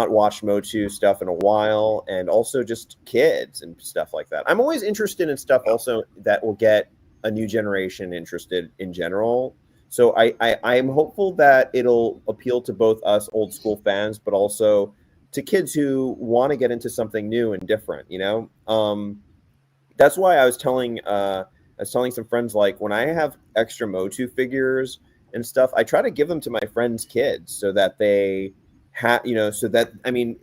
watched MOTU stuff in a while, and also just kids and stuff like that. I'm always interested in stuff also that will get a new generation interested in general. So I'm hopeful that it'll appeal to both us old school fans, but also to kids who want to get into something new and different, you know? That's why I was telling some friends, like, when I have extra MOTU figures and stuff, I try to give them to my friends' kids so that they have, you know, so that, I mean,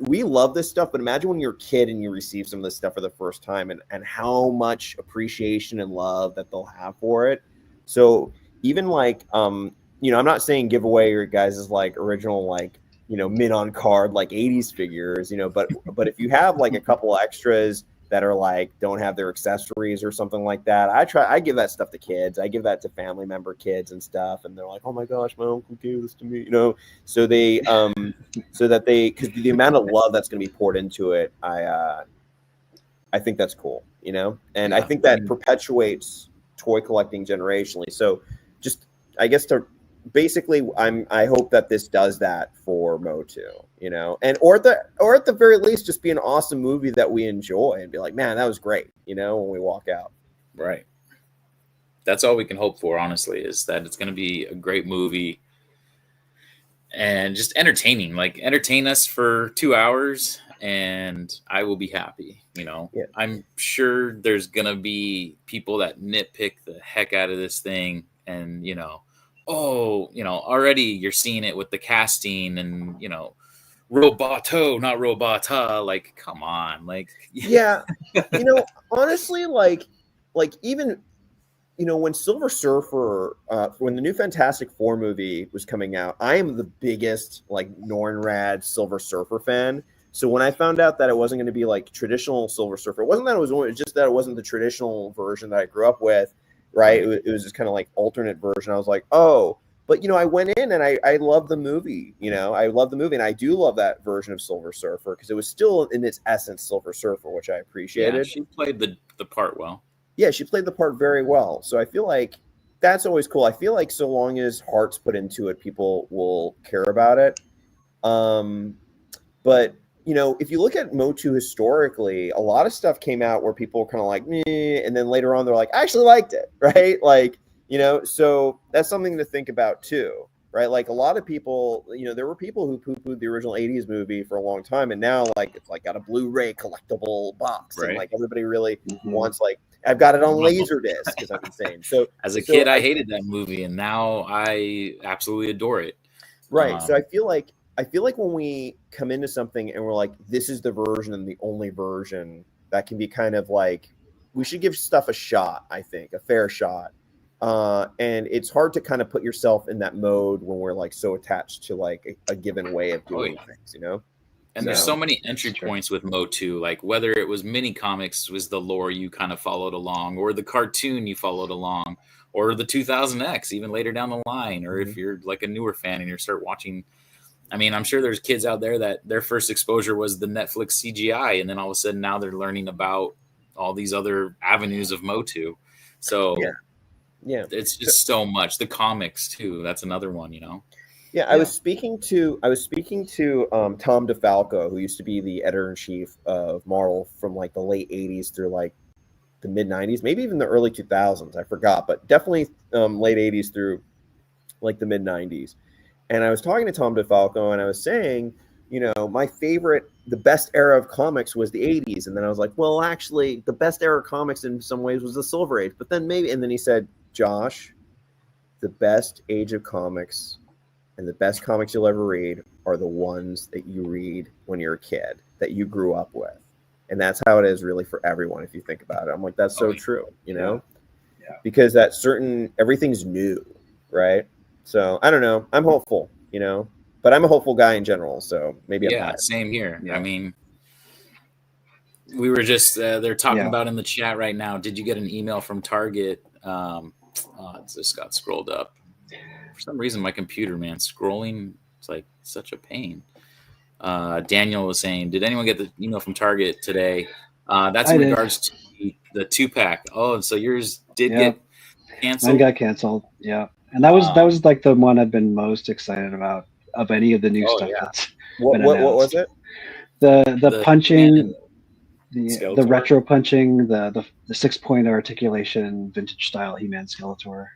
we love this stuff, but imagine when you're a kid and you receive some of this stuff for the first time, and how much appreciation and love that they'll have for it. So even like, you know, I'm not saying give away your guys' like original, like, you know, mint on card, like 80s figures, you know, but if you have like a couple extras that are like, don't have their accessories or something like that, I give that stuff to kids. I give that to family member kids and stuff. And they're like, oh my gosh, my uncle gave this to me, you know? So they, so that they, cause the amount of love that's going to be poured into it, I think that's cool, you know? And I think that perpetuates toy collecting generationally. So just, I guess basically, I hope that this does that for MOTU, you know, and or at the very least, just be an awesome movie that we enjoy and be like, man, that was great, you know, when we walk out. Right. That's all we can hope for, honestly, is that it's going to be a great movie and just entertaining. Like, entertain us for 2 hours, and I will be happy. You know, Yeah. I'm sure there's going to be people that nitpick the heck out of this thing, and you know, oh, you know, already you're seeing it with the casting, and you know, roboto, not robota. Like, come on, like, Yeah, you know, honestly, like even, you know, when Silver Surfer, when the new Fantastic Four movie was coming out, I am the biggest like Nornrad Silver Surfer fan. So when I found out that it wasn't going to be like traditional Silver Surfer, it wasn't that it was just that it wasn't the traditional version that I grew up with, right? It was just kind of like alternate version. I was like, oh, but you know, I went in and I love the movie. You know, I love the movie, and I do love that version of Silver Surfer because it was still in its essence Silver Surfer, which I appreciated. yeah, she played the part well. Yeah, she played the part very well. So I feel like that's always cool. I feel like so long as heart's put into it, people will care about it. But you know, if you look at MOTU historically, a lot of stuff came out where people were kind of like, meh, and then later on they're like, I actually liked it, right? Like, you know, so that's something to think about too, right? Like a lot of people, you know, there were people who poo-pooed the original 80s movie for a long time, and now like it's like got a Blu-ray collectible box, Right. and like everybody really wants, like, I've got it on Laserdisc because I'm insane. So as a kid, I hated that movie, and now I absolutely adore it. Right. So I feel like when we come into something and we're like, this is the version and the only version, that can be kind of like, we should give stuff a shot, I think, a fair shot. And it's hard to kind of put yourself in that mode when we're like so attached to like a given way of doing things, you know? And there's so many entry points with MOTU, like whether it was mini comics was the lore you kind of followed along, or the cartoon you followed along, or the 2000X even later down the line, or if you're like a newer fan and you start watching. I mean, I'm sure there's kids out there that their first exposure was the Netflix CGI, and then all of a sudden now they're learning about all these other avenues of MOTU. So yeah, it's just so much. The comics too. That's another one, you know. Yeah, I was speaking to Tom DeFalco, who used to be the editor-in-chief of Marvel from like the late 80s through like the mid 90s, maybe even the early 2000s. I forgot, but definitely late 80s through like the mid 90s. And I was talking to Tom DeFalco, and I was saying, you know, the best era of comics was the 80s. And then I was like, well, actually, the best era of comics in some ways was the Silver Age. But then and then he said, Josh, the best age of comics and the best comics you'll ever read are the ones that you read when you're a kid, that you grew up with. And that's how it is really for everyone, if you think about it. I'm like, that's so true, you know? Yeah. Because everything's new, right? So I don't know. I'm hopeful, you know, but I'm a hopeful guy in general. So maybe I'm biased. Same here. Yeah. I mean, we were just, they're talking about in the chat right now. Did you get an email from Target? It just got scrolled up. For some reason, my computer, man, scrolling, it's like such a pain. Daniel was saying, did anyone get the email from Target today? That's I in did. regards to the 2-pack. Oh, so yours did Yeah. get canceled? Mine got canceled. Yeah, and that was like the one I've been most excited about of any of the new Oh, stuff yeah. that's What been what was announced. it? The punching, He-Man the Skeletor? retro punching, the 6-point articulation, vintage style He-Man Skeletor.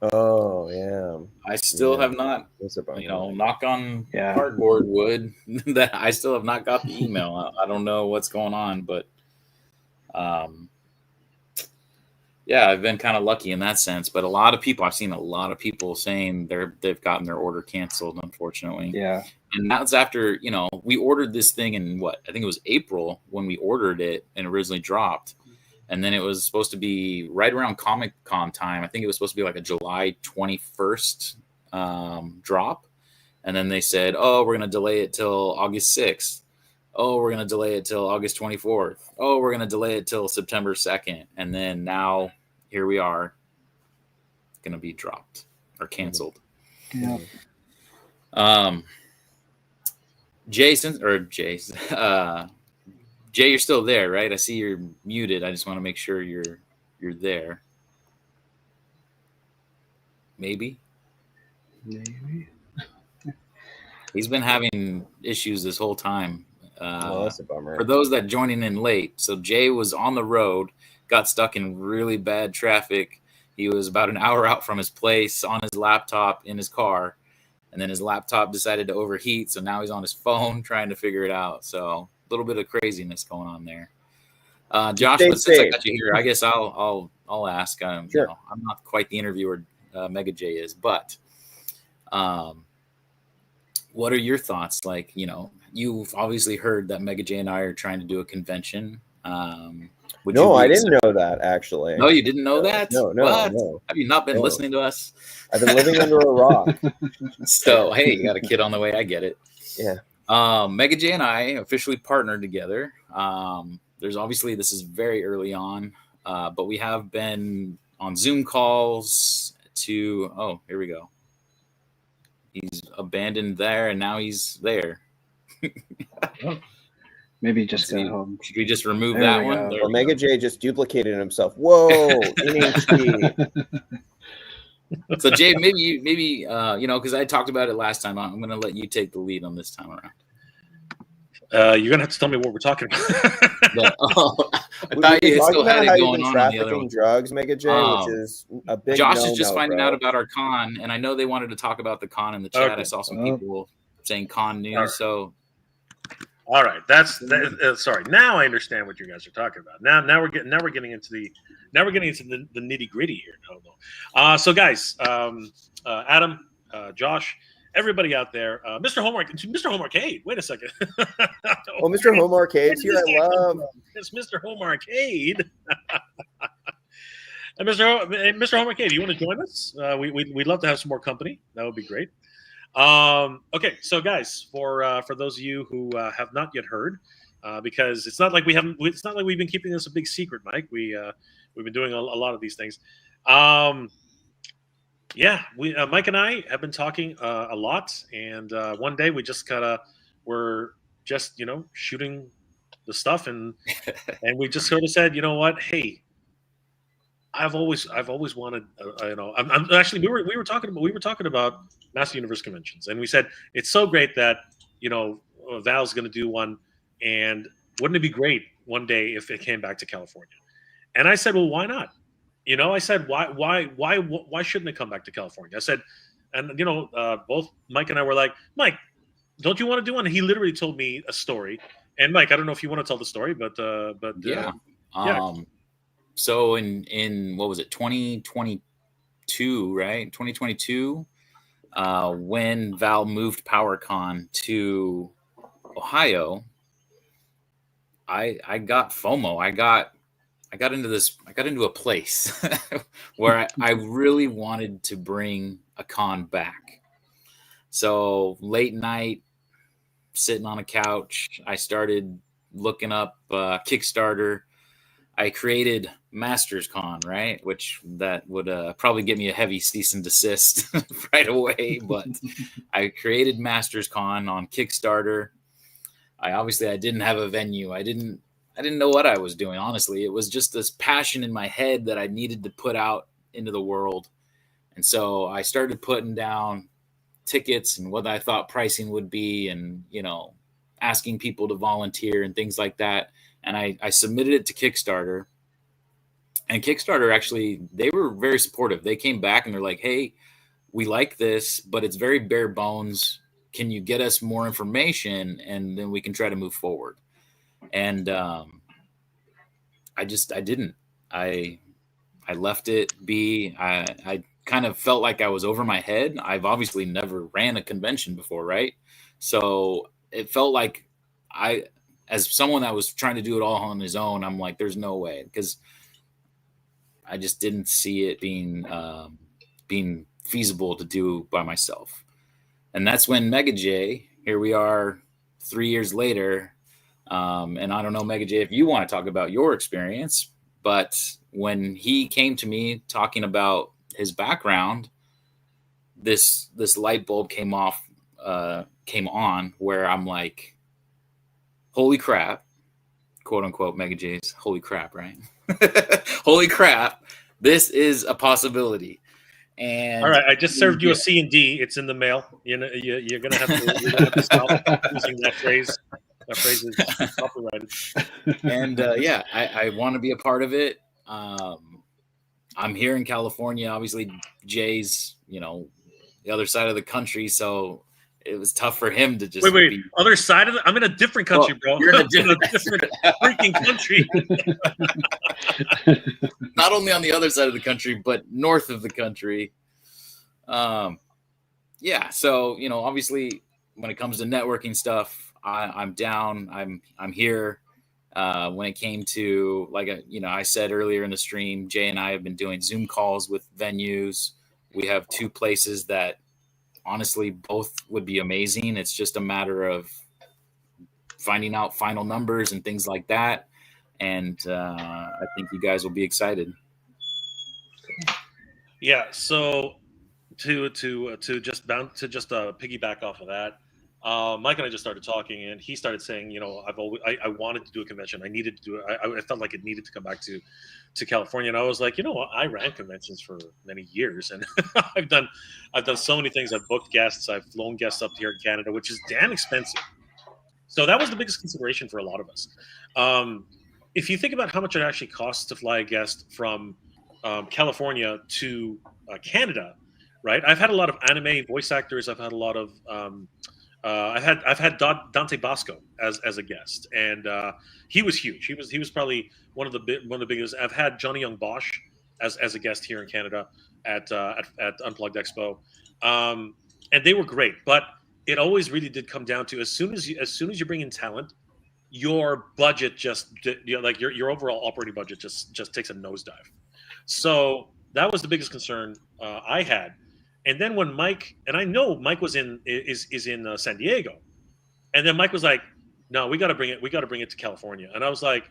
Oh yeah. I still Yeah. have not, It's a bummer. knock on Yeah. cardboard wood, that I still have not got the email. I don't know what's going on, but yeah, I've been kind of lucky in that sense. But I've seen a lot of people saying they've gotten their order canceled, unfortunately. Yeah. And that's after, we ordered this thing in I think it was April when we ordered it and originally dropped. And then it was supposed to be right around Comic-Con time. I think it was supposed to be like a July 21st drop. And then they said, oh, we're going to delay it till August 6th. Oh, we're going to delay it till August 24th. Oh, we're going to delay it till September 2nd. And then now here we are, going to be dropped or canceled. Yeah. Jay, you're still there, right? I see you're muted. I just want to make sure you're there. Maybe. He's been having issues this whole time. That's a bummer. For those that joining in late, so Jay was on the road, got stuck in really bad traffic. He was about an hour out from his place on his laptop in his car, and then his laptop decided to overheat. So now he's on his phone trying to figure it out. So a little bit of craziness going on there. Josh, but since I got you here, I guess I'll ask. Sure. I'm not quite the interviewer Mega J is, but what are your thoughts? Like, you've obviously heard that Mega J and I are trying to do a convention. No, I didn't know that, actually. No, you didn't know that? No. Have you not been listening to us? I've been living under a rock. So, hey, you got a kid on the way. I get it. Yeah. Mega J and I officially partnered together. This is very early on, but we have been on Zoom calls here we go. He's abandoned there, and now he's there. Maybe just go home. Should we just remove There that we one? go. Well, Mega J just duplicated himself. Whoa, NHD. So Jay, maybe because I talked about it last time. I'm going to let you take the lead on this time around. You're gonna have to tell me what we're talking about. I thought you still had it going on the other one. Drugs, Mega J, which is a big. Josh is just finding out about our con, and I know they wanted to talk about the con in the chat. Okay. I saw some people saying con news. Right. So, all right, sorry. Now I understand what you guys are talking about. Now we're getting into the nitty gritty here. So guys, Adam, Josh. Everybody out there, Mr. Home Arcade. Wait a second. Oh, Mr. Home Arcade's here. I love. It's Mr. Home Arcade. And Mr. Home Arcade, you want to join us? We'd love to have some more company. That would be great. Okay, so guys, for those of you who have not yet heard, because it's not like we've been keeping this a big secret, Mike. We've been doing a lot of these things. Yeah, Mike and I have been talking a lot, and one day we just were just shooting the stuff, and we just sort of said, you know what, hey, I've always wanted, I'm actually we were talking about Master Universe conventions, and we said it's so great that Val's going to do one, and wouldn't it be great one day if it came back to California? And I said, well, why not? I said, why shouldn't it come back to California? I said, and both Mike and I were like, Mike, don't you want to do one? And he literally told me a story. And Mike, I don't know if you want to tell the story, but yeah. Yeah. So in what was it, 2022, right? 2022, when Val moved PowerCon to Ohio, I got FOMO. I got into a place where I really wanted to bring a con back. So late night, sitting on a couch, I started looking up Kickstarter. I created Masters Con, right? Which that would probably give me a heavy cease and desist right away. But I created Masters Con on Kickstarter. I didn't have a venue. I didn't know what I was doing. Honestly, it was just this passion in my head that I needed to put out into the world. And so I started putting down tickets and what I thought pricing would be, and, you know, asking people to volunteer and things like that. And I submitted it to Kickstarter, and Kickstarter actually, they were very supportive. They came back and they're like, hey, we like this, but it's very bare bones. Can you get us more information, and then we can try to move forward? And I didn't. I left it be. I kind of felt like I was over my head. I've obviously never ran a convention before, right? So it felt like as someone that was trying to do it all on his own, I'm like, there's no way, because I just didn't see it being feasible to do by myself. And that's when Mega J, here we are 3 years later. And I don't know, Mega J, if you want to talk about your experience, but when he came to me talking about his background, this light bulb came on, where I'm like, holy crap, quote unquote, Mega J's holy crap, right? Holy crap, this is a possibility. And all right, I just served you a C and D. It's in the mail. You know, you're gonna have to stop using that phrase. That phrase is copyrighted. And I want to be a part of it. I'm here in California. Obviously, Jay's, you know, the other side of the country, so it was tough for him to just wait. Other side of I'm in a different country, bro. You're in a different freaking country. Not only on the other side of the country, but north of the country. Yeah. So, you know, obviously, when it comes to networking stuff, I'm down. I'm here. When it came to, like, I said earlier in the stream, Jay and I have been doing Zoom calls with venues. We have 2 places that honestly both would be amazing. It's just a matter of finding out final numbers and things like that. And I think you guys will be excited. Yeah. So to just piggyback off of that, Mike and I just started talking, and he started saying, you know, I wanted to do a convention. I needed to do it. I felt like it needed to come back to California. And I was like, you know what? I ran conventions for many years, and I've done so many things. I've booked guests. I've flown guests up here in Canada, which is damn expensive. So that was the biggest consideration for a lot of us. If you think about how much it actually costs to fly a guest from California to Canada, right? I've had a lot of anime voice actors. I've had a lot of I've had Dante Bosco as a guest, and he was huge. He was probably one of the biggest. I've had Johnny Young Bosch as a guest here in Canada at Unplugged Expo, and they were great. But it always really did come down to as soon as you bring in talent, your budget just, you know, like your overall operating budget just takes a nosedive. So that was the biggest concern I had. And then when Mike, and I know Mike is in San Diego, and then Mike was like, "No, we got to bring it to California." And I was like,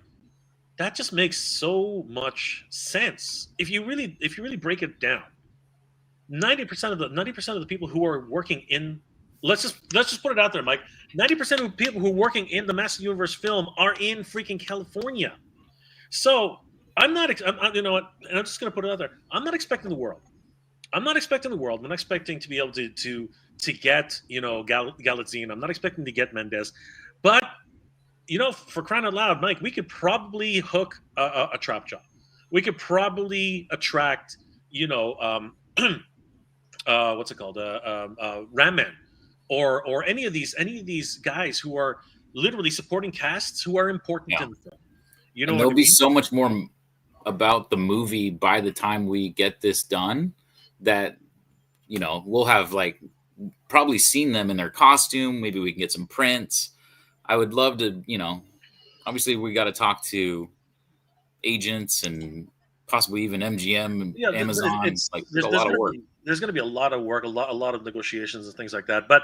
"That just makes so much sense. If you really break it down, 90% of the people who are working in, let's just put it out there, Mike. 90% of the people who are working in the Master Universe film are in freaking California. So you know what? And I'm just gonna put it out there. I'm not expecting the world. I'm not expecting to be able to get, you know, Galitzine. I'm not expecting to get Mendez, but, you know, for crying out loud, Mike, we could probably hook a trap job. We could probably attract, you know, what's it called, Ram Man, or any of these guys who are literally supporting casts who are important in the film. You know, and there'll be so much more about the movie by the time we get this done, that, you know, we'll have like probably seen them in their costume. Maybe we can get some prints. I would love to, you know, obviously we got to talk to agents and possibly even MGM and Amazon. There's a lot of work. There's going to be a lot of work, a lot of negotiations and things like that. But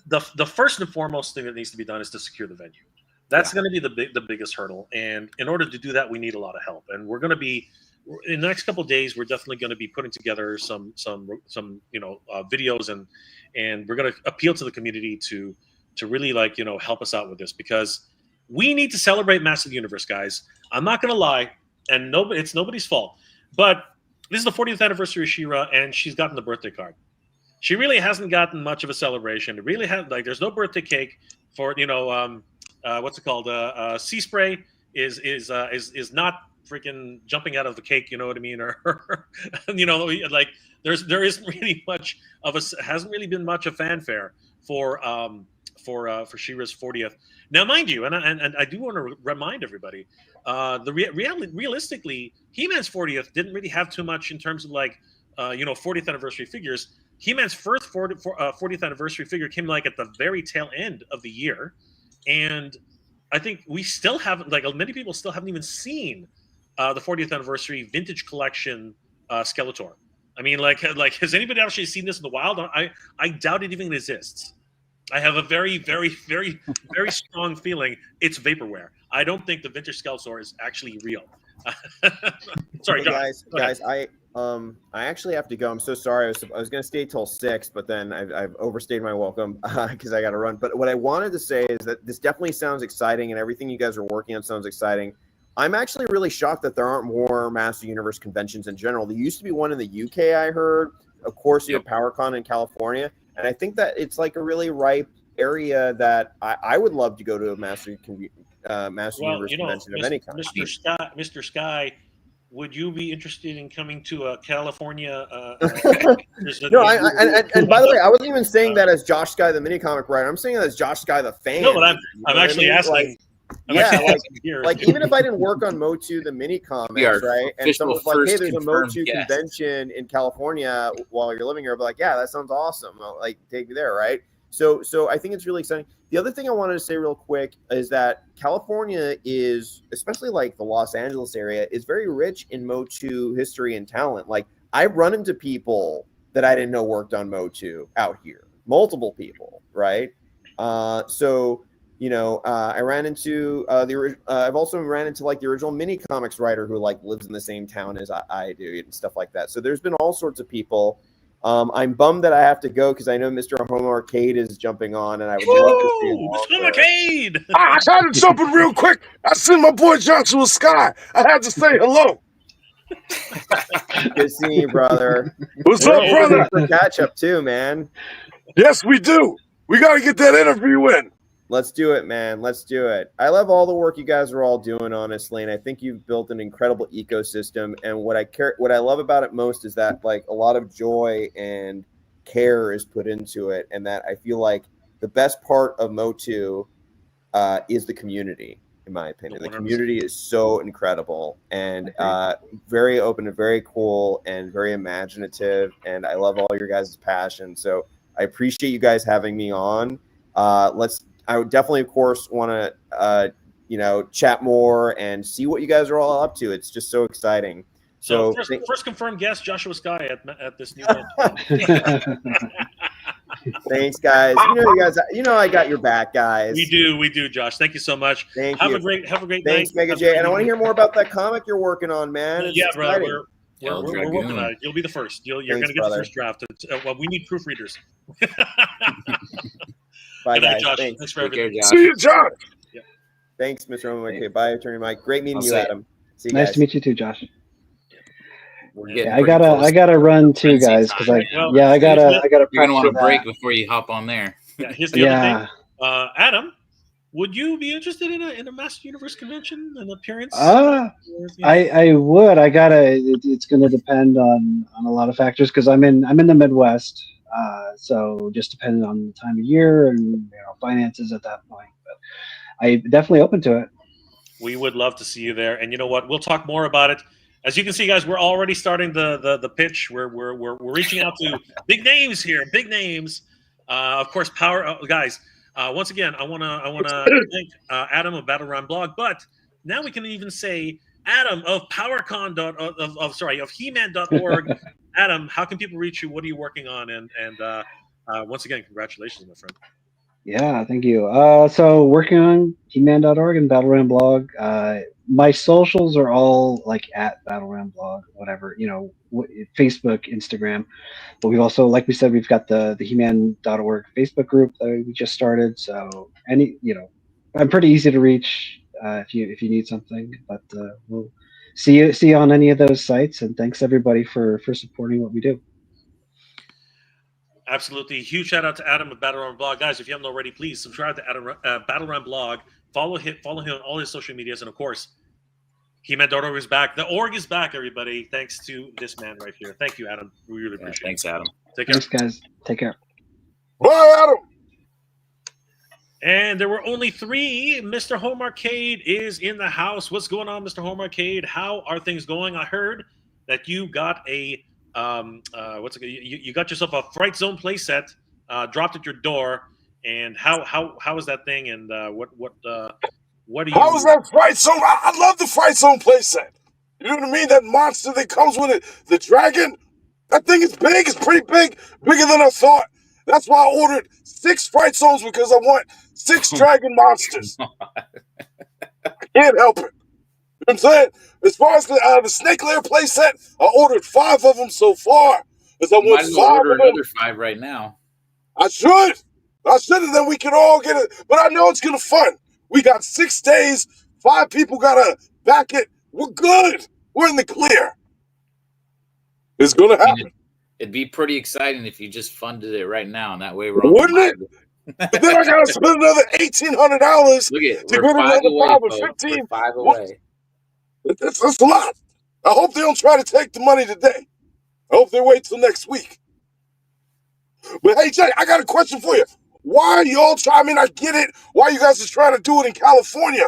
the first and foremost thing that needs to be done is to secure the venue. That's going to be the biggest hurdle. And in order to do that, we need a lot of help. And we're going to be, in the next couple of days, we're definitely going to be putting together some you know, videos, and we're going to appeal to the community to to really help us out with this, because we need to celebrate Massive Universe, guys. I'm not gonna lie, and it's nobody's fault, but this is the 40th anniversary of She-Ra, and she's gotten the birthday card. She really hasn't gotten much of a celebration. It really has there's no birthday cake for what's it called? Sea Spray is not freaking jumping out of the cake. You know what I mean? Or there isn't really much of hasn't really been much of fanfare for She-Ra's 40th. Now, mind you, and I do want to remind everybody, realistically, He-Man's 40th didn't really have too much in terms of 40th anniversary figures. He-Man's first 40th anniversary figure came at the very tail end of the year, and I think we still haven't, many people still haven't even seen the 40th anniversary vintage collection Skeletor. I mean, has anybody actually seen this in the wild? I doubt it even exists. I have a very, very, very, very strong feeling it's vaporware. I don't think the vintage Skeletor is actually real. Sorry, hey, guys. I actually have to go. I'm so sorry. I was going to stay till 6, but then I've overstayed my welcome because I got to run. But what I wanted to say is that this definitely sounds exciting, and everything you guys are working on sounds exciting. I'm actually really shocked that there aren't more Master Universe conventions in general. There used to be one in the UK, I heard. Of course, you have PowerCon in California. And I think that it's a really ripe area that I would love to go to a Master Universe convention of any kind. Mr. Sky, would you be interested in coming to California? No, and by the way, I wasn't even saying that as Josh Sky, the mini comic writer. I'm saying that as Josh Sky, the fan. No, but I'm actually asking. Even if I didn't work on MOTU, the mini comics, right? And someone was hey, there's a MOTU convention in California while you're living here. I'll be like, yeah, that sounds awesome. I'll, take you there, right? So I think it's really exciting. The other thing I wanted to say real quick is that California is, especially the Los Angeles area, is very rich in MOTU history and talent. I've run into people that I didn't know worked on MOTU out here. Multiple people, right? I ran into I've also ran into the original mini comics writer who lives in the same town as I do and stuff like that. So there's been all sorts of people. I'm bummed that I have to go because I know Mr. Home Arcade is jumping on, and I would love to see him. Mr. Home Arcade! I had to jump in real quick. I seen my boy Joshua Sky. I had to say hello. Good seeing you, brother. What's up, brother? For catch up too, man. Yes, we do. We got to get that interview in. Let's do it, man. Let's do it. I love all the work you guys are all doing, honestly, and I think you've built an incredible ecosystem. And what I love about it most is that a lot of joy and care is put into it, and that I feel like the best part of MOTU is the community, in my opinion. The community is so incredible and very open and very cool and very imaginative, and I love all your guys' passion. So I appreciate you guys having me on. I would definitely, of course, want to, chat more and see what you guys are all up to. It's just so exciting. So first confirmed guest, Joshua Sky at this new event. Thanks, guys. I got your back, guys. We do, Josh. Thank you so much. Have a great night. Thanks, Mega J. And I want to hear more about that comic you're working on, man. It's brother. We're working on it. You'll be the first. You're going to get the first draft. We need proofreaders. Bye, guys. Josh. Thanks for everything. See you, Josh. Yeah. Thanks, Mr. Owen. Okay, bye, Attorney Mike. Great meeting you, Adam. See you nice guys. to meet you too, Josh. Yeah, I gotta run too, guys, because I gotta. You're gonna want to break before you hop on there. Yeah, here's the other thing. Adam, would you be interested in a Master Universe convention, an appearance? I would. It's gonna depend on a lot of factors because I'm in the Midwest. So just depending on the time of year and finances at that point, but I'm definitely open to it. We would love to see you there, and you know what? We'll talk more about it. As you can see, guys, we're already starting the pitch. We're reaching out to big names here, big names. Of course, guys. Once again, I wanna thank Adam of Battleground Blog, but now we can even say Adam of PowerCon of He-Man.org. Adam, how can people reach you? What are you working on? And once again, congratulations, my friend. Yeah, thank you. So working on He-Man.org and Battleground blog. My socials are all like at Battleground blog, whatever, Facebook, Instagram. But we've also, like we said, we've got the He-Man.org Facebook group that we just started. So I'm pretty easy to reach if you need something. But we'll see you on any of those sites. And thanks everybody for supporting what we do. Absolutely. Huge shout out to Adam at Battleground Blog. Guys, if you haven't already, please subscribe to Adam Battleground Blog. Follow him on all his social medias. And of course, He-Man.org is back. The org is back, everybody. Thanks to this man right here. Thank you, Adam. We really appreciate it. Thanks, Adam. Take care. Thanks, guys. Take care. Bye, Adam. And there were only 3. Mr. Home Arcade is in the house. What's going on, Mr. Home Arcade? How are things going? I heard that you got a you got yourself a Fright Zone playset, dropped at your door. And how is that thing? And what do you? How was that Fright Zone? I love the Fright Zone playset. You know what I mean? That monster that comes with it, the dragon. That thing is big. It's pretty big, bigger than I thought. That's why I ordered 6 Fright Zones, because I want 6 dragon monsters. I can't help it. You know what I'm saying? As far as the Snake Lair playset, I ordered 5 of them so far. Because I want Might as well 5 order of them. another 5 right now. I should, and then we can all get it. But I know it's gonna fun. We got 6 days. 5 people gotta back it. We're good. We're in the clear. It's gonna happen. It'd be pretty exciting if you just funded it right now, and that way we're on. Wouldn't it? But then I gotta spend another $1,800 Look at to we're go to 5 another away, 5 or folks. 15. We're 5 What? away. That's a lot. I hope they don't try to take the money today. I hope they wait till next week. But hey, Jay, I got a question for you. Why are y'all trying? I mean, I get it. Why you guys are trying to do it in California,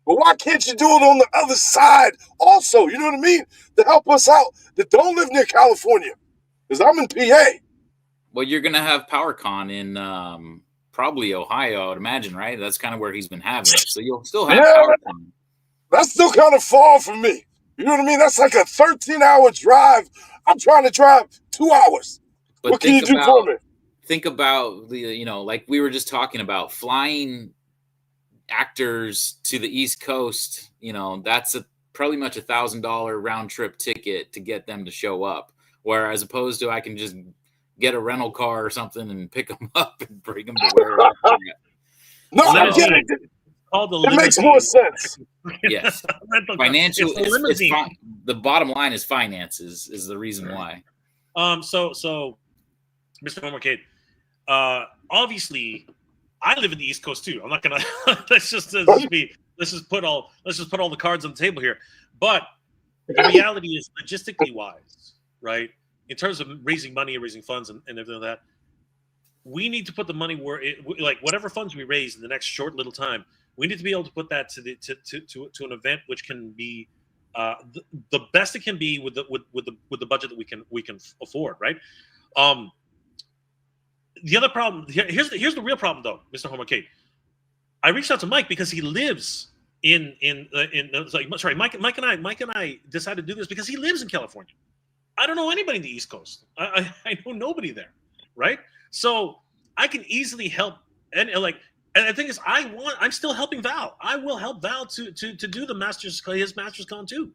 but why can't you do it on the other side also? You know what I mean? To help us out that don't live near California, because I'm in PA. Well, you're gonna have PowerCon in probably Ohio, I would imagine, right? That's kind of where he's been having it. So you'll still have PowerCon. That's still kind of far from me. You know what I mean? That's like a 13-hour drive. I'm trying to drive 2 hours. But what can you do for me? Think about the, like we were just talking about, flying actors to the East Coast. That's probably much $1,000 round trip ticket to get them to show up. Whereas opposed to I can just get a rental car or something and pick them up and bring them to where. No, I get it. It makes more sense. Yes, financial. The bottom line is finances is the reason why. So, Mr. Home Arcade, obviously, I live in the East Coast too. I'm not gonna. let's just put all the cards on the table here. But the reality is, logistically wise, right? In terms of raising money and raising funds and everything like that, we need to put the money where whatever funds we raise in the next short little time, we need to be able to put that to an event which can be the best it can be with the budget that we can afford, right? The other problem here's the real problem though, Mr. Home Arcade. I reached out to Mike because he lives Mike and I decided to do this because he lives in California. I don't know anybody in the East Coast. I know nobody there, right? So I can easily help, and the thing is, I'm still helping Val. I will help Val to do his Masters Con too.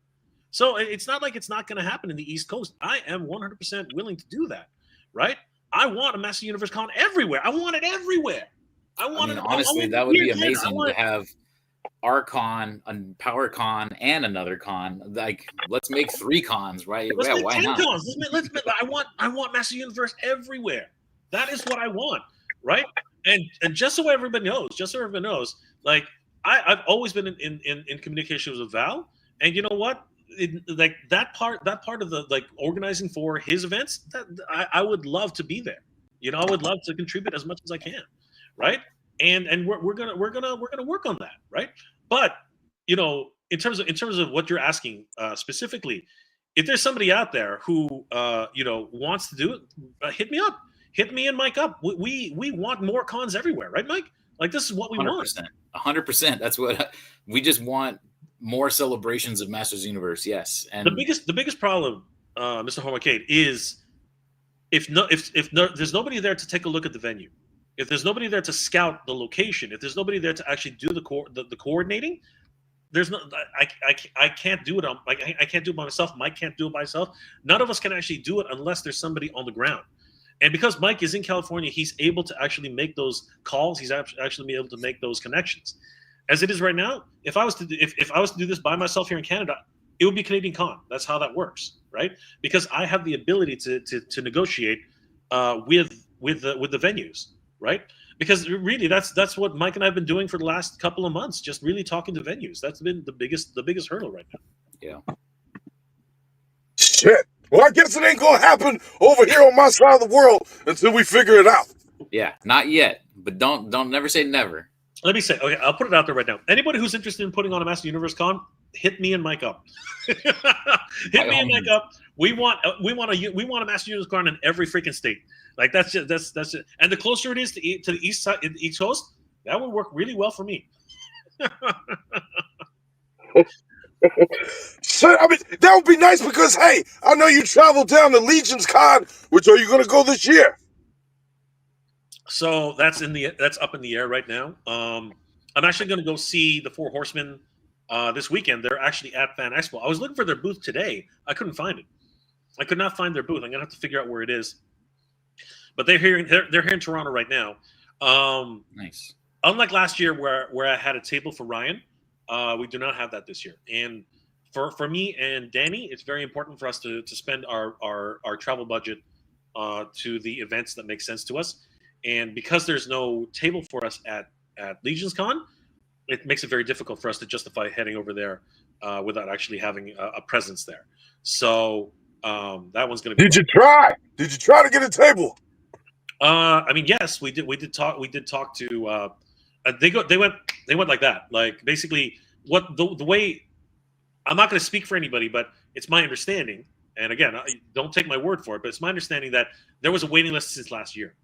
So it's not like it's not going to happen in the East Coast. I am 100% willing to do that, right? I want a Master Universe Con everywhere. I want it everywhere. Honestly, that would be amazing to have our con, a power con, and another con. Like, let's make 3 cons, right? Let's make why 10 not? cons. I want Master Universe everywhere. That is what I want, right? And just so everybody knows, like I've always been in communications with Val, and you know what? That part of the organizing for his events, that I would love to be there. I would love to contribute as much as I can, right? And we're gonna work on that, right? But in terms of what you're asking specifically, if there's somebody out there who wants to do it, hit me up. Hit me and Mike up. We want more cons everywhere, right, Mike? Like, this is what we 100%, want. 100%. That's what we just want. More celebrations of Masters Universe, yes. And the biggest problem, Mr. Home Arcade, is if there's nobody there to take a look at the venue, if there's nobody there to scout the location, if there's nobody there to actually do the coordinating, there's no. I can't do it. I can't do it by myself. Mike can't do it by himself. None of us can actually do it unless there's somebody on the ground. And because Mike is in California, he's able to actually make those calls. He's actually able to make those connections. As it is right now, if I was to do this by myself here in Canada, it would be Canadian Con. That's how that works, right? Because I have the ability to negotiate with the venues, right? Because really, that's what Mike and I have been doing for the last couple of months, just really talking to venues. That's been the biggest hurdle right now. Yeah. Shit. Well, I guess it ain't gonna happen over here on my side of the world until we figure it out. Yeah, not yet. But don't never say never. Let me say, okay, I'll put it out there right now. Anybody who's interested in putting on a Master Universe Con, hit me and Mike up. Hit me and Mike up. We want a Master Universe Con in every freaking state. Like that's it. And the closer it is to the east side, the East Coast, that would work really well for me. So, I mean, that would be nice because, hey, I know you traveled down to Legion's Con, which are you going to go this year? So that's up in the air right now. I'm actually going to go see the Four Horsemen this weekend. They're actually at Fan Expo. I was looking for their booth today. I couldn't find it. I could not find their booth. I'm going to have to figure out where it is. But they're here in Toronto right now. Nice. Unlike last year where I had a table for Ryan, we do not have that this year. And for me and Danny, it's very important for us to spend our travel budget to the events that make sense to us. And because there's no table for us at Legion's Con, it makes it very difficult for us to justify heading over there without actually having a presence there. So that one's going to be. Did you try? Did you try to get a table? I mean, yes, we did. We did talk to. They went like that. Like basically, what the way. I'm not going to speak for anybody, but it's my understanding. And again, don't take my word for it, but it's my understanding that there was a waiting list since last year.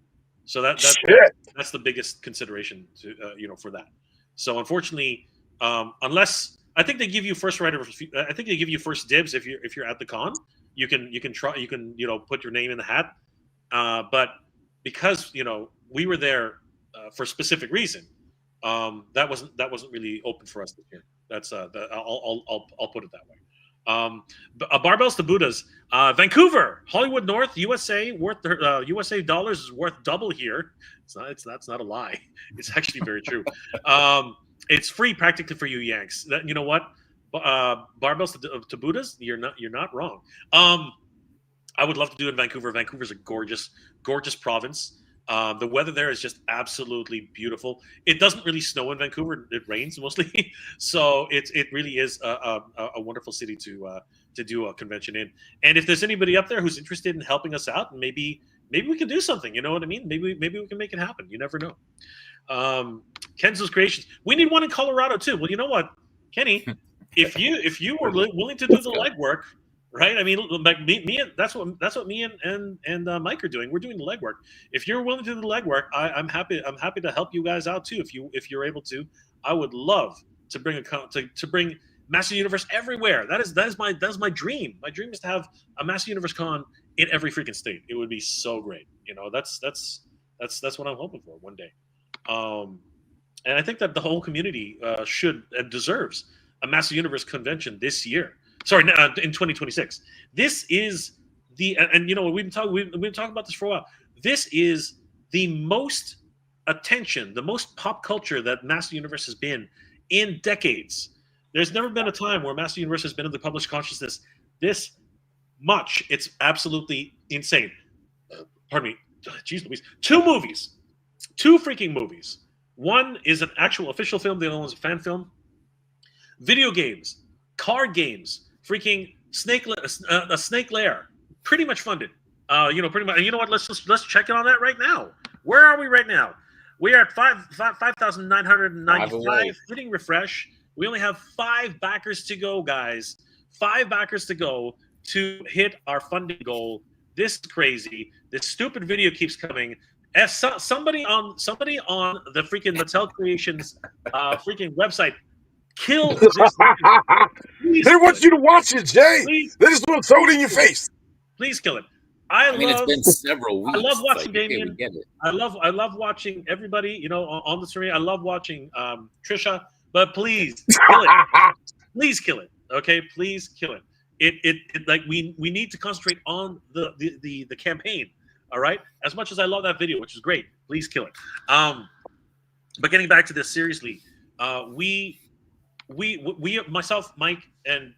So that's the biggest consideration to for that. So unfortunately, unless I think they give you first right of, I think they give you first dibs if you're at the con. You can put your name in the hat. But because we were there for a specific reason, that wasn't really open for us this year. That's I'll put it that way. Barbells to Buddhas, Vancouver, Hollywood North, USA, worth USA dollars is worth double here. That's not a lie. It's actually very true. It's free practically for you Yanks. You know what? Barbells to Buddhas, you're not wrong. I would love to do it in Vancouver. Vancouver's a gorgeous province. The weather there is just absolutely beautiful. It doesn't really snow in Vancouver; it rains mostly. So it really is a wonderful city to do a convention in. And if there's anybody up there who's interested in helping us out, maybe we can do something. You know what I mean? Maybe we can make it happen. You never know. Kenzo's Creations. We need one in Colorado too. Well, you know what, Kenny? If you were willing to do the legwork. Right, I mean, like me, that's what me and Mike are doing. We're doing the legwork. If you're willing to do the legwork, I'm happy to help you guys out too. If you're able to, I would love to bring to bring Master Universe everywhere. That is my dream. My dream is to have a Master Universe Con in every freaking state. It would be so great. That's what I'm hoping for one day. And I think that the whole community should and deserves a Master Universe convention this year. Sorry, in 2026. This is and we've been talking about this for a while. This is the most attention, the most pop culture that Master Universe has been in decades. There's never been a time where Master Universe has been in the public consciousness this much. It's absolutely insane. Pardon me. Jeez Louise. Two freaking movies. One is an actual official film. The other one is a fan film. Video games, card games. Freaking Snake Lair, pretty much funded. Pretty much. And you know what? Let's check it on that right now. Where are we right now? We are at 5,995. Hitting refresh. We only have 5 backers to go, guys. 5 backers to go to hit our funding goal. This is crazy. This stupid video keeps coming. As somebody on the freaking Mattel Creations freaking website. Kill this. They want you to watch it, Jay. Please. They just want to throw it in your face. Please kill it. I mean, love. it's been several weeks. I love It's watching like, okay, Damien. we get it. I love watching everybody, you know, on the screen. I love watching Trisha, but please kill it. Please kill it. Okay, please kill it. It like we need to concentrate on the campaign. All right. As much as I love that video, which is great, please kill it. But getting back to this seriously, we myself, Mike, and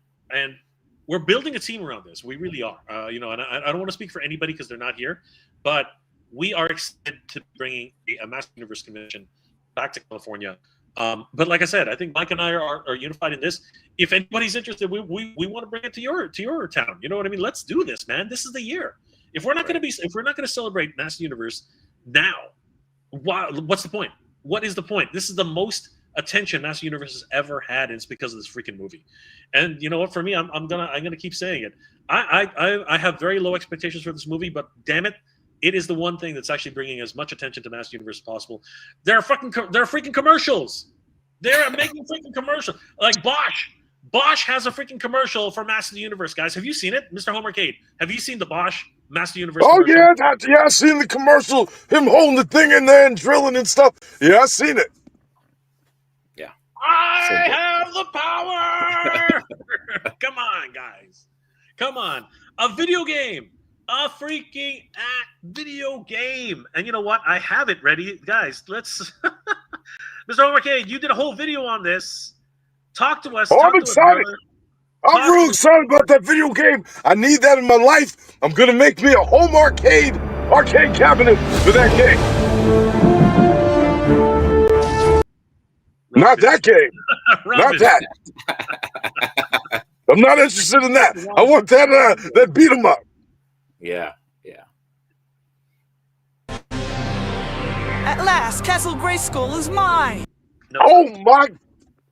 we're building a team around this. We really are. You know, and I don't want to speak for anybody because they're not here, but we are excited to bringing a Master Universe convention back to California. But like I said, I think Mike and I are unified in this. If anybody's interested, we want to bring it to your town. You know what I mean? Let's do this, man. This is the year. If we're not going to celebrate Master Universe now, what's the point? What is the point? This is the most attention Master Universe has ever had, and it's because of this freaking movie. And you know what? For me, I'm gonna keep saying it. I have very low expectations for this movie, but damn it, it is the one thing that's actually bringing as much attention to Master Universe as possible. There are freaking commercials. They're making freaking commercials. Like Bosch. Bosch has a freaking commercial for Master Universe, guys. Have you seen it, Mr. Homercade? Have you seen the Bosch Master Universe? Oh commercial? yeah, I seen the commercial. Him holding the thing in there and drilling and stuff. Yeah, I seen it. Yeah. I have the power. Come on, guys. Come on. A video game. A freaking video game. And you know what? I have it ready. Guys, let's... Mr. Homercade, you did a whole video on this. Talk to us. Oh, I'm excited. I'm real excited about that video game. I need that in my life. I'm going to make me a home arcade cabinet for that game. Not that game. Not that. I'm not interested in that. I want that beat 'em up. Yeah. At last, Castle Grayskull is mine. No. Oh my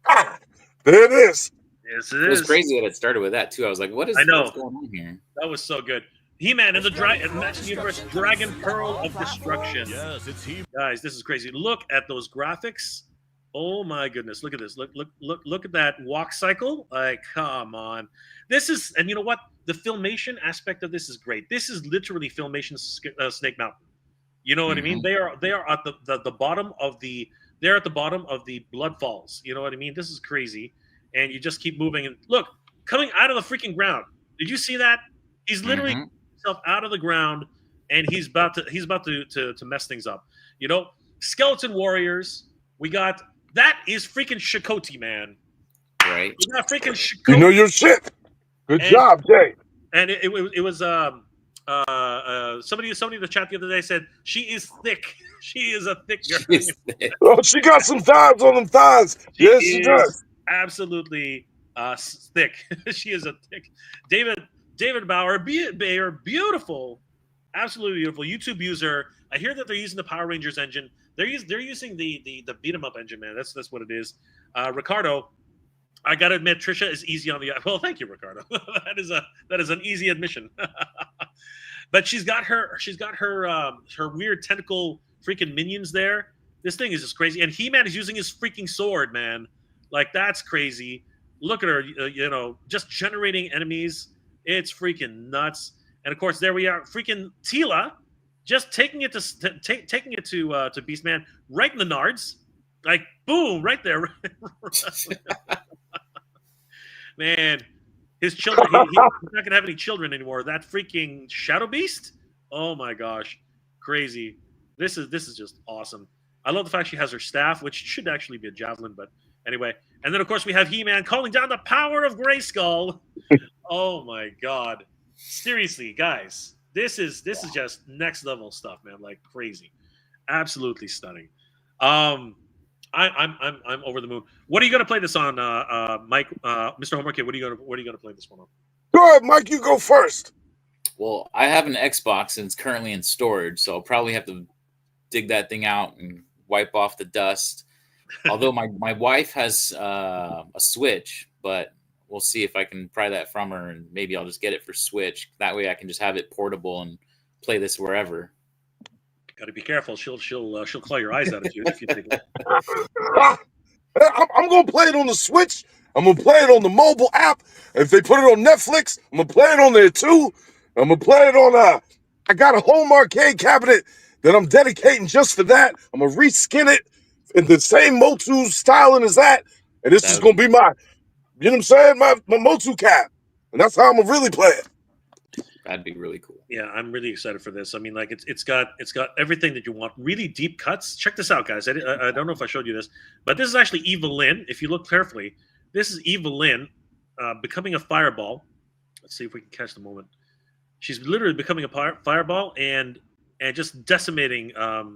God. There it is. Yes, It was crazy that it started with that too. I was like, what's going on here? That was so good. He-Man and the Master Universe Dragon Pearl of Destruction. Yes, it's he. Guys, this is crazy. Look at those graphics. Oh my goodness. Look at this. Look at that walk cycle. Like, come on. This is, and you know what? The filmation aspect of this is great. This is literally filmation Snake Mountain. You know what I mean? They are at the bottom of the Blood Falls. You know what I mean? This is crazy. And you just keep moving and look, coming out of the freaking ground. Did you see that? He's literally himself out of the ground, and he's about to mess things up. You know, Skeleton Warriors. We got that is freaking Chakotay, man. Right. We got freaking Chakotay. You know your shit. Good job, Jay. And it was somebody in the chat the other day said she is thick. She is a thick girl. Oh, she got some thighs on them thighs. Yes, she does. Absolutely thick. She is a thick. David Bauer, beautiful, absolutely beautiful YouTube user. I hear that they're using the Power Rangers engine. They're using the beat 'em up engine, man. That's what it is. Ricardo, I gotta admit, Trisha is easy on the. Well, thank you, Ricardo. that is an easy admission. But she's got her weird tentacle freaking minions there. This thing is just crazy. And He-Man is using his freaking sword, man. Like, that's crazy. Look at her, just generating enemies. It's freaking nuts. And of course, there we are, freaking Tila, just taking it to Beastman right in the nards, like boom, right there. Man, his children. He's not gonna have any children anymore. That freaking Shadow Beast. Oh my gosh, crazy. This is just awesome. I love the fact she has her staff, which should actually be a javelin, but anyway. And then of course we have He-Man calling down the power of Grayskull. Oh my God! Seriously, guys, this is just next level stuff, man. Like crazy, absolutely stunning. I'm over the moon. What are you gonna play this on, Mike? Mr. Homerkid, what are you gonna play this one on? Go ahead, Mike. You go first. Well, I have an Xbox and it's currently in storage, so I'll probably have to dig that thing out and wipe off the dust. Although my wife has a Switch, but we'll see if I can pry that from her, and maybe I'll just get it for Switch. That way I can just have it portable and play this wherever. Got to be careful. She'll claw your eyes out if you take it. I'm gonna play it on the Switch. I'm gonna play it on the mobile app. If they put it on Netflix, I'm gonna play it on there too. I'm gonna play it on I got a home arcade cabinet that I'm dedicating just for that. I'm gonna reskin it in the same MOTU styling as that, and this is gonna be my, you know what I'm saying, my MOTU cap, and that's how I'm gonna really play it. That'd be really cool. Yeah, I'm really excited for this. I mean, like it's got everything that you want. Really deep cuts. Check this out, guys. I don't know if I showed you this, but this is actually Eva Lynn. If you look carefully, this is Eva Lynn becoming a fireball. Let's see if we can catch the moment. She's literally becoming a fireball and just decimating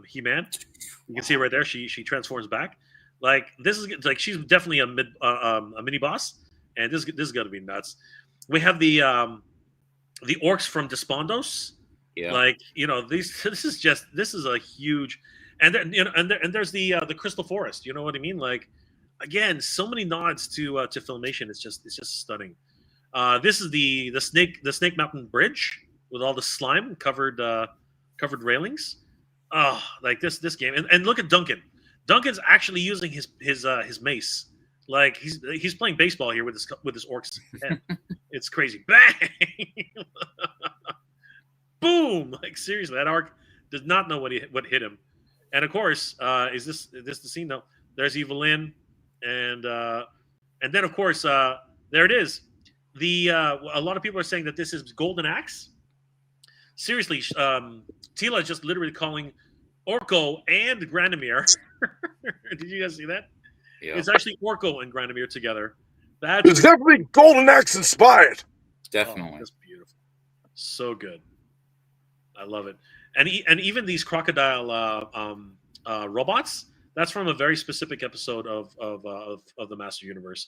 He-Man. You can see it right there. She transforms back. Like this is like she's definitely a mini boss, and this is gonna be nuts. We have the orcs from Despondos. Yeah. Like, this is a huge, and then, and there's the Crystal Forest. You know what I mean? Like, again, so many nods to Filmation. It's just stunning. This is the Snake Mountain Bridge with all the slime covered railings. Oh, like this game, and look at Duncan. Duncan's actually using his mace. Like he's playing baseball here with his orc's head. It's crazy. Bang! Boom! Like seriously, that orc does not know what hit him. And of course, is this the scene? No, there's Evelyn, and then of course there it is. A lot of people are saying that this is Golden Axe. Seriously, Tila is just literally calling Orko and Granamir. Did you guys see that? Yeah. It's actually Orko and Granamir together. It's definitely Golden Axe inspired. Definitely. Oh, that's beautiful. So good. I love it. And even these crocodile robots, that's from a very specific episode of the Master Universe.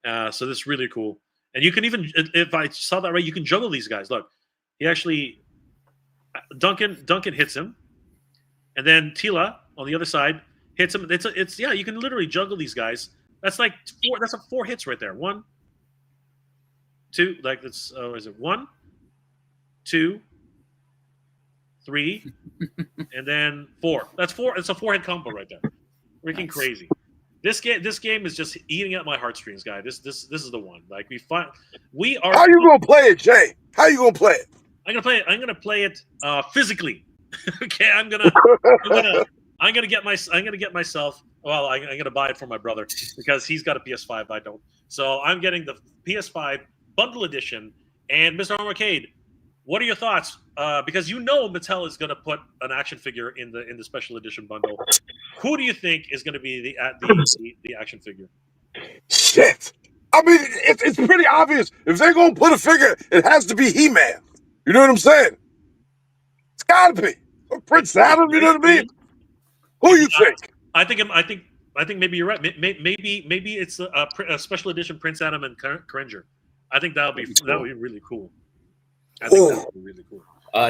So this is really cool. And you can even, if I saw that right, you can juggle these guys. Look, he actually, Duncan hits him, and then Tila on the other side hits him. It's you can literally juggle these guys. That's like four hits right there. 1, 2, like that's is it 1, 2, 3, and then 4. That's 4. It's a 4-hit combo right there. Freaking crazy. This game is just eating at my heartstrings, guy. This is the one. Like we are. How you gonna play it, Jay? How you gonna play it? I'm gonna play it physically. Okay, I'm gonna get myself. Well, I'm gonna buy it for my brother because he's got a PS5. I don't. So I'm getting the PS5 bundle edition. And Mr. Arcade, what are your thoughts? Because Mattel is gonna put an action figure in the special edition bundle. Who do you think is gonna be the action figure? Shit. I mean, it's pretty obvious. If they're gonna put a figure, it has to be He-Man. You know what I'm saying? It's gotta be. Or Prince Adam. You know what I mean? Who you think? I think maybe you're right. Maybe it's a special edition Prince Adam and Cringer. I think that would be really cool. I think that would be really cool.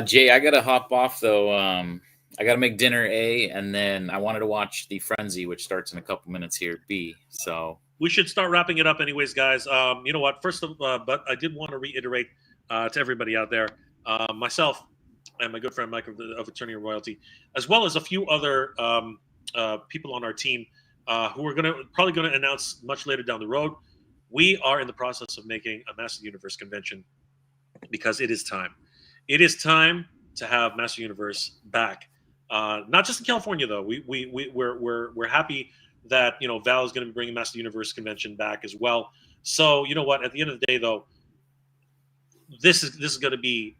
Jay, I gotta hop off though. I gotta make dinner A, and then I wanted to watch the Frenzy, which starts in a couple minutes here. B. So we should start wrapping it up, anyways, guys. You know what? But I did want to reiterate to everybody out there, myself and my good friend Mike of Attorney of Royalty, as well as a few other people on our team who are probably going to announce much later down the road. We are in the process of making a Master Universe convention because it is time. It is time to have Master Universe back. Not just in California, though. We're happy that Val is going to be bringing Master Universe convention back as well. So you know what? At the end of the day, though, this is going to be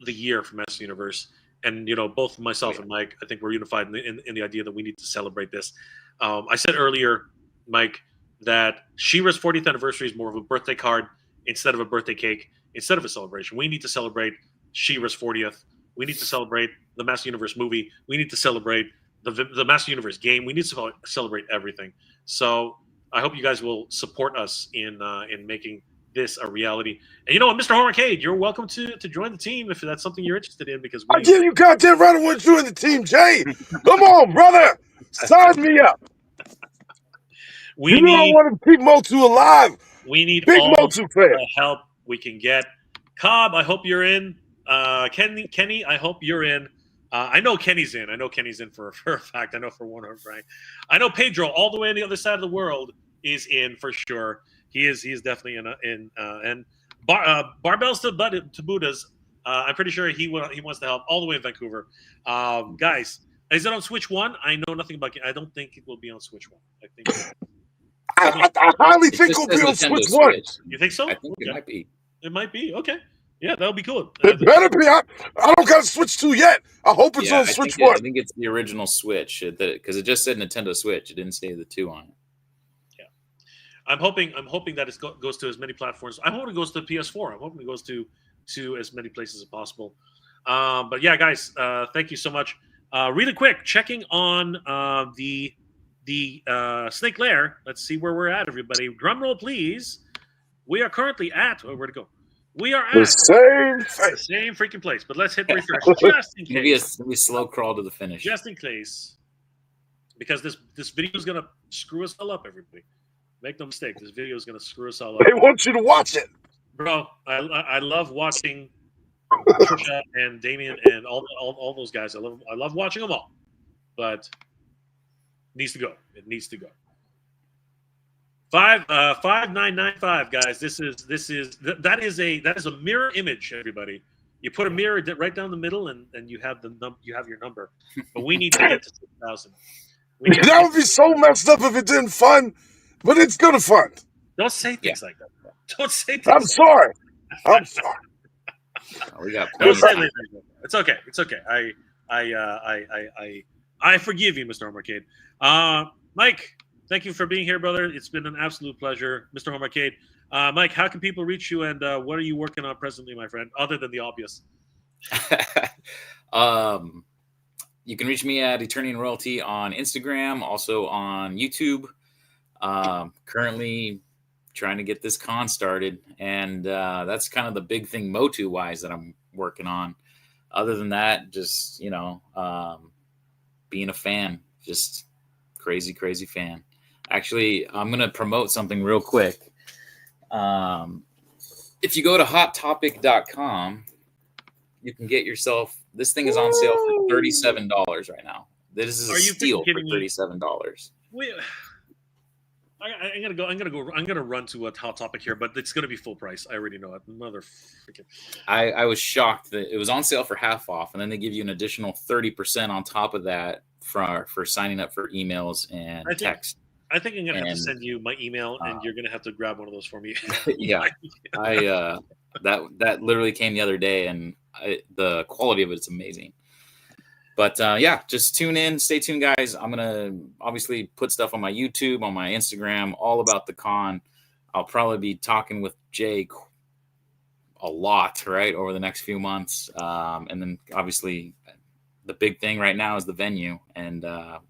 the year for Master Universe, and both myself and Mike, I think we're unified in the idea that we need to celebrate this. I said earlier, Mike, that She-Ra's 40th anniversary is more of a birthday card instead of a birthday cake, instead of a celebration. We need to celebrate She-Ra's 40th. We need to celebrate the Master Universe movie. We need to celebrate the Master Universe game. We need to celebrate everything. So I hope you guys will support us in making this a reality. And you know what, Mr. Arcade, you're welcome to join the team if that's something you're interested in. Because I give you goddamn right. I want you in the team, Jay. Come on, brother, sign me up. I want to keep MOTU alive. We need big all MOTU fan. the help we can get. Cobb, I hope you're in. Kenny, I hope you're in. I know Kenny's in. I know Kenny's in for a fact. I know for one, right? I know Pedro, all the way on the other side of the world, is in for sure. He is definitely in. And barbells to Buddhas. I'm pretty sure he wants to help all the way in Vancouver. Guys, is it on Switch 1? I know nothing about it. I don't think it will be on Switch 1. I think I highly It think just it'll says be on Nintendo Switch 1. you think so? I think it might be. It might be. Okay. Yeah, that'll be cool. It better be. I don't got a Switch 2 yet. I hope it's Yeah, on Switch 1. I think it's the original Switch because it just said Nintendo Switch. It didn't say the 2 on it. I'm hoping that it goes to as many platforms. I'm hoping it goes to PS4. I'm hoping it goes to as many places as possible. But yeah, guys, thank you so much. Really quick, checking on the Snake Lair. Let's see where we're at, everybody. Drum roll, please. We are currently at where to go. We are at The same the same freaking place. But let's hit refresh just in Maybe case. a slow crawl to the finish. Just in case, because this video is gonna screw us all up, everybody. Make no mistake, this video is gonna screw us all up. They want you to watch it. Bro, I love watching Trisha and Damien and all those guys. I love watching them all, but it needs to go. It needs to go. 5995, guys. That is a mirror image, everybody. You put a mirror right down the middle, and you have your number. But we need to get to 6,000. That would be so messed up if it didn't fun, but it's gonna fun. Don't say things like that, bro. Don't say things. I'm sorry. I'm sorry. We got Don't plenty say of time. things like that. It's okay. It's okay. I forgive you, Mr. Homarcade. Mike, thank you for being here, brother. It's been an absolute pleasure, Mr. Homarcade. Mike, how can people reach you, and what are you working on presently, my friend, other than the obvious? You can reach me at Eternian Royalty on Instagram, also on YouTube. Currently trying to get this con started, and that's kind of the big thing MOTU wise that I'm working on. Other than that, just being a fan, just crazy fan. Actually, I'm gonna promote something real quick. If you go to hottopic.com, you can get yourself, this thing is on sale for $37 right now. This is a steal for $37. I'm gonna run to a Hot Topic here, but it's gonna be full price. I already know it. Mother freaking. I was shocked that it was on sale for half off, and then they give you an additional 30% on top of that for signing up for emails and text. I think I'm gonna have to send you my email, and you're gonna have to grab one of those for me. Yeah, that literally came the other day, and the quality of it's amazing. But yeah, just tune in, stay tuned, guys. I'm gonna obviously put stuff on my YouTube, on my Instagram, all about the con. I'll probably be talking with Jake a lot, right, over the next few months, and then obviously the big thing right now is the venue, and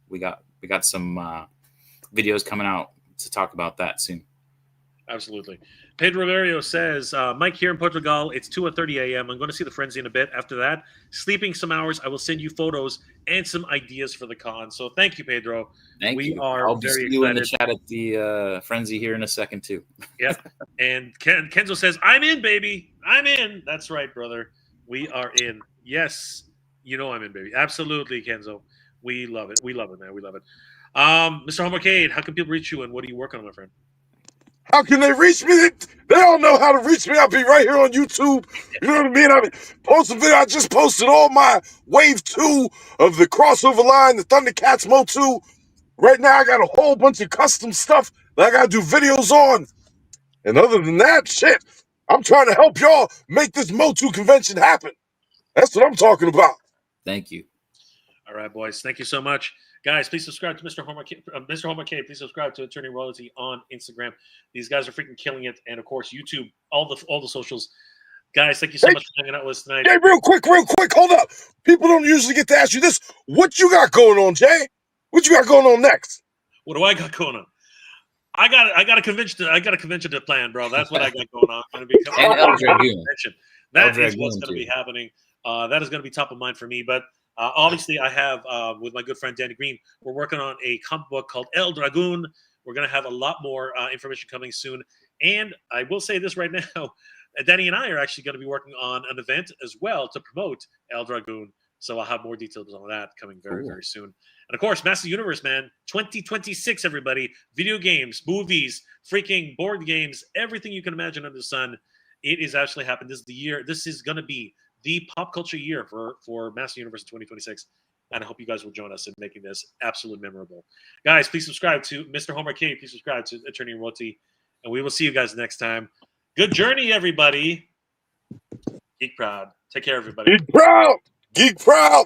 we got some videos coming out to talk about that soon. Absolutely. Pedro Valerio says, Mike here in Portugal, it's 2:30 a.m. I'm going to see the Frenzy in a bit. After that, sleeping some hours. I will send you photos and some ideas for the con. So thank you, Pedro. Thank you. I'll be see you in the chat at the Frenzy here in a second, too. Yeah. And Kenzo says, I'm in, baby. I'm in. That's right, brother. We are in. Yes. You know I'm in, baby. Absolutely, Kenzo. We love it. We love it, man. We love it. Mr. Homarcade, how can people reach you, and what are you working on, my friend? How can they reach me? They all know how to reach me. I'll be right here on YouTube. You know what I mean? I post a video. I just posted all my Wave 2 of the crossover line, the Thundercats MOTU. Right now, I got a whole bunch of custom stuff that I got to do videos on. And other than that, shit, I'm trying to help y'all make this MOTU convention happen. That's what I'm talking about. Thank you. All right, boys. Thank you so much. Guys, please subscribe to Mr. Homarcade. Please subscribe to Attorney Royalty on Instagram. These guys are freaking killing it. And, of course, YouTube, all the socials. Guys, thank you so much for hanging out with us tonight. Hey, real quick, hold up. People don't usually get to ask you this. What you got going on, Jay? What you got going on next? What do I got going on? I got a convention to plan, bro. That's what I got going on. Going to be and El Dragoon. That is what's going to be happening. That is going to be top of mind for me. But obviously, I have with my good friend Danny Green, we're working on a comic book called El Dragoon. We're going to have a lot more information coming soon. And I will say this right now, Danny and I are actually going to be working on an event as well to promote El Dragoon. So I'll have more details on that coming very, very soon. And of course, Master Universe, man, 2026, everybody. Video games, movies, freaking board games, everything you can imagine under the sun. It is actually happening. This is the year. This is going to be the pop culture year for Master Universe 2026. And I hope you guys will join us in making this absolutely memorable. Guys, please subscribe to Mr. Homer King. Please subscribe to Attorney Roti. And we will see you guys next time. Good journey, everybody. Geek proud. Take care, everybody. Geek proud. Geek proud.